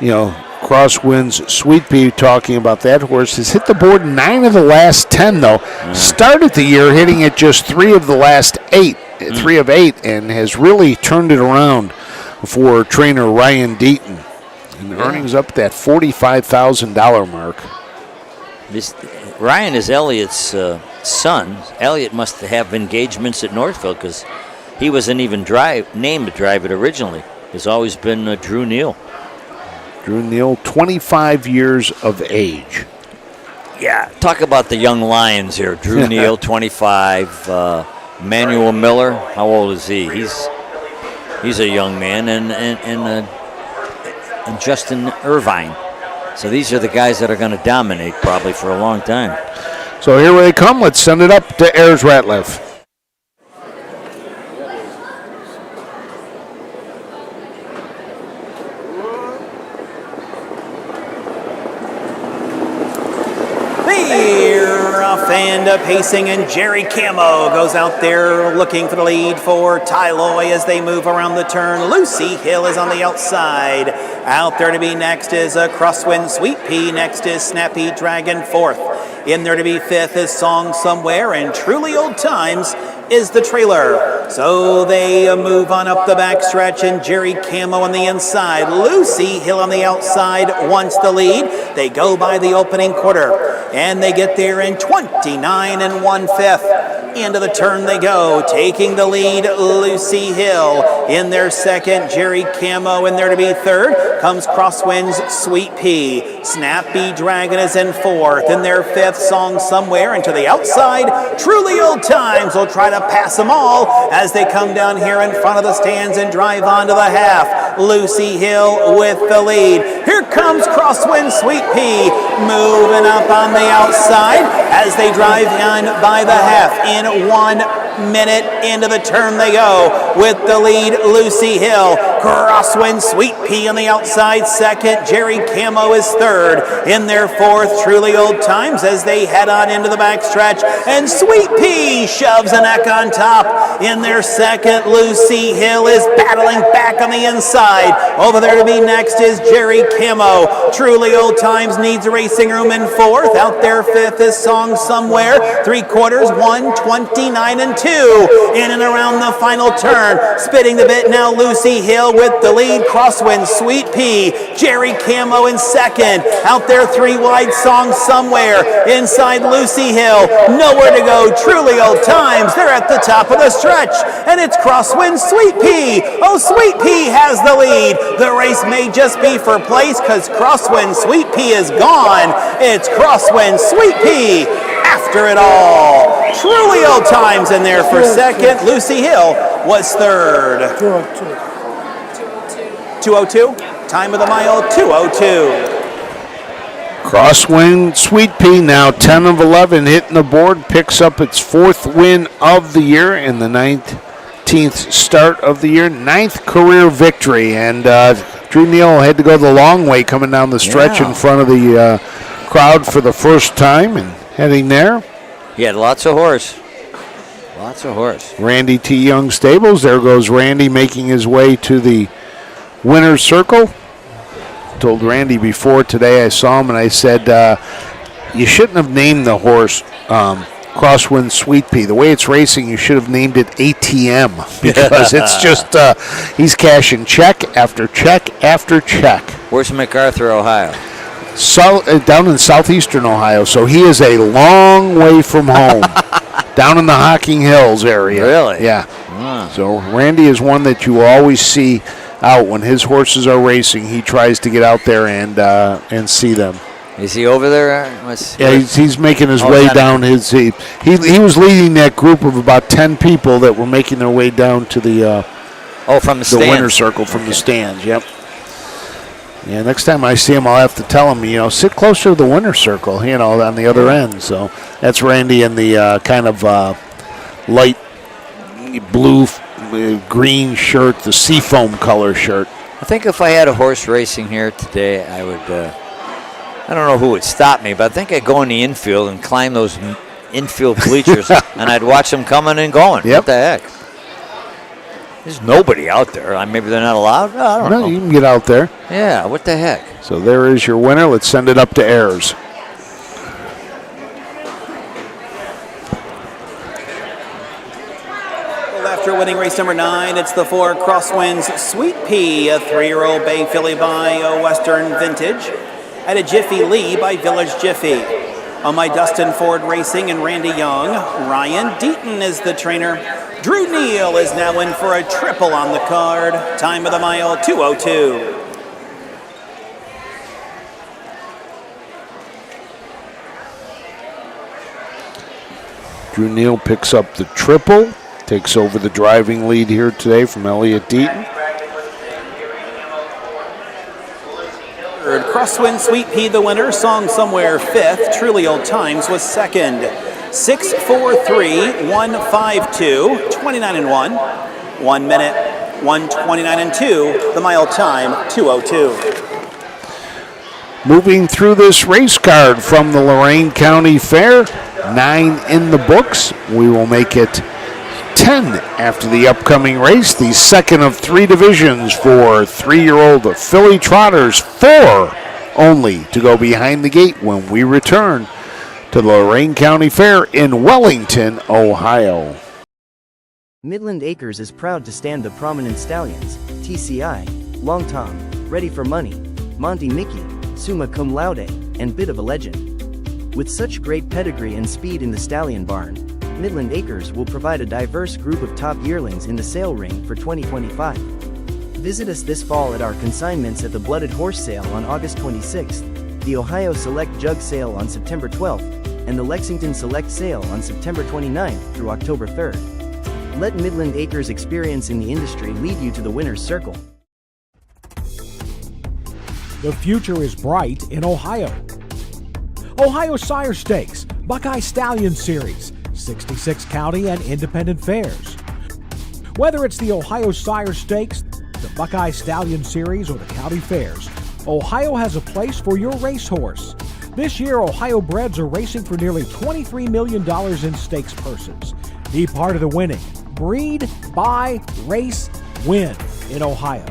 Crosswinds Sweet Pea, talking about that horse, has hit the board 9 of the last 10, though. Started the year hitting it just 3 of the last 8. 3 of 8, and has really turned it around for trainer Ryan Deaton. And the earnings up that $45,000 mark. Ryan is Elliott's son. Elliott must have engagements at Northfield because he wasn't even named to drive it originally. It's always been Drew Neal. Drew Neal, 25 years of age. Yeah, talk about the young lions here. Drew Neal, 25. Manuel Miller, how old is he? He's a young man, and Justin Irvine. So these are the guys that are going to dominate probably for a long time. So here they come. Let's send it up to Ayers Ratliff. And pacing, and Jerry Camo goes out there looking for the lead for Ty Loy as they move around the turn. Lucy Hill is on the outside. Out there to be next is a Crosswind Sweet Pea. Next is Snappy Dragon fourth. In there to be fifth is Song Somewhere, and Truly Old Times is the trailer. So they move on up the backstretch, and Jerry Camo on the inside. Lucy Hill on the outside wants the lead. They go by the opening quarter, and they get there in 29 1/5. Into the turn they go, taking the lead, Lucy Hill. In their second, Jerry Camo. In there to be third comes Crosswinds Sweet Pea. Snappy Dragon is in fourth. In their fifth, Song Somewhere. And to the outside, Truly Old Times will try to pass them all as they come down here in front of the stands and drive on to the half. Lucy Hill with the lead. Here comes Crosswind Sweet Pea moving up on the outside as they drive on by the half in 1 minute into the turn they go. With the lead, Lucy Hill. Crosswind Sweet Pea on the outside second. Jerry Camo is third. In their fourth, Truly Old Times as they head on into the backstretch. And Sweet Pea shoves a neck on top. In their second, Lucy Hill is battling back on the inside. Over there to be next is Jerry Camo. Truly Old Times needs racing room in fourth. Out there fifth is Song Somewhere. 3/4, 1:29 and 2. In and around the final turn. Spitting the bit now, Lucy Hill with the lead. Crosswind Sweet Pea. Jerry Camo in second. Out there 3 wide, Song Somewhere. Inside Lucy Hill. Nowhere to go. Truly Old Times. They're at the top of the stretch. And it's Crosswind Sweet Pea. Oh, Sweet Pea has the lead. The race may just be for place because Crosswind Sweet Pea is gone. It's Crosswind Sweet Pea after it all. Truly Old Times in there for second. Lucy Hill was third. 2:02. Time of the mile, 2:02. Crosswind Sweet Pea now 10 of 11 hitting the board, picks up its 4th win of the year in the 19th start of the year, 9th career victory. And Drew Neal had to go the long way coming down the stretch in front of the crowd for the first time and heading there. He had lots of horse. Lots of horse. Randy T. Young Stables. There goes Randy making his way to the winner's circle. Told Randy before today, I saw him and I said, you shouldn't have named the horse Crosswind Sweet Pea. The way it's racing, you should have named it ATM because it's just, he's cashing check after check after check. Where's MacArthur, Ohio? Down in southeastern Ohio, so he is a long way from home. Down in the Hocking Hills area. Really? Yeah. So Randy is one that you will always see out when his horses are racing. He tries to get out there and see them. Is he over there? Yeah, he's making his way down his. He was leading that group of about 10 people that were making their way down to the. From the stands. The winner's circle from the stands. Yep. Yeah, next time I see him, I'll have to tell him, sit closer to the winner's circle, on the other end. So that's Randy in the kind of light blue, green shirt, the seafoam color shirt. I think if I had a horse racing here today, I would, I don't know who would stop me, but I think I'd go in the infield and climb those infield bleachers, and I'd watch them coming and going. Yep. What the heck? There's nobody out there. Maybe they're not allowed? I don't know. No, you can get out there. Yeah, what the heck? So there is your winner. Let's send it up to Ayers. After winning race number 9, it's the 4 Crosswinds Sweet Pea, a 3-year-old Bay Filly by Western Vintage, at a Jiffy Lee by Village Jiffy. On my Dustin Ford Racing and Randy Young, Ryan Deaton is the trainer. Drew Neal is now in for a triple on the card. Time of the mile, 2:02. Drew Neal picks up the triple, takes over the driving lead here today from Elliott Deaton. Third, Crosswind Sweet Pea the winner, Song Somewhere 5th, Truly Old Times was 2nd. 6:43, 1:52, 29 and 1. 1 minute, 1:29 and 2. The mile time, 2:02. Moving through this race card from the Lorain County Fair, 9 in the books. We will make it 10 after the upcoming race, the second of 3 divisions for 3-year-old filly trotters, 4 only to go behind the gate when we return to the Lorain County Fair in Wellington, Ohio. Midland Acres is proud to stand the prominent stallions, TCI, Long Tom, Ready for Money, Monty Mickey, Summa Cum Laude, and Bit of a Legend. With such great pedigree and speed in the stallion barn, Midland Acres will provide a diverse group of top yearlings in the sale ring for 2025. Visit us this fall at our consignments at the Blooded Horse Sale on August 26th, the Ohio Select Jug Sale on September 12th, and the Lexington Select Sale on September 29th through October 3rd. Let Midland Acres experience in the industry lead you to the winner's circle. The future is bright in Ohio. Ohio Sire Stakes, Buckeye Stallion Series, 66 county and independent fairs. Whether it's the Ohio Sire Stakes, the Buckeye Stallion Series, or the county fairs, Ohio has a place for your racehorse. This year, Ohio breds are racing for nearly $23 million in stakes purses. Be part of the winning. Breed, buy, race, win in Ohio.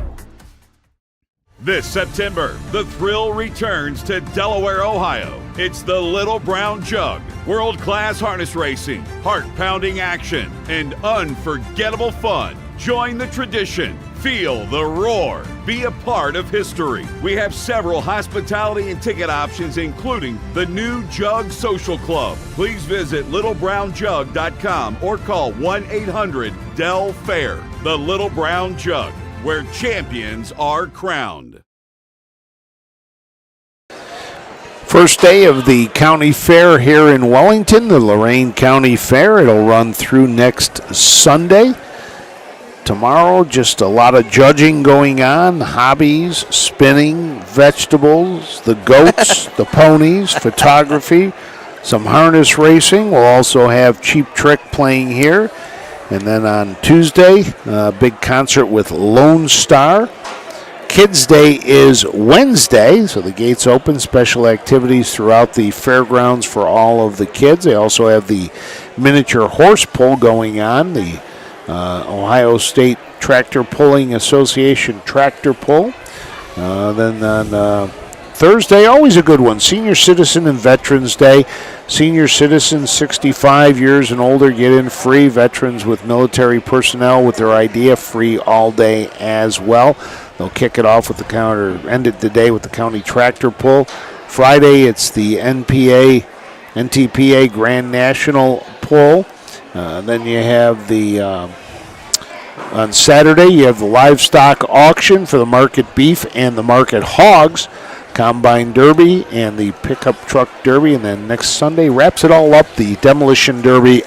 This September, the thrill returns to Delaware, Ohio. It's the Little Brown Jug. World-class harness racing, heart-pounding action, and unforgettable fun. Join the tradition. Feel the roar. Be a part of history. We have several hospitality and ticket options, including the new Jug Social Club. Please visit littlebrownjug.com or call 1-800-DEL-FAIR. The Little Brown Jug, where champions are crowned. First day of the county fair here in Wellington, the Lorain County Fair. It'll run through next Sunday. Tomorrow, just a lot of judging going on, hobbies, spinning, vegetables, the goats, the ponies, photography, some harness racing. We'll also have Cheap Trick playing here. And then on Tuesday, a big concert with Lone Star. Kids Day is Wednesday, so the gates open. Special activities throughout the fairgrounds for all of the kids. They also have the miniature horse pull going on, the Ohio State Tractor Pulling Association Tractor Pull. Then on Thursday, always a good one, Senior Citizen and Veterans Day. Senior citizens 65 years and older get in free. Veterans with military personnel with their idea free all day as well. They'll kick it off with the counter, end it the day with the county tractor pull. Friday, it's the NTPA Grand National Pull. Then you have the, on Saturday, you have the livestock auction for the market beef and the market hogs, combine derby and the pickup truck derby. And then next Sunday wraps it all up, the demolition derby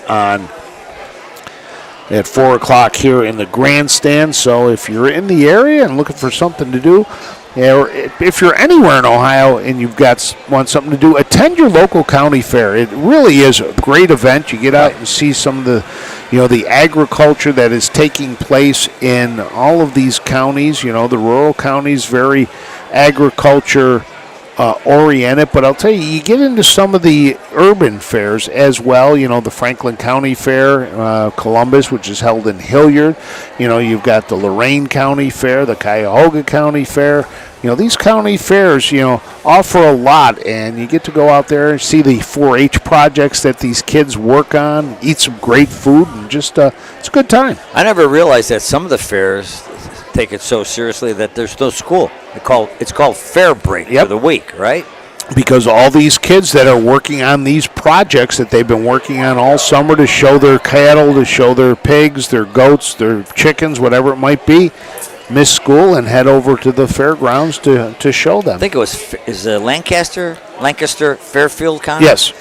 at 4 o'clock here in the grandstand. So if you're in the area and looking for something to do, or if you're anywhere in Ohio and want something to do, attend your local county fair. It really is a great event. You get out and see some of the, the agriculture that is taking place in all of these counties. The rural counties, very agriculture oriented, but I'll tell you, you get into some of the urban fairs as well. The Franklin County Fair, Columbus, which is held in Hilliard. You've got the Lorain County Fair, the Cuyahoga County Fair. These county fairs, offer a lot, and you get to go out there and see the 4-H projects that these kids work on, eat some great food, and just it's a good time. I never realized that some of the fairs take it so seriously that there's no school. It's called fair break for the week, right? Because all these kids that are working on these projects that they've been working on all summer to show their cattle, to show their pigs, their goats, their chickens, whatever it might be, miss school and head over to the fairgrounds to show them. I think it was Lancaster Fairfield County? Yes.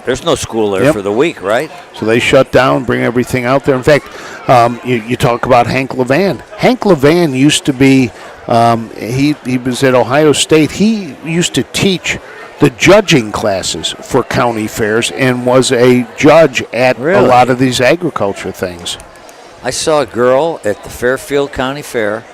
There's no school there for the week, right? So they shut down, bring everything out there. In fact, you talk about Hank Levan. Hank Levan used to be, he was at Ohio State. He used to teach the judging classes for county fairs and was a judge at a lot of these agriculture things. I saw a girl at the Fairfield County Fair.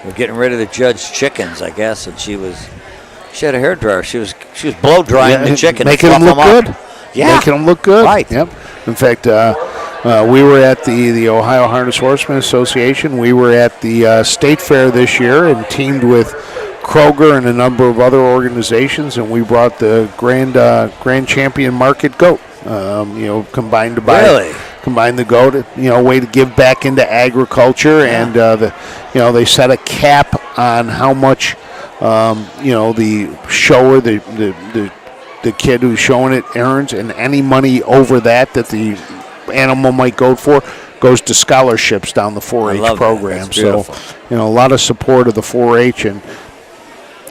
We're getting ready to judge chickens, I guess, and she had a hairdryer. She was blow drying the chicken, making them look good. Yeah, making them look good. Right. Yep. In fact, we were at the Ohio Harness Horsemen Association. We were at the State Fair this year and teamed with Kroger and a number of other organizations, and we brought the Grand Champion Market Goat. Combined to buy. Really? Combine the goat, a way to give back into agriculture, and they set a cap on how much, the shower, the kid who's showing it earns, and any money over that the animal might go for goes to scholarships down the 4-H program. So, a lot of support of the 4-H, and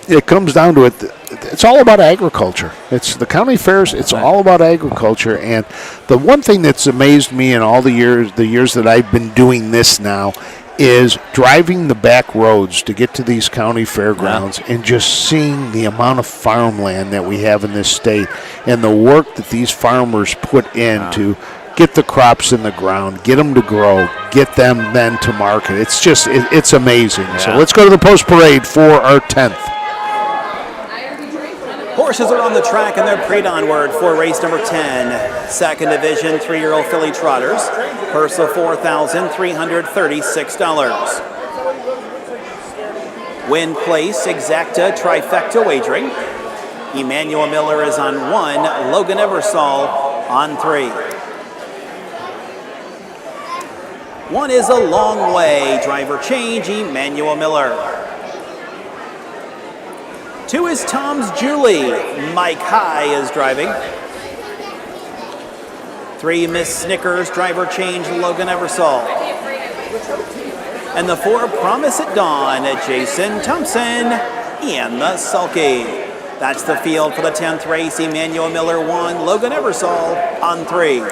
it comes down to it. It's all about agriculture. It's the county fairs. It's all about agriculture. And the one thing that's amazed me in all the years that I've been doing this now, is driving the back roads to get to these county fairgrounds and just seeing the amount of farmland that we have in this state and the work that these farmers put in to get the crops in the ground, get them to grow, get them then to market. It's just, it's amazing. Yeah. So let's go to the post parade for our 10th. Horses are on the track and they're preyed onward for race number 10. Second division, 3-year-old filly trotters. Purse of $4,336. Win place, exacta, trifecta wagering. Emmanuel Miller is on 1, Logan Eversole on 3. 1 is a long way, driver change, Emmanuel Miller. 2 is Tom's Julie, Mike High is driving. 3, Miss Snickers, driver change, Logan Eversole. And the 4, Promise at Dawn, Jason Thompson and the Sulky. That's the field for the 10th race. Emmanuel Miller 1, Logan Eversole on 3.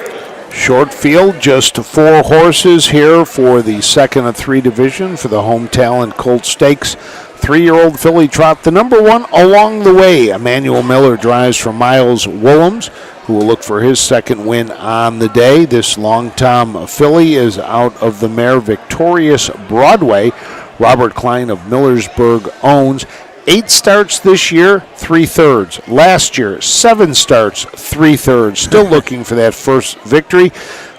Short field, just 4 horses here for the 2nd of 3 division for the Home Talent Colt Stakes. 3-year-old filly trot, the number 1 along the way. Emmanuel Miller drives for Miles Willems, who will look for his 2nd win on the day. This long-time filly is out of the mare Victorious Broadway. Robert Klein of Millersburg owns. 8 starts this year, 3/3. Last year, 7 starts, 3/3. Still looking for that first victory.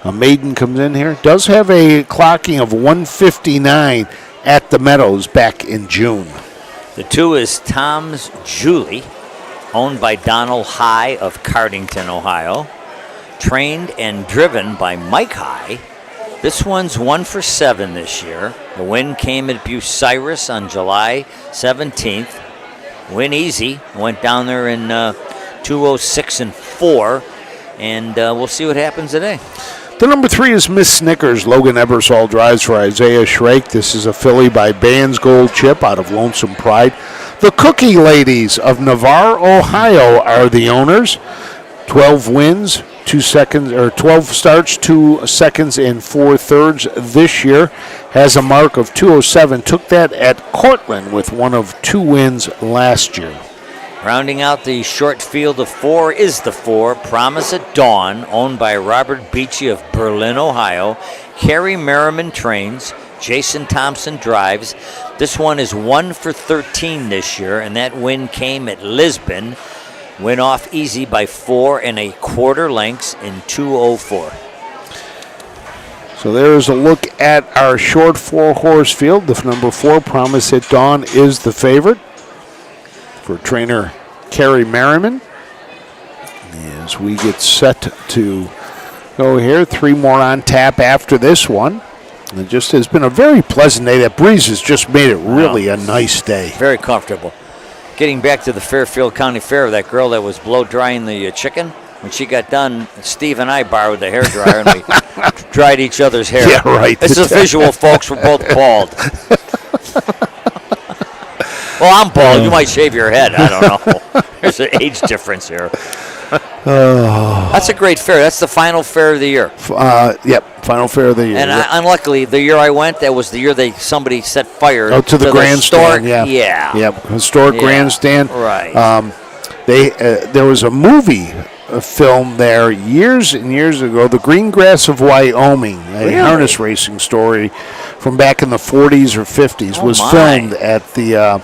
A maiden comes in here. Does have a clocking of 159 at the Meadows back in June. The 2 is Tom's Julie, owned by Donald High of Cardington, Ohio. Trained and driven by Mike High. This one's 1 for 7 this year. The win came at Bucyrus on July 17th. Win easy. Went down there in 2:06 and 4. And we'll see what happens today. The number 3 is Miss Snickers. Logan Eversole drives for Isaiah Shrake. This is a filly by Band's Gold Chip out of Lonesome Pride. The Cookie Ladies of Navarre, Ohio are the owners. 12 wins, 2 seconds, or 12 starts, 2 seconds and 4/3 this year. Has a mark of 207. Took that at Cortland with one of 2 wins last year. Rounding out the short field of 4 is the 4, Promise at Dawn, owned by Robert Beachy of Berlin, Ohio. Carrie Merriman trains. Jason Thompson drives. This one is 1 for 13 this year, and that win came at Lisbon. Went off easy by 4 1/4 lengths in 2:04. So there's a look at our short 4-horse field. The number 4, Promise at Dawn, is the favorite for trainer Carrie Merriman. As we get set to go here, 3 more on tap after this one. And it just has been a very pleasant day. That breeze has just made it really a nice day. Very comfortable. Getting back to the Fairfield County Fair, that girl that was blow drying the chicken, when she got done, Steve and I borrowed the hairdryer and we dried each other's hair. Yeah, right. This is a visual, folks. We're both bald. Well, I'm bald. You might shave your head. I don't know. There's an age difference here. That's a great fair. That's the final fair of the year. Yep, final fair of the year. And unluckily, the year I went, that was the year somebody set fire to the grandstand. Yeah. Yep, historic grandstand. Right. There was a movie film there years and years ago, The Green Grass of Wyoming, a harness racing story from back in the 40s or 50s, was filmed at the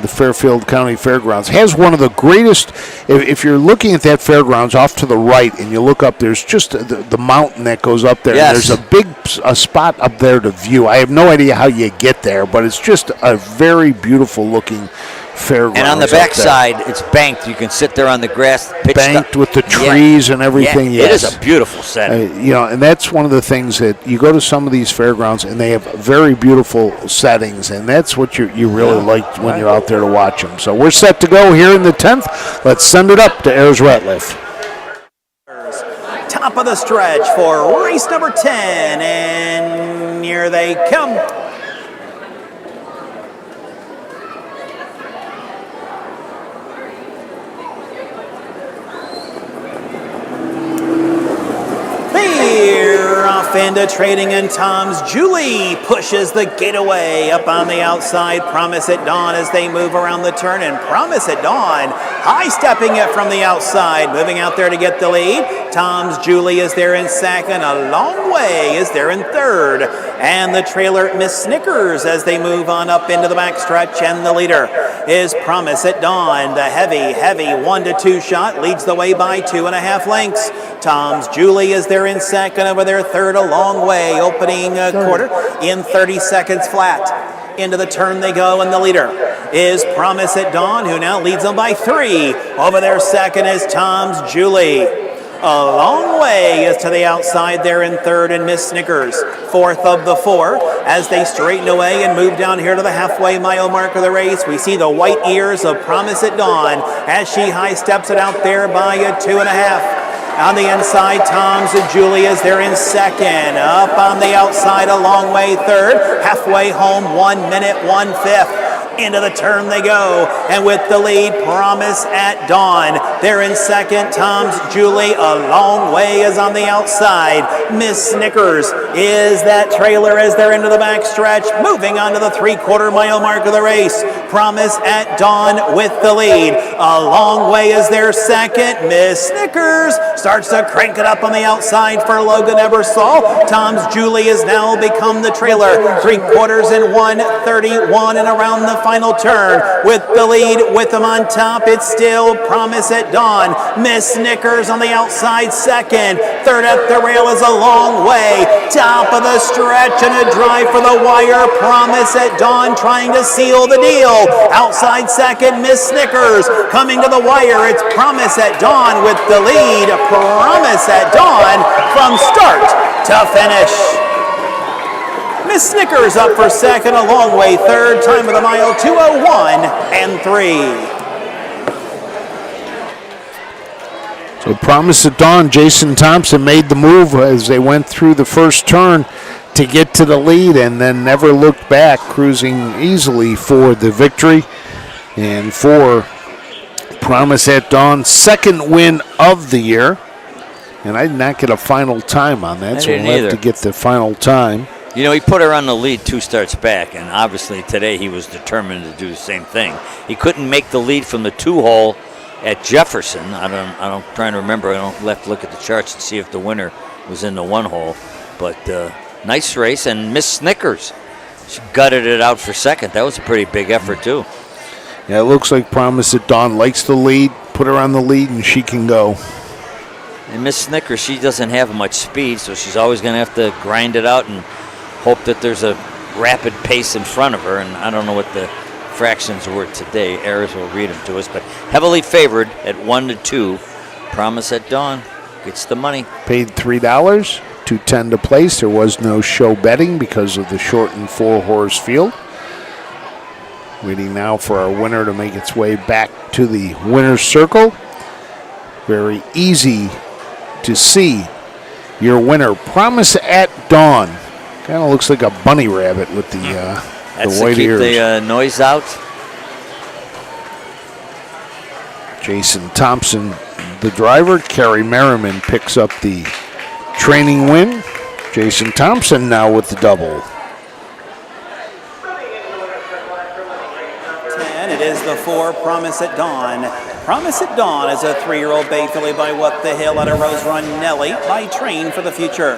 Fairfield County Fairgrounds. Has one of the greatest, if you're looking at that fairgrounds off to the right and you look up, there's just the mountain that goes up there. Yes. There's a big spot up there to view. I have no idea how you get there, but it's just a very beautiful looking fairgrounds. And on the back side, it's banked. You can sit there on the grass. Banked with the trees and everything. Yeah, yes. It is a beautiful setting. And that's one of the things that you go to some of these fairgrounds and they have very beautiful settings, and that's what you really like when you're out there to watch them. So we're set to go here in the 10th. Let's send it up to Ayers Ratliff. Top of the stretch for race number 10, and here they come. They're off off into trading, and Tom's Julie pushes the gate away. Up on the outside, Promise at Dawn as they move around the turn, and Promise at Dawn high-stepping it from the outside, moving out there to get the lead. Tom's Julie is there in second. A Long Way is there in third. And the trailer, Miss Snickers, as they move on up into the backstretch, and the leader is Promise at Dawn. The heavy 1-2 shot leads the way by 2.5 lengths. Tom's Julie is there in second. Over there third, A Long Way, opening quarter in 30 seconds flat. Into the turn they go, and the leader is Promise at Dawn, who now leads them by 3. Over there second is Tom's Julie. A Long Way is to the outside there in third, and Miss Snickers, fourth of the 4. As they straighten away and move down here to the halfway mile mark of the race, we see the white ears of Promise at Dawn as she high steps it out there by a 2.5. On the inside, Tom's Julie is there in second. Up on the outside, A Long Way third. Halfway home, 1 minute, 1/5. Into the turn they go, and with the lead, Promise at Dawn. They're in second, Tom's Julie. A Long Way is on the outside. Miss Snickers is that trailer as they're into the backstretch, moving on to the 3/4 mile mark of the race. Promise at Dawn with the lead. A Long Way is their second. Miss Snickers starts to crank it up on the outside for Logan Ebersol. Tom's Julie has now become the trailer. 3/4 in 1:31 and around the final turn. With the lead, with them on top, it's still Promise at Dawn. Miss Snickers on the outside second. Third at the rail is A Long Way. Top of the stretch and a drive for the wire. Promise at Dawn trying to seal the deal. Outside second, Miss Snickers. Coming to the wire, it's Promise at Dawn with the lead. Promise at Dawn from start to finish. Miss Snickers up for second, A Long Way third, time of the mile 2:01 and 3. So Promise at Dawn, Jason Thompson made the move as they went through the first turn to get to the lead, and then never looked back, cruising easily for the victory. And for Promise at Dawn, second win of the year. And I did not get a final time on that, so we'll have to get the final time. You know, he put her on the lead 2 starts back, and obviously today he was determined to do the same thing. He couldn't make the lead from the 2-hole at Jefferson. I'm trying to remember. I don't have to look at the charts to see if the winner was in the 1-hole. But nice race, and Miss Snickers, she gutted it out for second. That was a pretty big effort too. Yeah, it looks like Promise at Dawn likes the lead. Put her on the lead, and she can go. And Miss Snickers, she doesn't have much speed, so she's always going to have to grind it out and hope that there's a rapid pace in front of her. And I don't know what the fractions were today. Ayers will read them to us, but heavily favored at 1-2. Promise at Dawn gets the money. Paid $3, $2.10 to place. There was no show betting because of the shortened 4-horse field. Waiting now for our winner to make its way back to the winner's circle. Very easy to see your winner. Promise at Dawn. Kind of looks like a bunny rabbit with the white ears. Keep the noise out. Jason Thompson, the driver. Kerry Merriman picks up the training win. Jason Thompson now with the double. And it is the 4, Promise at Dawn. Promise at Dawn is a 3-year-old bay filly by What the Hill out of Rose Run Nelly by Train for the Future.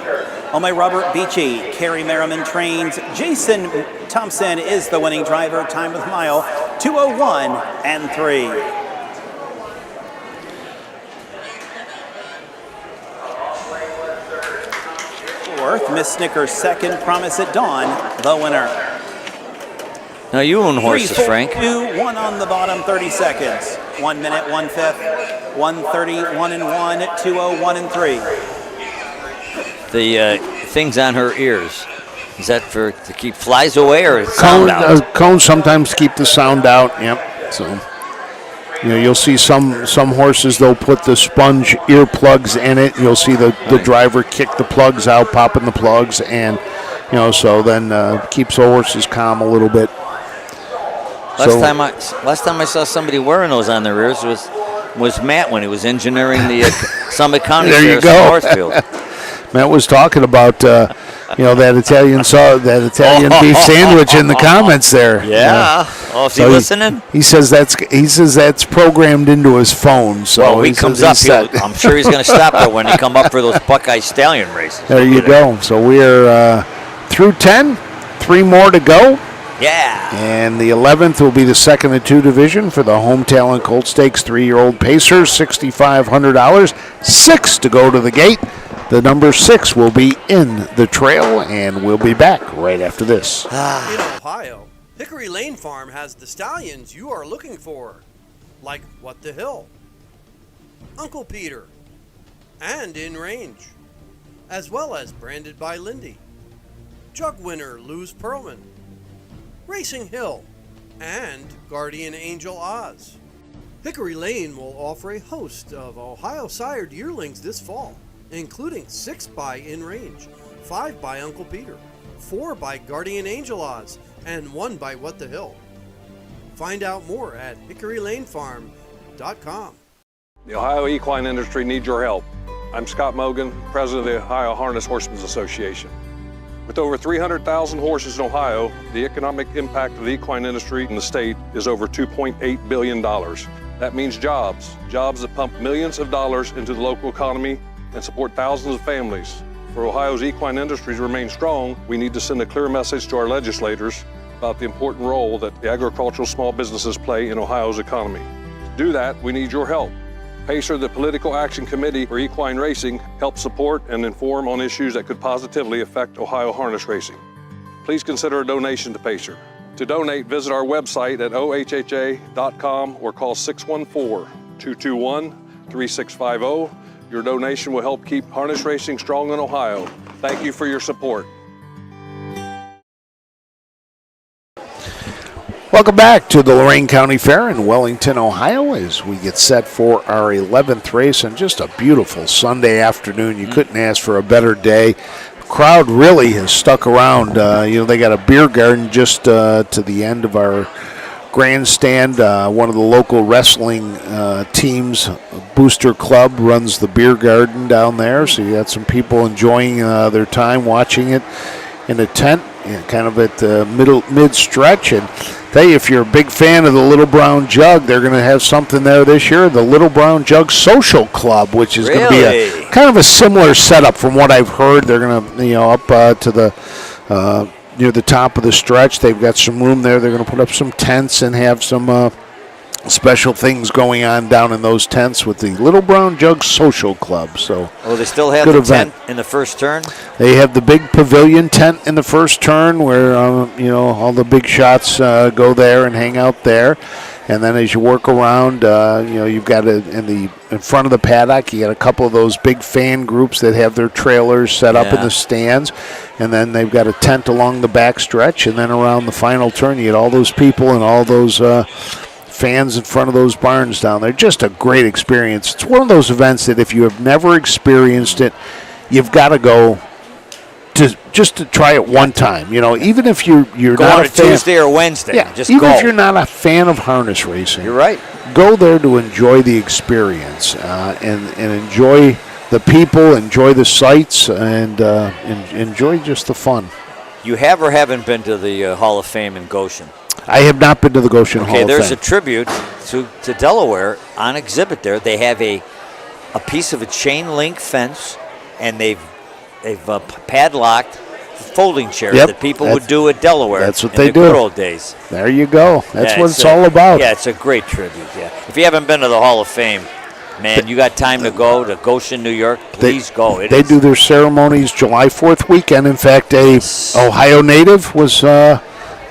Owned by Robert Beachy. Kerry Merriman trains. Jason Thompson is the winning driver. Time of the mile 2:01 and 3. Fourth, Miss Snickers second, Promise at Dawn, the winner. Now you own horses, 3, 4, Frank. 2, 1 on the bottom, 30 seconds. 1 minute, 1/5, 1:31 and 1, 2:01 and 3. The things on her ears, is that for to keep flies away or sound out? Cones sometimes keep the sound out. Yep. So you'll see some horses, they'll put the sponge earplugs in it. You'll see the driver kick the plugs out, popping the plugs, and so then keeps the horses calm a little bit. Last time I saw somebody wearing those on their ears was Matt when he was engineering the Summit County There you Fair go. Northfield. Matt was talking about, that Italian beef sandwich in the comments there. Yeah. Oh, is he listening? He says that's programmed into his phone. So well, he comes up. I'm sure he's going to stop there when he come up for those Buckeye Stallion races. There you go. So we're through 10. 3 more to go. Yeah. And the 11th will be the second of 2 division for the Home Talent Colt Stakes 3-year-old Pacers, $6,500. 6 to go to the gate. The number 6 will be in the trail, and we'll be back right after this. In Ohio, Hickory Lane Farm has the stallions you are looking for, like What the Hill, Uncle Peter, and In Range, as well as Branded by Lindy, Jug winner Luz Pearlman, Racing Hill, and Guardian Angel Oz. Hickory Lane will offer a host of Ohio sired yearlings this fall, including 6 by In Range, 5 by Uncle Peter, 4 by Guardian Angel Oz, and 1 by What the Hill. Find out more at hickorylanefarm.com. The Ohio equine industry needs your help. I'm Scott Mogan, president of the Ohio Harness Horsemen's Association. With over 300,000 horses in Ohio, the economic impact of the equine industry in the state is over $2.8 billion. That means jobs that pump millions of dollars into the local economy and support thousands of families. For Ohio's equine industry to remain strong, we need to send a clear message to our legislators about the important role that the agricultural small businesses play in Ohio's economy. To do that, we need your help. PACER, the Political Action Committee for Equine Racing, helps support and inform on issues that could positively affect Ohio harness racing. Please consider a donation to PACER. To donate, visit our website at ohha.com or call 614-221-3650. Your donation will help keep harness racing strong in Ohio. Thank you for your support. Welcome back to the Lorain County Fair in Wellington, Ohio, as we get set for our 11th race on just a beautiful Sunday afternoon. You couldn't ask for a better day. The crowd really has stuck around. They got a beer garden just to the end of our grandstand. One of the local wrestling teams, Booster Club, runs the beer garden down there. So you got some people enjoying their time watching it in a tent, kind of at the mid-stretch. And tell you, if you're a big fan of the Little Brown Jug, they're going to have something there this year, the Little Brown Jug Social Club, which is going to be a kind of a similar setup from what I've heard. They're going to, up to the near the top of the stretch. They've got some room there. They're going to put up some tents and have some special things going on down in those tents with the Little Brown Jug Social Club. So, they still have the tent in the first turn? They have the big pavilion tent in the first turn where, all the big shots go there and hang out there. And then as you work around, you've got in front of the paddock, you got a couple of those big fan groups that have their trailers set up in the stands. And then they've got a tent along the back stretch. And then around the final turn, you get all those people and all those fans in front of those barns down there. Just a great experience. It's one of those events that if you have never experienced it, you've got to go just to try it one time. Even if you're go not on a fan, Tuesday or Wednesday. Just even go. if you're not a fan of harness racing, you're right. Go there to enjoy the experience and enjoy the people, enjoy the sights, and enjoy just the fun. You have or haven't been to the Hall of Fame in Goshen? I have not been to the Goshen Hall of Fame. Okay, there's a tribute to Delaware on exhibit there. They have a piece of a chain link fence, and they've padlocked folding chairs that people would do at Delaware. That's what in they the do. good old days. There you go. That's what it's all about. Yeah, it's a great tribute. Yeah, if you haven't been to the Hall of Fame, man, you got time to go to Goshen, New York. Please go. They do their ceremonies July 4th weekend. In fact, a Ohio native was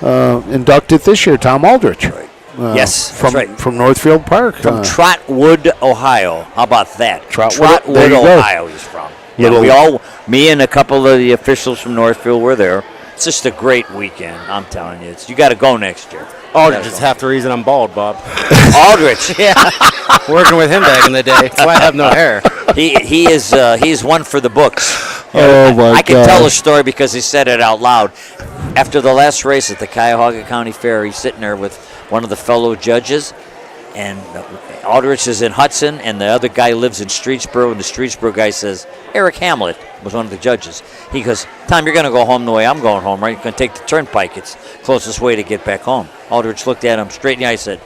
inducted this year, Tom Aldrich. Right. Yes, from Northfield Park. From Trotwood, Ohio. How about that? Trotwood, Ohio he's from. Yeah, me and a couple of the officials from Northfield were there. It's just a great weekend, I'm telling you. You got to go next year. Aldrich is half the reason I'm bald, Bob. Aldrich. Yeah. Working with him back in the day. That's why I have no hair. He is one for the books. I can tell a story because he said it out loud. After the last race at the Cuyahoga County Fair, he's sitting there with one of the fellow judges, And Aldrich is in Hudson, and the other guy lives in Streetsboro, and the Streetsboro guy says, Eric Hamlet was one of the judges. He goes, Tom, you're going to go home the way I'm going home, right? You're going to take the turnpike. It's the closest way to get back home. Aldrich looked at him straight in the eye and said,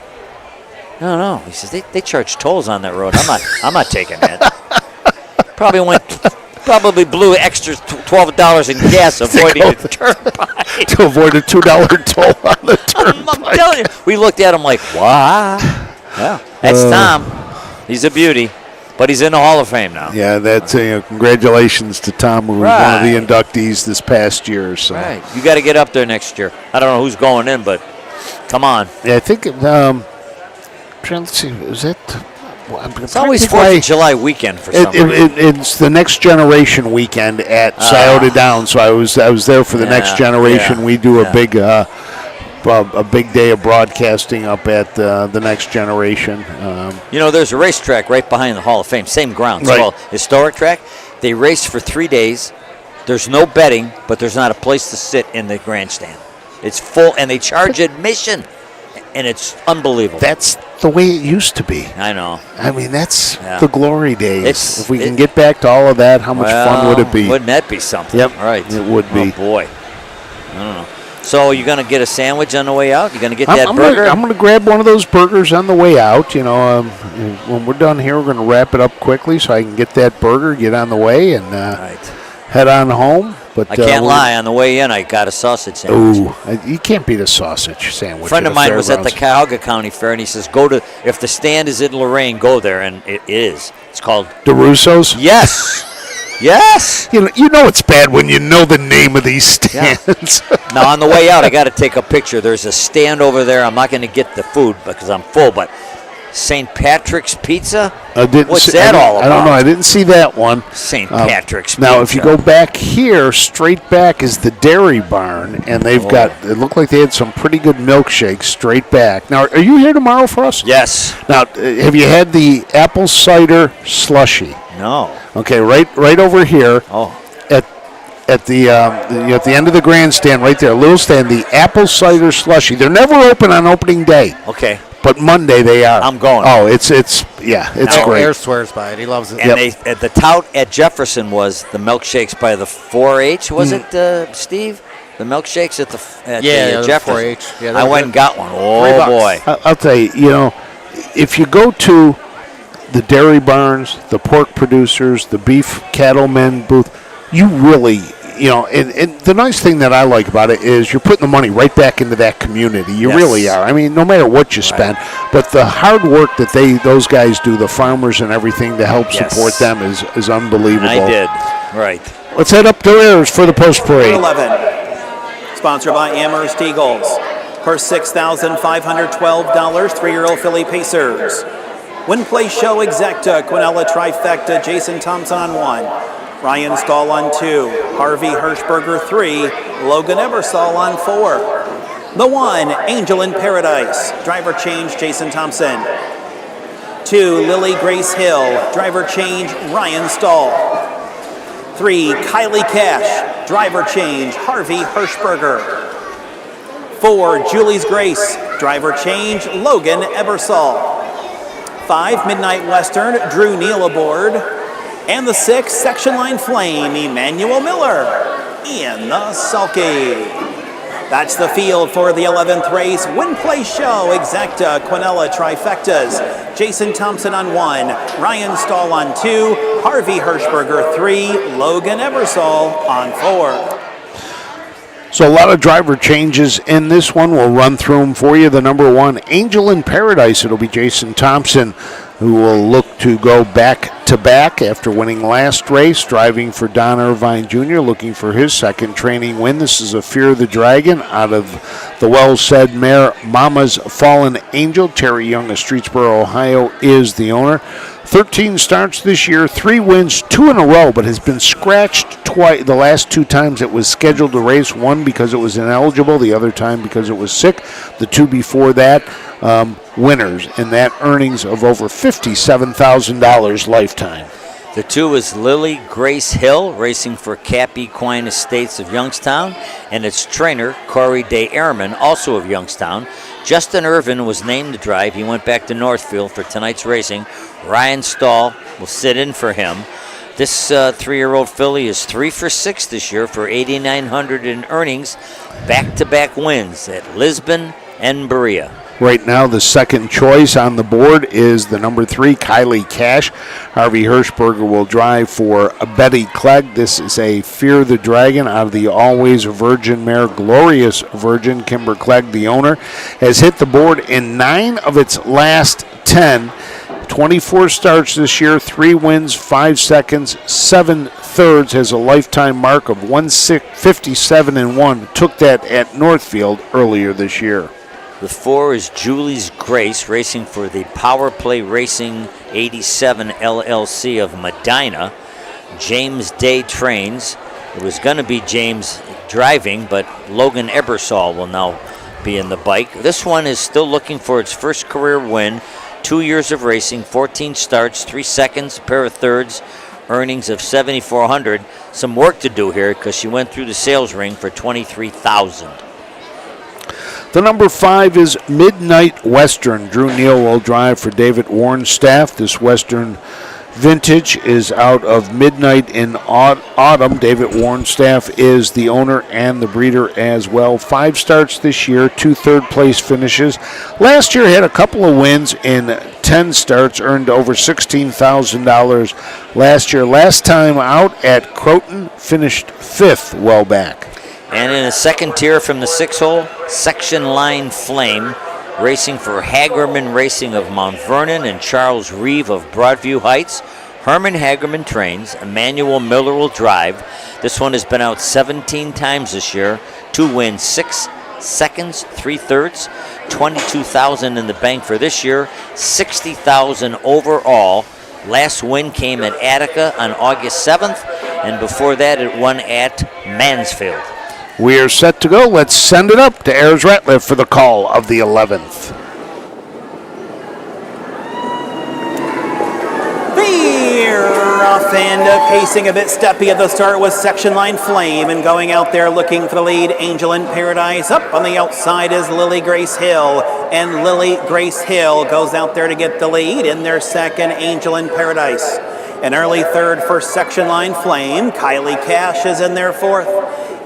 no. He says, they charge tolls on that road. I'm not taking that. Probably blew extra $12 in gas avoiding the turnpike. To avoid a $2 toll on the turnpike. I'm telling you. We looked at him like, wow. Yeah, that's Tom. He's a beauty, but he's in the Hall of Fame now. Yeah, that's congratulations to Tom, who was one of the inductees this past year. So. Right, you got to get up there next year. I don't know who's going in, but come on. Yeah, I think. Let's see, is it? It's always 4th of July weekend for some reason. It's the Next Generation weekend at Scioto Downs, so I was there for the Next Generation. Yeah, we do a big day of broadcasting up at the Next Generation. There's a racetrack right behind the Hall of Fame, same grounds, right. Well, historic track. They race for 3 days. There's no betting, but there's not a place to sit in the grandstand. It's full, and they charge admission, and it's unbelievable. That's the way it used to be. I know. I mean, that's the glory days. If we can get back to all of that, how much fun would it be? Wouldn't that be something? Yep, right. It would be. Oh, boy. I don't know. So you're going to get a sandwich on the way out? You're going to get that burger? I'm going to grab one of those burgers on the way out. When we're done here, we're going to wrap it up quickly so I can get that burger, get on the way, and head on home. But I can't lie. On the way in, I got a sausage sandwich. Ooh, you can't beat a sausage sandwich. A friend of mine was at the Cuyahoga County Fair, and he says, if the stand is in Lorain, go there, and it is. It's called DeRusso's? Yes. Yes. You know it's bad when you know the name of these stands. Yeah. Now, on the way out, I got to take a picture. There's a stand over there. I'm not going to get the food because I'm full, but St. Patrick's Pizza? What's that all about? I don't know. I didn't see that one. St. Patrick's Pizza. Now, if you go back here, straight back is the Dairy Barn, and they've got, it looked like they had some pretty good milkshakes straight back. Now, are you here tomorrow for us? Yes. Now, have you had the apple cider slushy? No. Okay, right over here. Oh. At the end of the grandstand, right there, a little stand, the apple cider slushy. They're never open on opening day. Okay. But Monday they are. I'm going. Oh, it's great. Air swears by it. He loves it. And the tout at Jefferson was the milkshakes by the 4-H. Was it, Steve? The milkshakes at the Jefferson. 4-H. Yeah, I went and got one. Oh, $3. boy. I'll tell you, if you go to the dairy barns, the pork producers, the beef cattlemen booth, you really, and the nice thing that I like about it is you're putting the money right back into that community. You really are. I mean, no matter what you spend, but the hard work that those guys do, the farmers and everything to help support them is unbelievable. I did. Right. Let's head up to Ayers for the post parade. 11. Sponsored by Amherst Eagles. For $6,512, 3-year-old Philly Pacers. Win Place Show Exacta, Quinella Trifecta, Jason Thompson on 1. Ryan Stahl on 2, Harvey Hirschberger 3, Logan Ebersol on 4. The 1, Angel in Paradise, driver change Jason Thompson. 2, Lily Grace Hill, driver change Ryan Stahl. 3, Kylie Cash, driver change Harvey Hirschberger. 4, Julie's Grace, driver change Logan Ebersol. 5, Midnight Western, Drew Neal aboard. And the 6, Section Line Flame, Emmanuel Miller in the sulky. That's the field for the 11th race. Win Place Show, Exacta, Quinella Trifectas. Jason Thompson on 1, Ryan Stahl on 2, Harvey Hirschberger 3, Logan Ebersol on 4. So a lot of driver changes in this one. We'll run through them for you. The number 1, Angel in Paradise. It'll be Jason Thompson, who will look to go back-to-back after winning last race, driving for Don Irvine Jr., looking for his second training win. This is a Fear of the Dragon out of the well-said mare Mama's Fallen Angel. Terry Young of Streetsboro, Ohio, is the owner. 13 starts this year, 3 wins, 2 in a row, but has been scratched twice. The last 2 times it was scheduled to race, one because it was ineligible, the other time because it was sick. The 2 before that, winners, and that earnings of over $57,000 lifetime. The 2 is Lily Grace Hill, racing for Cap Equine Estates of Youngstown, and its trainer, Corey Day Airman, also of Youngstown. Justin Irvin was named to drive. He went back to Northfield for tonight's racing. Ryan Stahl will sit in for him. This 3-year-old filly is 3 for 6 this year for $8,900 in earnings. Back-to-back wins at Lisbon and Berea. Right now, the second choice on the board is the number 3, Kylie Cash. Harvey Hirschberger will drive for Betty Clegg. This is a Fear the Dragon out of the Always Virgin mare, Glorious Virgin. Kimber Clegg, the owner, has hit the board in 9 of its last 10. 24 starts this year, 3 wins, 5 seconds, 7 thirds, has a lifetime mark of 157-1. Took that at Northfield earlier this year. The 4 is Julie's Grace, racing for the Power Play Racing 87 LLC of Medina. James Day trains. It was going to be James driving, but Logan Ebersol will now be in the bike. This one is still looking for its first career win. 2 years of racing, 14 starts, 3 seconds, a pair of thirds, earnings of $7,400. Some work to do here because she went through the sales ring for $23,000. The number 5 is Midnight Western. Drew Neal will drive for David Warnstaff. This Western vintage is out of Midnight in Autumn. David Warnstaff is the owner and the breeder as well. 5 starts this year, 2 third-place finishes. Last year had a couple of wins in 10 starts, earned over $16,000 last year. Last time out at Croton, finished 5th well back. And in a second tier from the 6-hole, Section Line Flame, racing for Hagerman Racing of Mount Vernon and Charles Reeve of Broadview Heights. Herman Hagerman trains. Emmanuel Miller will drive. This one has been out 17 times this year. 2 wins, 6 seconds, 3 thirds. $22,000 in the bank for this year. $60,000 overall. Last win came at Attica on August 7th, and before that it won at Mansfield. We are set to go. Let's send it up to Ayers Ratliff for the call of the 11th. Off and pacing a bit steppy at the start was Section Line Flame, and going out there looking for the lead, Angel in Paradise. Up on the outside is Lily Grace Hill, and Lily Grace Hill goes out there to get the lead. In their second, Angel in Paradise. An early third for Section Line Flame. Kylie Cash is in their fourth.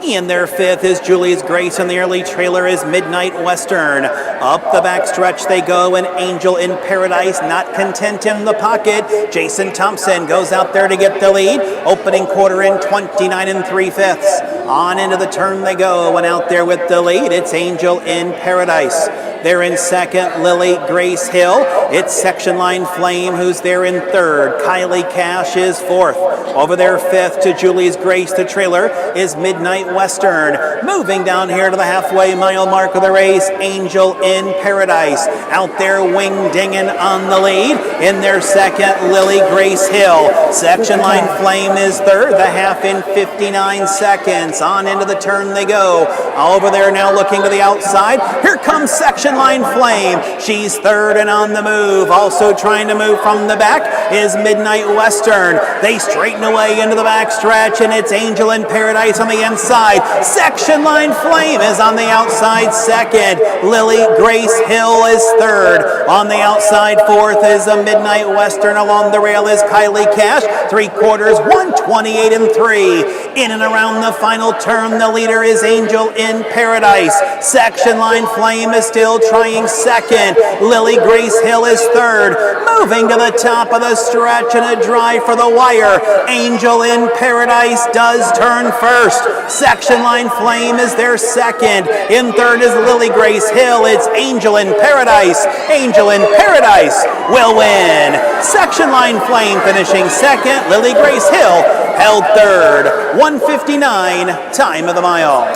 In their fifth is Julie's Grace, and the early trailer is Midnight Western. Up the backstretch they go, and Angel in Paradise not content in the pocket. Jason Thompson goes out there to get the lead. Opening quarter in 29 3/5. On into the turn they go, and out there with the lead, it's Angel in Paradise. They're in second, Lily Grace Hill. It's Section Line Flame who's there in third. Kylie Cash is fourth. Over there fifth to Julie's Grace. The trailer is Midnight Western. Moving down here to the halfway mile mark of the race, Angel in Paradise. Out there wing-dinging on the lead. In their second, Lily Grace Hill. Section Line Flame is third. The half in 59 seconds. On into the turn they go. Over there now looking to the outside. Here comes Section Line Flame. She's third and on the move. Also trying to move from the back is Midnight Western. They straighten away into the back stretch, and it's Angel in Paradise on the inside. Section Line Flame is on the outside second. Lily Grace Hill is third. On the outside fourth is a Midnight Western. Along the rail is Kylie Cash. 3/4, 128 3. In and around the final turn, the leader is Angel in Paradise. Section Line Flame is still trying second. Lily Grace Hill is third. Moving to the top of the stretch and a drive for the wire. Angel in Paradise does turn first. Section Line Flame is their second. In third is Lily Grace Hill. It's Angel in Paradise. Angel in Paradise will win. Section Line Flame finishing second. Lily Grace Hill held third. 1:59 time of the mile.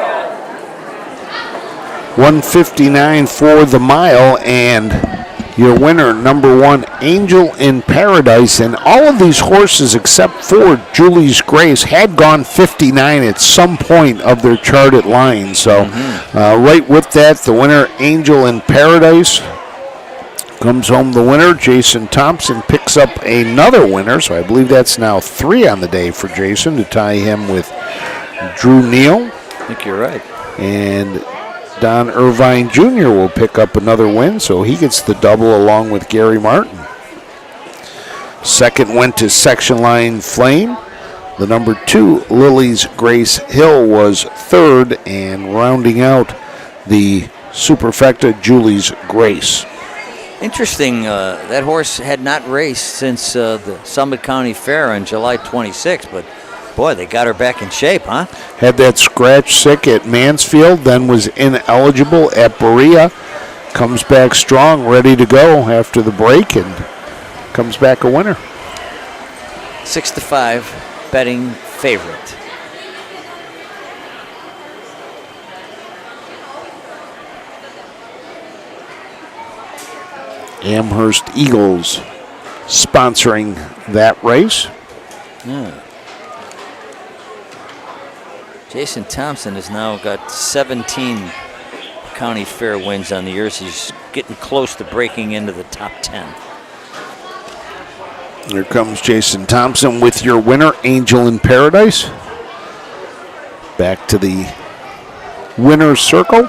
1:59 for the mile, and your winner, number 1, Angel in Paradise. And all of these horses, except for Julie's Grace, had gone 59 at some point of their charted line. So right with that, the winner, Angel in Paradise, comes home the winner. Jason Thompson picks up another winner, so I believe that's now 3 on the day for Jason to tie him with Drew Neal. I think you're right. And Don Irvine Jr. will pick up another win, so he gets the double along with Gary Martin. Second went to Section Line Flame. The number 2, Lily's Grace Hill, was third, and rounding out the Superfecta, Julie's Grace. Interesting, that horse had not raced since the Summit County Fair on July 26th, but boy, they got her back in shape, huh? Had that scratch sick at Mansfield, then was ineligible at Berea. Comes back strong, ready to go after the break, and comes back a winner. 6-5 betting favorite. Amherst Eagles sponsoring that race. Yeah. Jason Thompson has now got 17 county fair wins on the year. So he's getting close to breaking into the top 10. Here comes Jason Thompson with your winner, Angel in Paradise. Back to the winner's circle.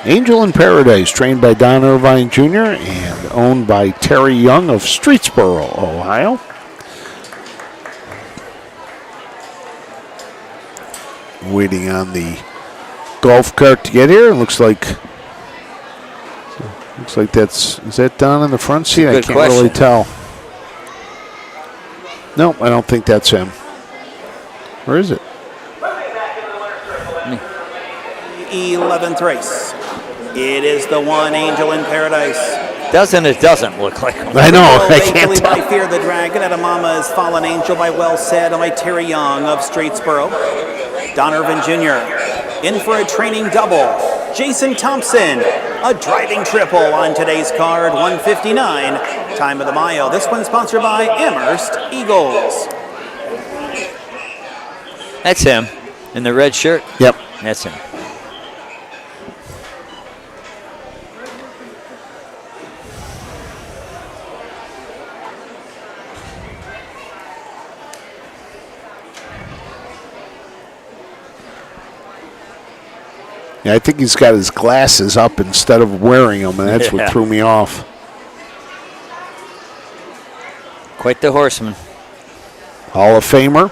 Angel in Paradise, trained by Don Irvine Jr. and owned by Terry Young of Streetsboro, Ohio. Waiting on the golf cart to get here. Looks like is that Don in the front seat? I can't really tell. No, I don't think that's him. Where is it? 11th race. It is the one, Angel in Paradise. It doesn't look like him. I know, I can't tell. By Fear the Dragon, Edamama's Fallen Angel by Well Said, by Terry Young of Streetsboro. Don Irvin Jr. in for a training double. Jason Thompson, a driving triple on today's card, 159, time of the mile. This one sponsored by Amherst Eagles. That's him in the red shirt. Yep. That's him. Yeah, I think he's got his glasses up instead of wearing them, and that's what threw me off. Quite the horseman. Hall of Famer.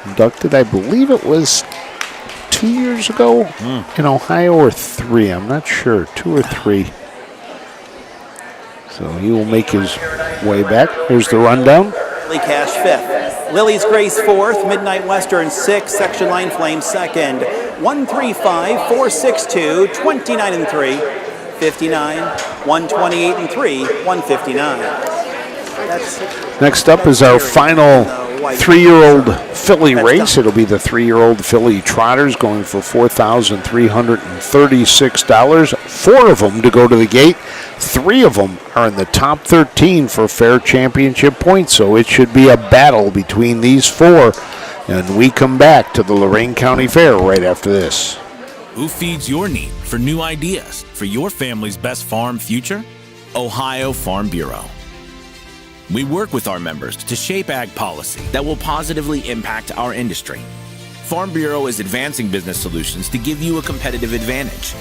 Inducted, I believe it was 2 years ago in Ohio, or 3. I'm not sure, 2 or 3. So he will make his way back. Here's the rundown. Lee Cash 5th. Lily's Grace 4th. Midnight Western 6th. Section Line Flame 2nd. 135, 462, 29 and 3, 59, 128 and 3, 159. Next up is our final 3-year-old filly race. It'll be the 3-year-old filly trotters going for $4,336. 4 of them to go to the gate. 3 of them are in the top 13 for fair championship points, so it should be a battle between these 4. And we come back to the Lorain County Fair right after this. Who feeds your need for new ideas for your family's best farm future? Ohio Farm Bureau. We work with our members to shape ag policy that will positively impact our industry. Farm Bureau is advancing business solutions to give you a competitive advantage.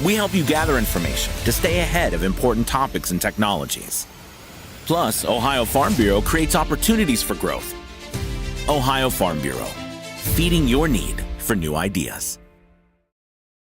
We help you gather information to stay ahead of important topics and technologies. Plus, Ohio Farm Bureau creates opportunities for growth. Ohio Farm Bureau, feeding your need for new ideas.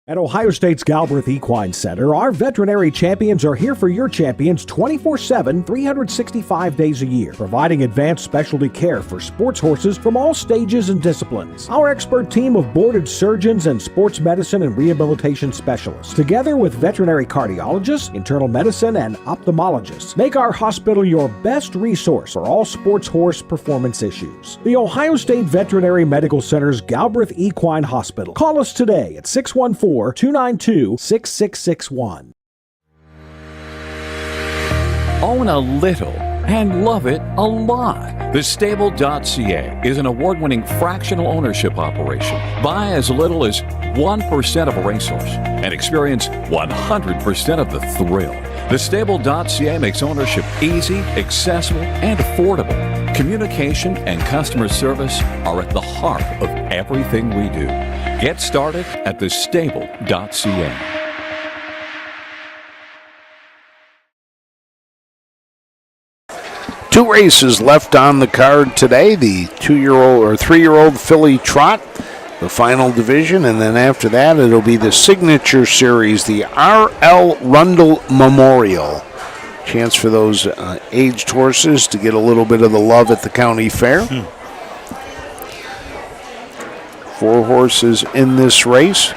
At Ohio State's Galbraith Equine Center, our veterinary champions are here for your champions 24/7, 365 days a year, providing advanced specialty care for sports horses from all stages and disciplines. Our expert team of boarded surgeons and sports medicine and rehabilitation specialists, together with veterinary cardiologists, internal medicine, and ophthalmologists, make our hospital your best resource for all sports horse performance issues. The Ohio State Veterinary Medical Center's Galbraith Equine Hospital. Call us today at 614-292-6661. Own a little and love it a lot. TheStable.ca is an award-winning fractional ownership operation. Buy as little as 1% of a racehorse and experience 100% of the thrill. Thestable.ca makes ownership easy, accessible, and affordable. Communication and customer service are at the heart of everything we do. Get started at thestable.ca. Two races left on the card today. The 2-year-old or 3-year-old filly trot, the final division, and then after that it'll be the signature series, the R.L. Rundle Memorial. Chance for those aged horses to get a little bit of the love at the county fair. 4 horses in this race.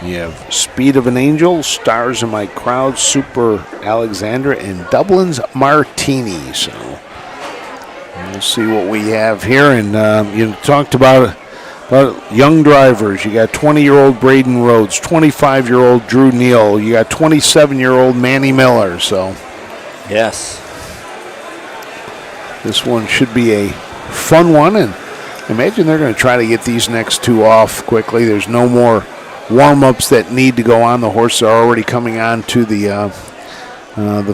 You have Speed of an Angel, Stars in My Crowd, Super Alexandra, and Dublin's Martini. So we'll see what we have here. And you talked about young drivers. You got 20-year-old Braden Rhodes, 25-year-old Drew Neal. You got 27-year-old Manny Miller. So yes, this one should be a fun one. And imagine they're going to try to get these next 2 off quickly. There's no more warm-ups that need to go on. The horses are already coming on to the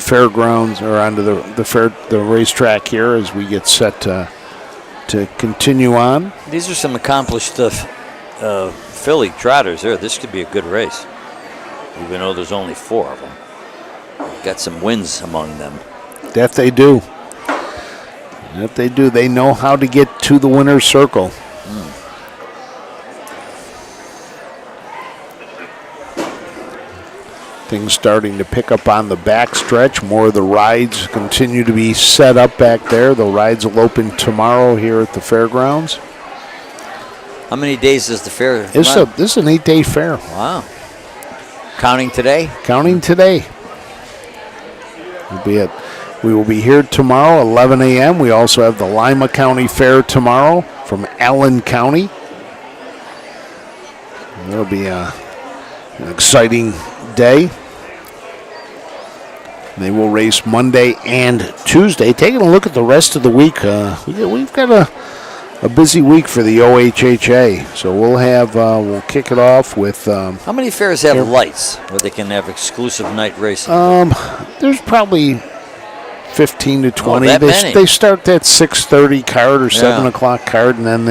fairgrounds or onto the racetrack here as we get set to continue on. These are some accomplished filly trotters there. This could be a good race, even though there's only 4 of them. Got some wins among them. That they do. That they do. They know how to get to the winner's circle. Things starting to pick up on the back stretch. More of the rides continue to be set up back there. The rides will open tomorrow here at the fairgrounds. How many days is the fair? This is an 8-day fair. Wow. Counting today? Counting today. We will be here tomorrow, 11 a.m. We also have the Lima County Fair tomorrow from Allen County. That'll be an exciting day. They will race Monday and Tuesday. Taking a look at the rest of the week, we've got a busy week for the OHHA. So we'll kick it off with. How many fairs have lights where they can have exclusive night racing? There's probably 15 to 20. That many. They start that 6:30 card or 7 o'clock card, and then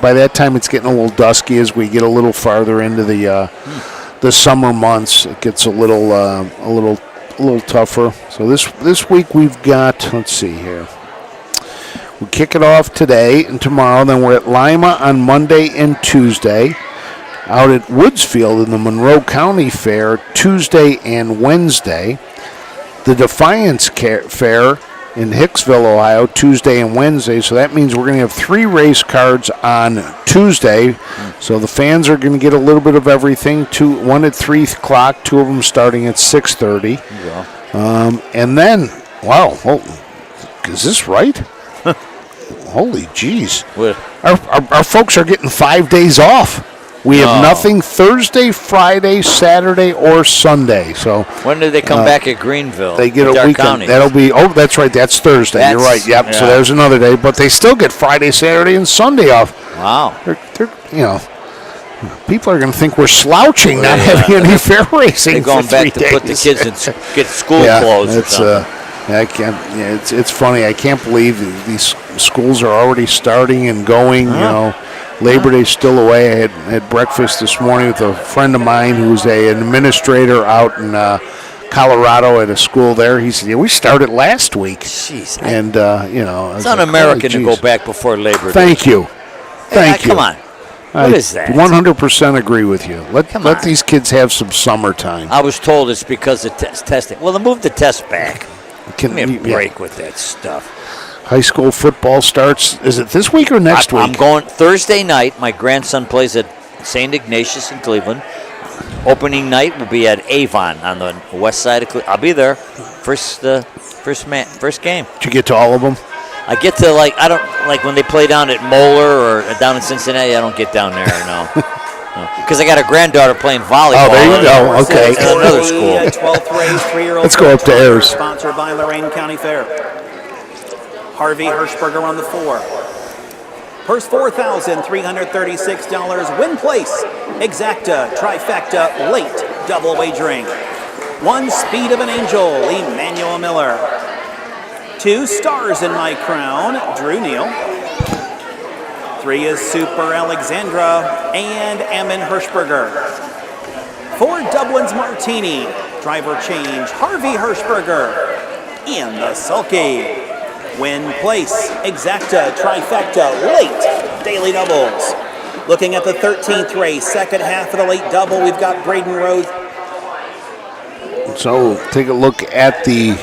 by that time it's getting a little dusky as we get a little farther into the summer months. It gets a little tougher. So this week we've got, let's see here. We kick it off today and tomorrow. Then we're at Lima on Monday and Tuesday. Out at Woodsfield in the Monroe County Fair Tuesday and Wednesday. The Defiance Fair in Hicksville, Ohio, Tuesday and Wednesday. So that means we're going to have 3 race cards on Tuesday. So the fans are going to get a little bit of everything. 1 at 3 o'clock, 2 of them starting at 6:30. And then, wow, is this right? Holy jeez. Our folks are getting 5 days off. We have nothing Thursday, Friday, Saturday, or Sunday. So when do they come back at Greenville? They get a weekend. County? That'll be. Oh, that's right. That's Thursday. You're right. Yep. Yeah. So there's another day, but they still get Friday, Saturday, and Sunday off. Wow. They're people are going to think we're slouching, not having any fair racing. They're going for back 3 to put the kids in get school clothes. I can't. It's funny. I can't believe these schools are already starting and going. Labor Day's still away. I had breakfast this morning with a friend of mine who's an administrator out in Colorado at a school there. He said, we started last week. Jeez. And, it's un-American to go back before Labor Day. Thank you. Come on. What is that? 100% agree with you. Let these kids have some summertime. I was told it's because of testing. Well, then move the test back. Give me a break with that stuff. High school football starts, is it this week or next week? I'm going Thursday night. My grandson plays at St. Ignatius in Cleveland. Opening night will be at Avon on the west side of Cleveland. I'll be there. First game. Did you get to all of them? I get to, I don't, when they play down at Moeller or down in Cincinnati, I don't get down there, no. Because I got a granddaughter playing volleyball. Oh, there you go. Okay. At another school. 12th race, 3-year-old. Let's go up to Ayers. Sponsored by Lorain County Fair. Harvey Hirschberger on the 4. Purse $4,336. Win place. Exacta, trifecta, late double wagering. 1, Speed of an Angel, Emmanuel Miller. 2, Stars in My Crown, Drew Neal. 3 is Super Alexandra and Ammon Hirschberger. 4, Dublin's Martini, driver change, Harvey Hirschberger. And the sulky. Win place, exacta, trifecta, late daily doubles. Looking at the 13th race, second half of the late double, we've got Braden Rose. So take a look at the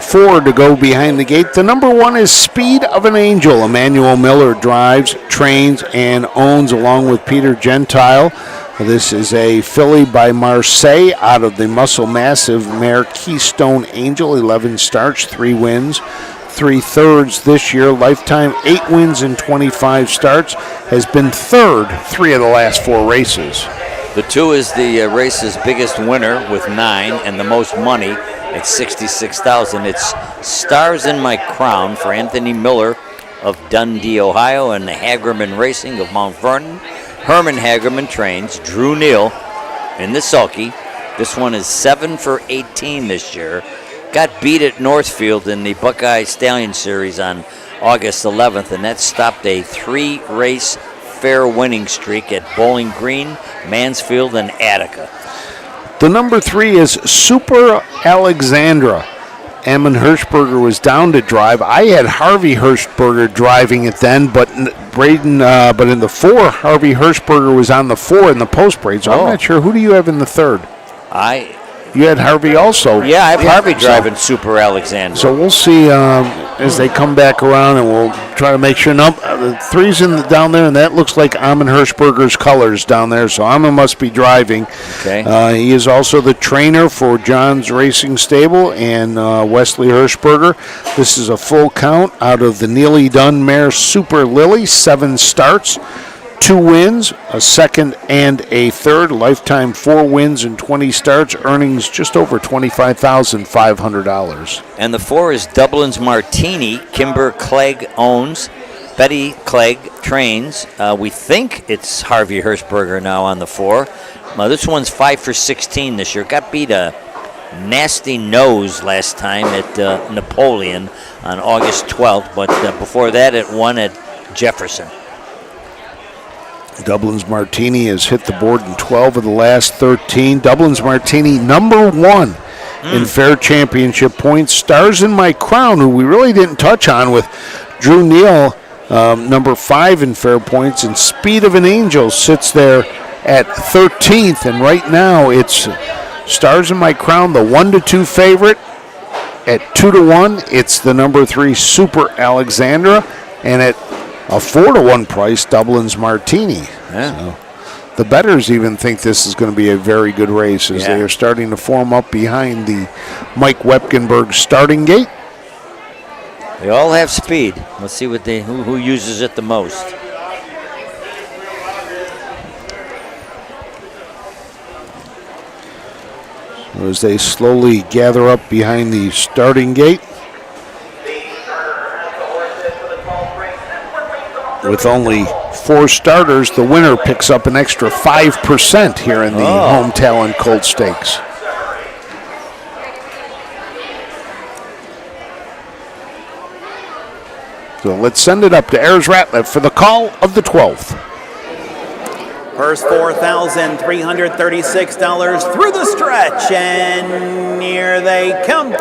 4 to go behind the gate. The number 1 is Speed of an Angel. Emmanuel Miller drives, trains, and owns along with Peter Gentile. This is a filly by Marseille out of the Muscle Massive mare Keystone Angel. 11 starts, 3 wins, 3 thirds this year. Lifetime 8 wins and 25 starts. Has been third 3 of the last 4 races. The 2 is the race's biggest winner with 9 and the most money at $66,000. It's Stars in My Crown for Anthony Miller of Dundee, Ohio, and the Hagerman Racing of Mount Vernon. Herman Hagerman trains, Drew Neal in the sulky. This one is 7 for 18 this year. Got beat at Northfield in the Buckeye Stallion Series on August 11th, and that stopped a 3-race fair winning streak at Bowling Green, Mansfield, and Attica. The number 3 is Super Alexandra. Ammon Hirschberger was down to drive. I had Harvey Hirschberger driving it then, but Braden, but in the 4, Harvey Hirschberger was on the 4 in the post parade. So I'm not sure. Who do you have in the 3rd? You had Harvey also. Yeah, I have Harvey driving Super Alexandra. So we'll see as they come back around, and we'll try to make sure. The 3's down there, and that looks like Ammon Hirschberger's colors down there. So Ammon must be driving. Okay. He is also the trainer for John's Racing Stable and Wesley Hirschberger. This is a full count out of the Neely Dunn mare Super Lily. 7 starts. 2 wins, a second and a third. Lifetime 4 wins and 20 starts. Earnings just over $25,500. And the 4 is Dublin's Martini. Kimber Clegg owns. Betty Clegg trains. We think it's Harvey Hirschberger now on the 4. This one's 5 for 16 this year. Got beat a nasty nose last time at Napoleon on August 12th, but before that it won at Jefferson. Dublin's Martini has hit the board in 12 of the last 13. Dublin's Martini, number 1 in fair championship points. Stars in My Crown, who we really didn't touch on, with Drew Neal, number 5 in fair points, and Speed of an Angel sits there at 13th. And right now it's Stars in My Crown, the 1-2 favorite. At 2-1, it's the number 3 Super Alexandra, and at a 4-1 price, Dublin's Martini. Yeah. So the bettors even think this is going to be a very good race as they are starting to form up behind the Mike Wepkenberg starting gate. They all have speed. Let's see what who uses it the most. As they slowly gather up behind the starting gate. With only 4 starters, the winner picks up an extra 5% here in the Home Talent Colt Stakes. So let's send it up to Ayers Ratliff for the call of the 12th. Purse $4,336 through the stretch, and here they come.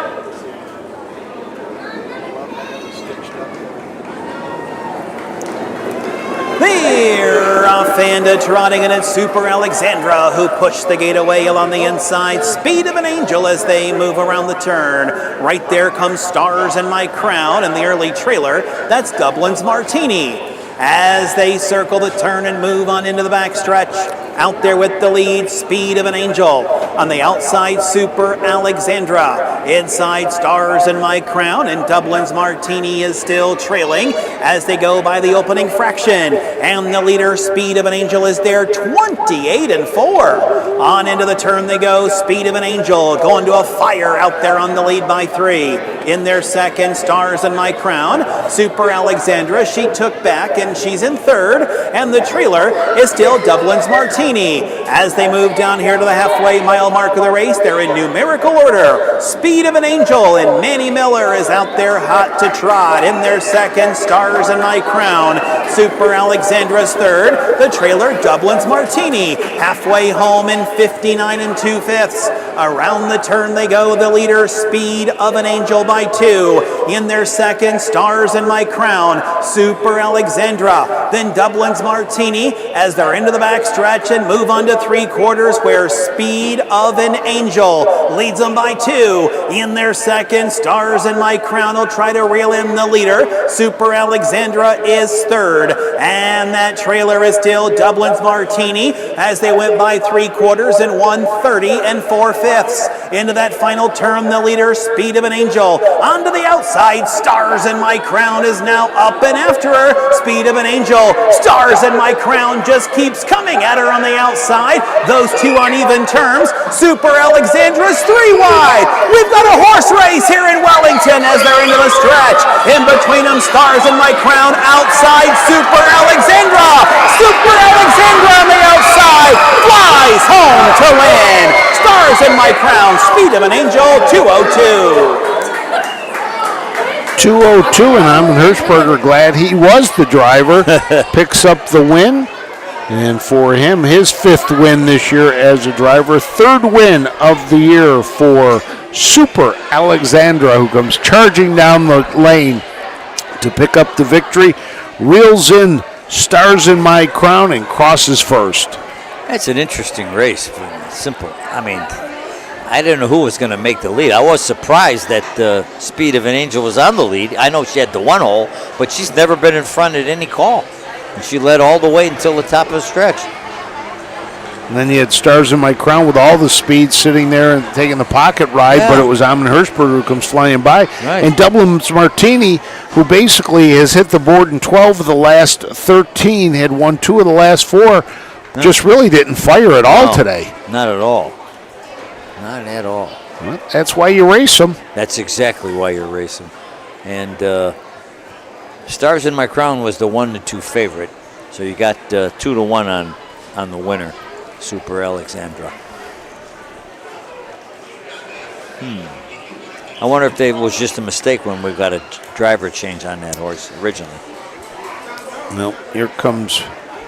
They're off and trotting, and it's Super Alexandra who pushed the gate away along the inside. Speed of an Angel as they move around the turn. Right there comes Stars in My Crown in the early trailer. That's Dublin's Martini. As they circle the turn and move on into the backstretch. Out there with the lead, Speed of an Angel. On the outside, Super Alexandra. Inside Stars in My Crown, and Dublin's Martini is still trailing as they go by the opening fraction. And the leader, Speed of an Angel, is there, 28-4. On into the turn they go. Speed of an Angel going to a fire out there on the lead by 3. In their second, Stars in My Crown. Super Alexandra, she took back and she's in third. And the trailer is still Dublin's Martini. As they move down here to the halfway mile mark of the race, they're in numerical order. Speed of an Angel and Manny Miller is out there hot to trot. In their second, Stars in My Crown. Super Alexandra's third. The trailer, Dublin's Martini. Halfway home in 59 2/5. Around the turn they go. The leader, Speed of an Angel, by 2. In their second, Stars in My Crown. Super Alexandra. Then Dublin's Martini as they're into the back stretch and move on to 3/4 where Speed of an Angel leads them by 2. In their second, Stars in My Crown will try to reel in the leader. Super Alexandra is third. And that trailer is still Dublin's Martini as they went by 3/4 in 1:30 4/5. Into that final turn, the leader, Speed of an Angel. Onto the outside, Stars in My Crown is now up and after her. Speed of an Angel, Stars in My Crown just keeps coming at her on the outside. Those two on even terms. Super Alexandra's 3 wide. We've got a horse race here in Wellington as they're into the stretch. In between them, Stars in My Crown outside Super Alexandra. Super Alexandra on the outside flies home to win. Stars in My Crown, Speed of an Angel, 2:02. 2:02, and I'm Hirschberger glad he was the driver. Picks up the win, and for him, his 5th win this year as a driver. 3rd win of the year for Super Alexandra, who comes charging down the lane to pick up the victory. Reels in Stars in My Crown and crosses first. That's an interesting race. Simple. I mean, I didn't know who was going to make the lead. I was surprised that Speed of an Angel was on the lead. I know she had the 1 hole, but she's never been in front at any call. And she led all the way until the top of the stretch. And then you had Stars in My Crown with all the speed sitting there and taking the pocket ride, but it was Amon Hirschberger who comes flying by. Right. And Dublin's Martini, who basically has hit the board in 12 of the last 13, had won 2 of the last 4, just really didn't fire at all today. Not at all. Not at all. Well, that's why you race them. That's exactly why you're racing. And Stars in My Crown was the 1-2 favorite. So you got 2-1 on the winner, Super Alexandra. I wonder if it was just a mistake when we got a driver change on that horse originally. No, here comes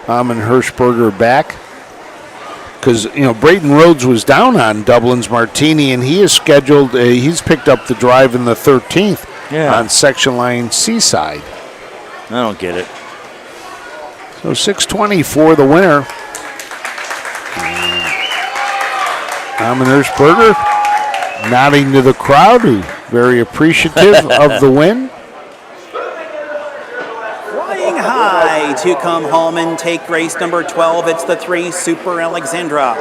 Amon Hirschberger back. Because, Braden Rhodes was down on Dublin's Martini, and he is scheduled, he's picked up the drive in the 13th on section line Seaside. I don't get it. So 6:20 for the winner. Amon Hirschberger nodding to the crowd, who very appreciative of the win. Flying high to come home and take race number 12. It's the 3, Super Alexandra.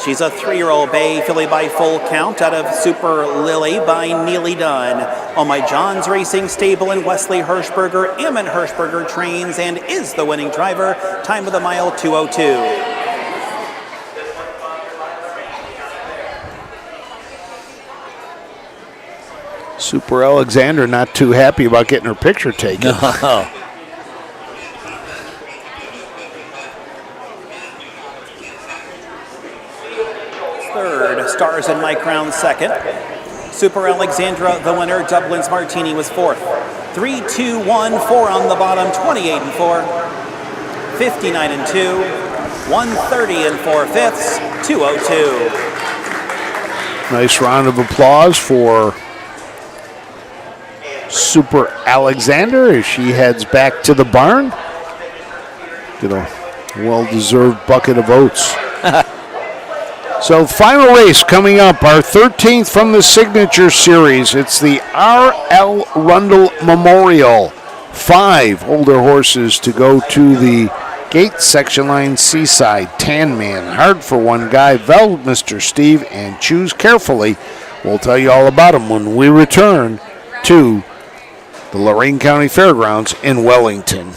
She's a 3-year-old bay filly by full count out of Super Lily by Neely Dunn. On my John's Racing Stable in Wesley Hirschberger, Amon Hirschberger trains and is the winning driver. Time of the mile, 2:02. Super Alexandra not too happy about getting her picture taken. No. Third, Stars in My Crown second. Super Alexandra, the winner. Dublin's Martini was 4th. 3, 2, 1, 4 on the bottom, 28-4, 59-2, 130 4/5, 2:02. Nice round of applause for Super Alexander as she heads back to the barn. Get a well-deserved bucket of oats. So final race coming up, our 13th from the Signature Series. It's the R.L. Rundle Memorial. 5 older horses to go to the gate section line Seaside. Tan Man, Hard for One Guy, Vel, Mr. Steve, and choose carefully We'll tell you all about them when we return to the Lorain County Fairgrounds in Wellington.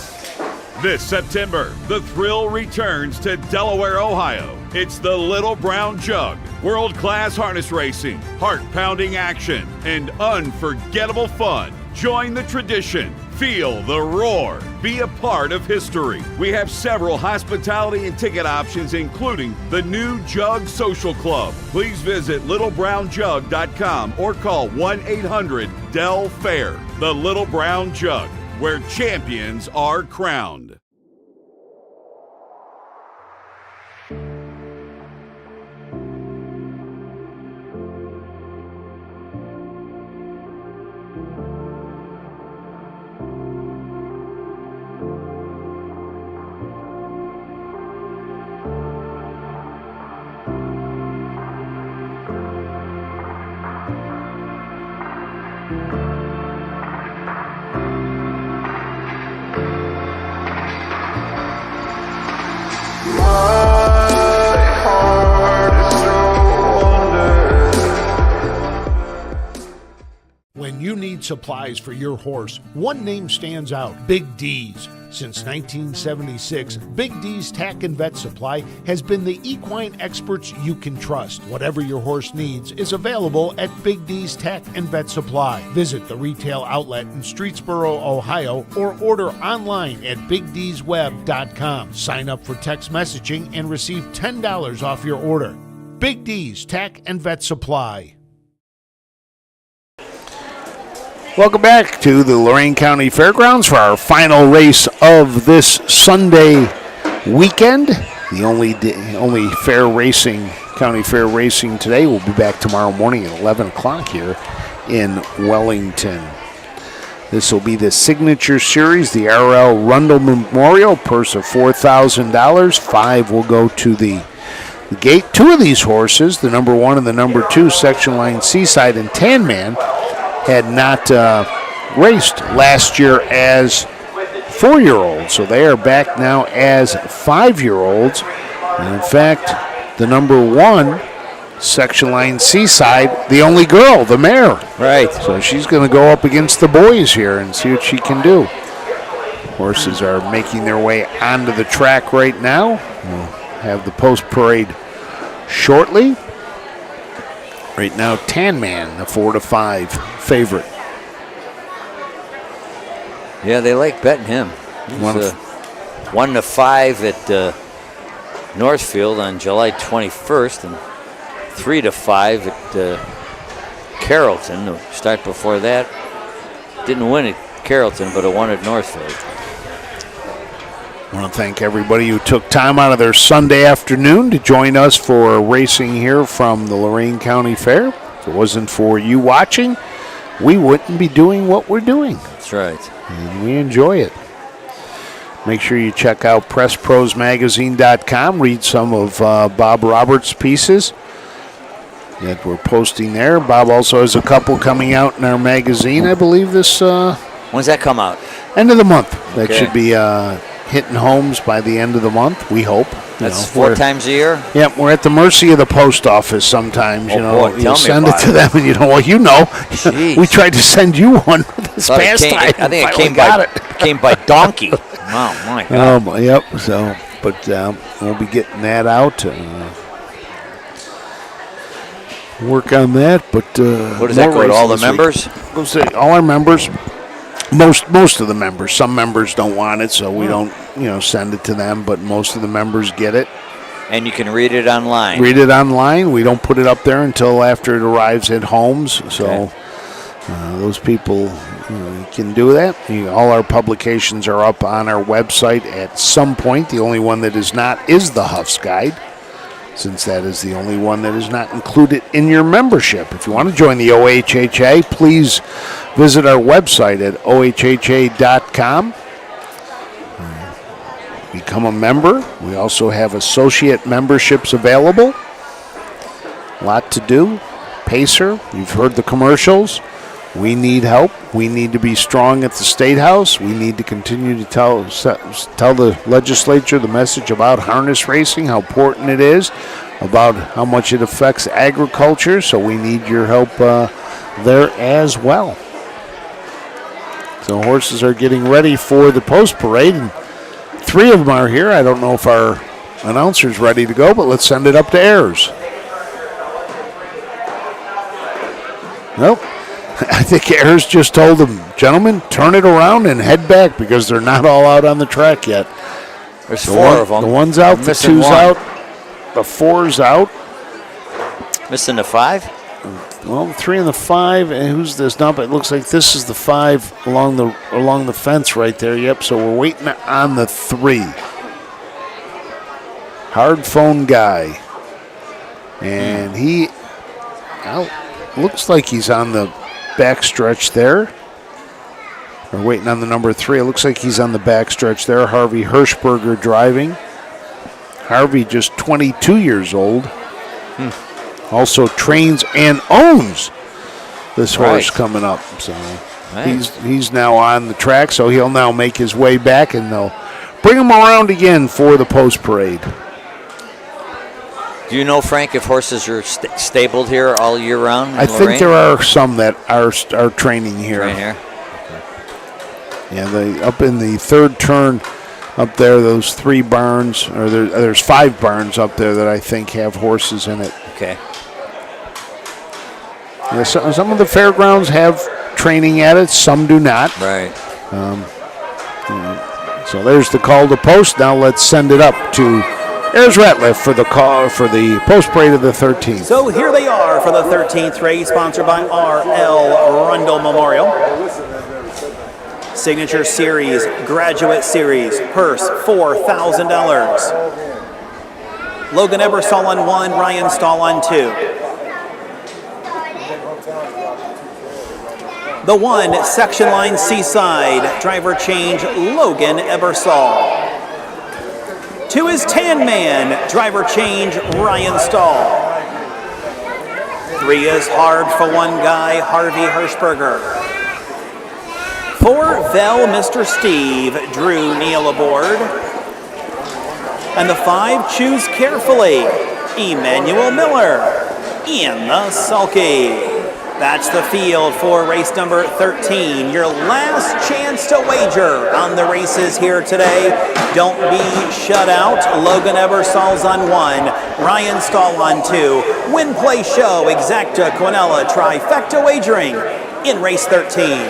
This September, the thrill returns to Delaware, Ohio. It's the Little Brown Jug. World-class harness racing, heart-pounding action, and unforgettable fun. Join the tradition. Feel the roar. Be a part of history. We have several hospitality and ticket options, including the new Jug Social Club. Please visit littlebrownjug.com or call 1-800-DEL-FAIR. The Little Brown Jug, where champions are crowned. When you need supplies for your horse, one name stands out: Big D's. Since 1976, Big D's Tack and Vet Supply has been the equine experts you can trust. Whatever your horse needs is available at Big D's Tack and Vet Supply. Visit the retail outlet in Streetsboro, Ohio, or order online at BigD'sWeb.com. Sign up for text messaging and receive $10 off your order. Big D's Tack and Vet Supply. Welcome back to the Lorain County Fairgrounds for our final race of this Sunday weekend. The only fair racing, county fair racing today. We'll be back tomorrow morning at 11 o'clock here in Wellington. This will be the Signature Series, the R.L. Rundle Memorial, purse of $4,000. 5 will go to the gate. 2 of these horses, the number 1 and the number 2, Section Line Seaside and Tan Man, had not raced last year as 4-year-olds, so they are back now as 5-year-olds. And in fact, the number 1, Section Line Seaside, the only girl, the mare. Right. So she's going to go up against the boys here and see what she can do. Horses are making their way onto the track right now. We'll have the post parade shortly. Right now, Tan Man, the 4-5 favorite. Yeah, they like betting him. He's 1-5 at Northfield on July 21st, and 3-5 at Carrollton. The start before that, didn't win at Carrollton, but it won at Northfield. I want to thank everybody who took time out of their Sunday afternoon to join us for racing here from the Lorain County Fair. If it wasn't for you watching, we wouldn't be doing what we're doing. That's right. And we enjoy it. Make sure you check out PressProsMagazine.com. Read some of Bob Roberts' pieces that we're posting there. Bob also has a couple coming out in our magazine, I believe this... When's that come out? End of the month. That should be... hitting homes by the end of the month, we hope. That's 4 times a year? Yep, we're at the mercy of the post office sometimes. Boy, you send it to them, and we tried to send you one this past time. I think it came by donkey. Wow, my God. Yep, so, but we'll be getting that out. Work on that, but... what does that go to, all the members? We'll say all our members. Most of the members. Some members don't want it, so we don't, send it to them. But most of the members get it. And you can read it online. Read it online. We don't put it up there until after it arrives at homes. So those people can do that. All our publications are up on our website at some point. The only one that is not is the Huff's Guide, since that is the only one that is not included in your membership. If you want to join the OHHA, please visit our website at ohha.com. Become a member. We also have associate memberships available. A lot to do. Pacer, you've heard the commercials. We need help. We need to be strong at the State House. We need to continue to tell the legislature the message about harness racing, how important it is. about how much it affects agriculture, so we need your help there as well. So horses are getting ready for the post parade, and 3 of them are here. I don't know if our announcer's ready to go, but let's send it up to Ayers. Nope. I think Ayers just told them, gentlemen, turn it around and head back because they're not all out on the track yet. There's 4 of them. The 1's out, the 2's out, the 4's out. Missing the 5? Well, the 3 and the 5, and who's this now? But it looks like this is the 5 along the fence right there. Yep, so we're waiting on the 3. Hard phone guy. And he looks like he's on the backstretch there. We're waiting on the number 3. It looks like he's on the backstretch there. Harvey Hirschberger driving. Harvey just 22 years old. Also trains and owns this horse coming up. So he's now on the track, so he'll now make his way back, and they'll bring him around again for the post parade. Do you know, Frank, if horses are stabled here all year round in I think Lorain? there are some that are training here. Right here. Yeah, up in the third turn up there, those 3 barns, or there's 5 barns up there that I think have horses in it. Okay. Yeah, some of the fairgrounds have training at it, some do not. Right. So there's the call to post. Now let's send it up to Ayers Ratliff for the call for the post parade of the 13th. So here they are for the 13th race, sponsored by R.L. Rundle Memorial. Signature Series, Graduate Series, purse $4,000. Logan Ebersol on 1, Ryan Stahl on 2. The 1, section line Seaside, driver change Logan Ebersol. 2 is Tan Man, driver change Ryan Stahl. 3 is Hard for One Guy, Harvey Hirschberger. 4, Vel Mr. Steve, Drew Neal aboard. And the 5, Choose Carefully, Emmanuel Miller, in the sulky. That's the field for race number 13. Your last chance to wager on the races here today. Don't be shut out. Logan Ebersol's on 1, Ryan Stahl on 2. Win, play, show, Exacta, Quinella, trifecta wagering in race 13.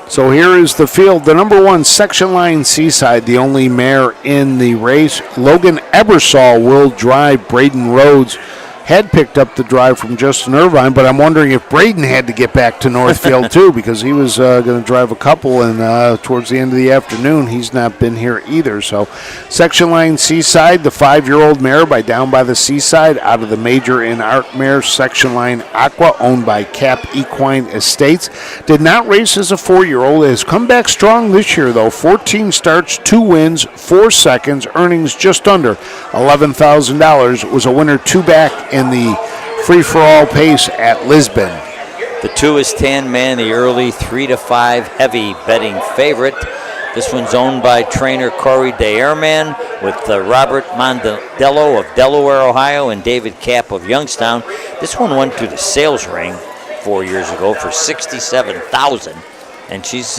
So here is the field. The number 1, section line Seaside, the only mare in the race. Logan Ebersol will drive. Braden Rhodes had picked up the drive from Justin Irvine, but I'm wondering if Braden had to get back to Northfield too, because he was going to drive a couple, and towards the end of the afternoon, he's not been here either. So section line Seaside, the 5-year-old mare by Down by the Seaside, out of the Major and Art mare section line Aqua, owned by Cap Equine Estates. Did not race as a 4-year-old, has come back strong this year though. 14 starts, 2 wins, 4 seconds, earnings just under $11,000. Was a winner 2 back in the free-for-all pace at Lisbon. The 2 is Tan Man, the early 3-5 heavy betting favorite. This one's owned by trainer Corey DeAirman with Robert Mondello of Delaware, Ohio, and David Kapp of Youngstown. This one went to the sales ring 4 years ago for $67,000, and he's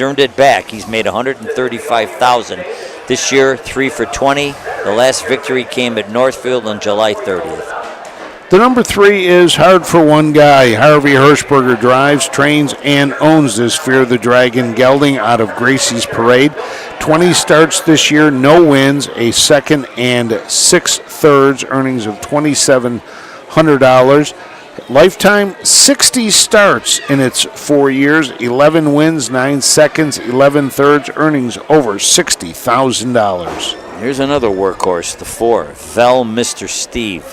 earned it back. He's made $135,000. This year, 3 for 20. The last victory came at Northfield on July 30th. The number 3 is Hard for One Guy. Harvey Hirschberger drives, trains, and owns this Fear the Dragon gelding out of Gracie's Parade. 20 starts this year, no wins, a 2nd and 6 thirds, earnings of $2,700. Lifetime 60 starts in its 4 years, 11 wins, 9 seconds, 11 thirds, earnings over $60,000. Here's another workhorse, the 4, Vel Mr. Steve.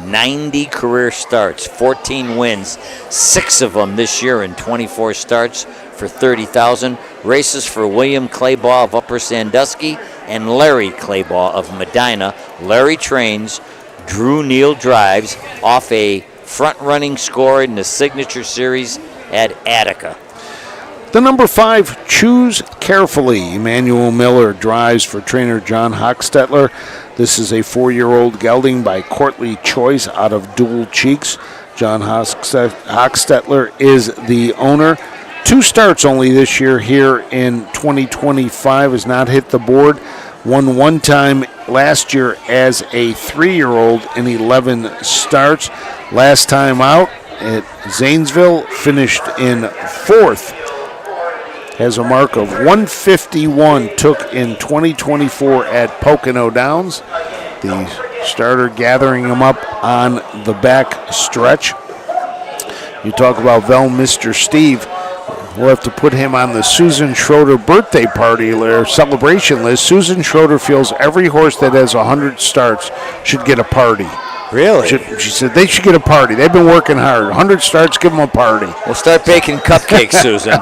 90 career starts, 14 wins, 6 of them this year in 24 starts for $30,000. Races for William Claybaugh of Upper Sandusky and Larry Claybaugh of Medina. Larry trains, Drew Neal drives off a front-running score in the Signature Series at Attica. The number 5, Choose Carefully. Emmanuel Miller drives for trainer John Hochstetler. This is a 4-year-old gelding by Courtly Choice out of Dual Cheeks. John Hochstetler is the owner. 2 starts only this year here in 2025, has not hit the board. Won one time last year as a 3-year-old in 11 starts. Last time out at Zanesville, finished in 4th. Has a mark of 151, took in 2024 at Pocono Downs. The starter gathering him up on the back stretch. You talk about Mr. Steve. We'll have to put him on the Susan Schroeder birthday party or celebration list. Susan Schroeder feels every horse that has 100 starts should get a party. Really? She said they should get a party. They've been working hard. 100 starts, give them a party. We'll start baking cupcakes, Susan.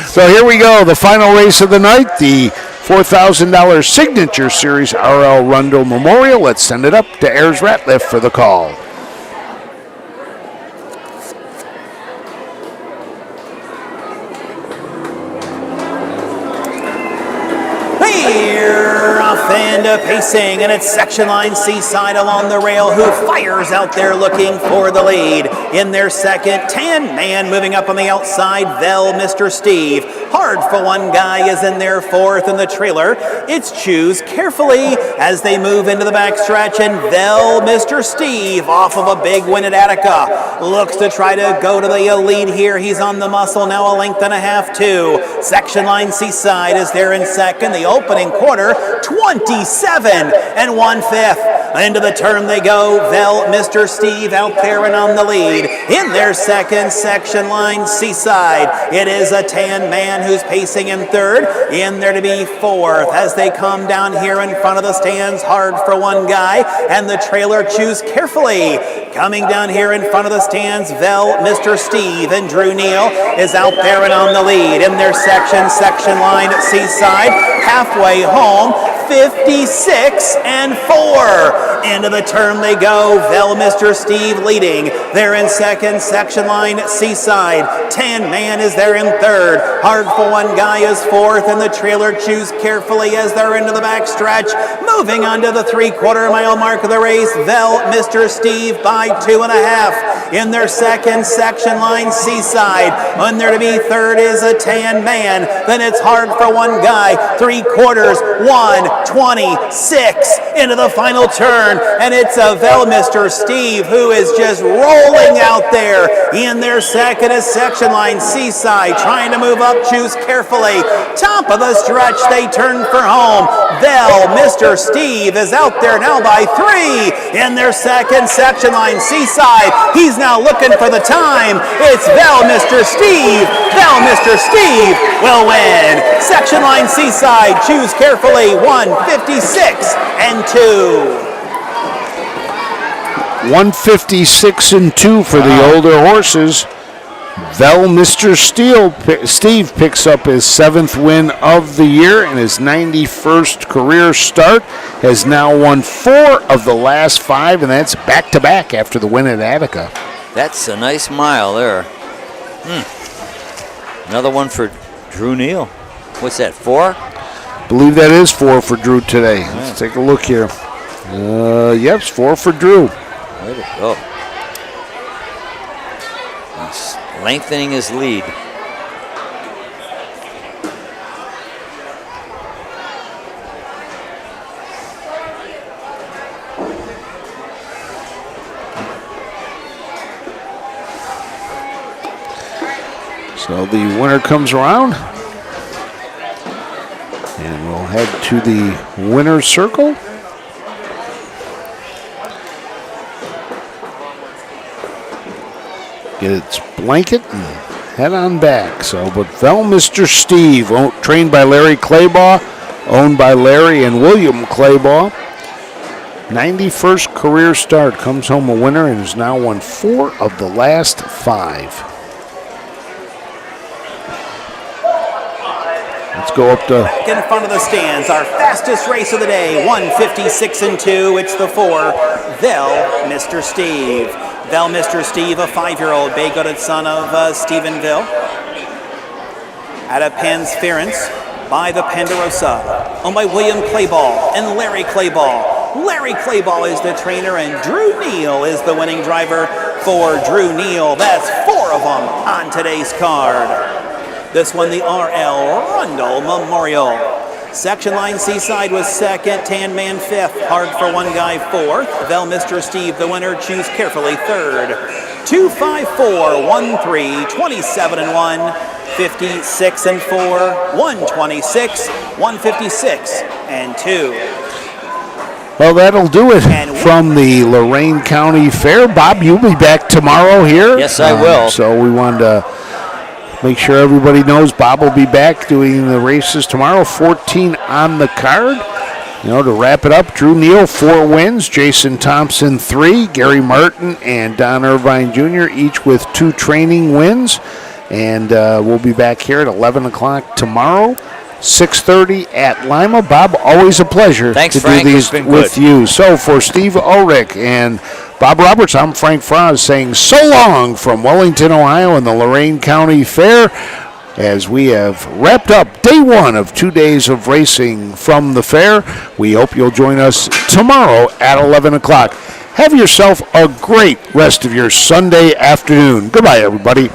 So here we go, the final race of the night, the $4,000 Signature Series RL Rundle Memorial. Let's send it up to Ayers Ratliff for the call. Here off and pacing, and it's section line Seaside along the rail, who fires out there looking for the lead. In their second, Tan Man moving up on the outside, Mr. Steve. Hard for One Guy is in their 4th in the trailer. It's Choose Carefully as they move into the backstretch, and Mr. Steve off of a big win at Attica. Looks to try to go to the lead here. He's on the muscle, now a length and a half too. Section line Seaside is there in second. The opening quarter, 27 1/5. Into the turn they go. Mr. Steve out there and on the lead. In their second, section line Seaside, it is a Tan Man who's pacing in 3rd. In there to be 4th as they come down here in front of the stands. Hard for One Guy and the trailer Choose Carefully. Coming down here in front of the stands, Mr. Steve and Drew Neal is out there and on the lead. In their section line Seaside, halfway home, 56 4. Into the turn they go. Mr. Steve leading. They're in second, section line Seaside. Tan Man is there in 3rd. Hard for One Guy is 4th, and the trailer Choose Carefully as they're into the back stretch. Moving on to the 3/4 mile mark of the race, Mr. Steve by 2.5. In their second, section line Seaside. On there to be 3rd is a Tan Man. Then it's Hard for One Guy. 3/4, 1:26 into the final turn, and it's a Mr. Steve who is just rolling out there. In their second is section line Seaside, trying to move up Choose Carefully. Top of the stretch, they turn for home. Mr. Steve is out there now by 3. In their second, section line Seaside, he's now looking for the time. It's Mr. Steve. Mr. Steve will win. Section line Seaside, Choose Carefully, 1:56 2. 156 2 for the older horses. Mr. Steve picks up his 7th win of the year and his 91st career start. Has now won 4 of the last 5, and that's back-to-back after the win at Attica. That's a nice mile there. Another one for Drew Neal. What's that, 4? I believe that is 4 for Drew today. Let's take a look here. Yep, it's 4 for Drew. Way to go. He's lengthening his lead. So the winner comes around. And we'll head to the winner's circle. Get its blanket and head on back. So, but Mr. Steve, trained by Larry Claybaugh, owned by Larry and William Claybaugh. 91st career start, comes home a winner and has now won 4 of the last 5. Let's go up to in front of the stands, our fastest race of the day, 1:56 2. It's the 4, Mr. Steve. Mr. Steve, a 5-year-old bay-goated son of Stephenville. At a Pansference by the Ponderosa, owned by William Claybaugh and Larry Claybaugh. Larry Clayball is the trainer, and Drew Neal is the winning driver for Drew Neal. That's 4 of them on today's card. This one, the RL Rundle Memorial. Section line Seaside was second, Tan Man fifth, Hard for One Guy fourth, Vel Mr. Steve the winner, Choose Carefully third. 2, 5, 4, 1, 3, 27 and 1, 56 and 4, 126, 156 and 2. Well, that'll do it from the Lorain County Fair. Bob, you'll be back tomorrow here. Yes, I will. So we wanted to make sure everybody knows Bob will be back doing the races tomorrow. 14 on the card. You know, to wrap it up, Drew Neal, 4 wins. Jason Thompson, 3. Gary Martin and Don Irvine Jr., each with 2 training wins. And we'll be back here at 11 o'clock tomorrow, 6:30 at Lima. Bob, always a pleasure to Frank. do these with good. You. So for Steve Ulrich and Bob Roberts, I'm Frank Frost saying so long from Wellington, Ohio and the Lorain County Fair, as we have wrapped up day 1 of 2 days of racing from the fair. We hope you'll join us tomorrow at 11 o'clock. Have yourself a great rest of your Sunday afternoon. Goodbye, everybody.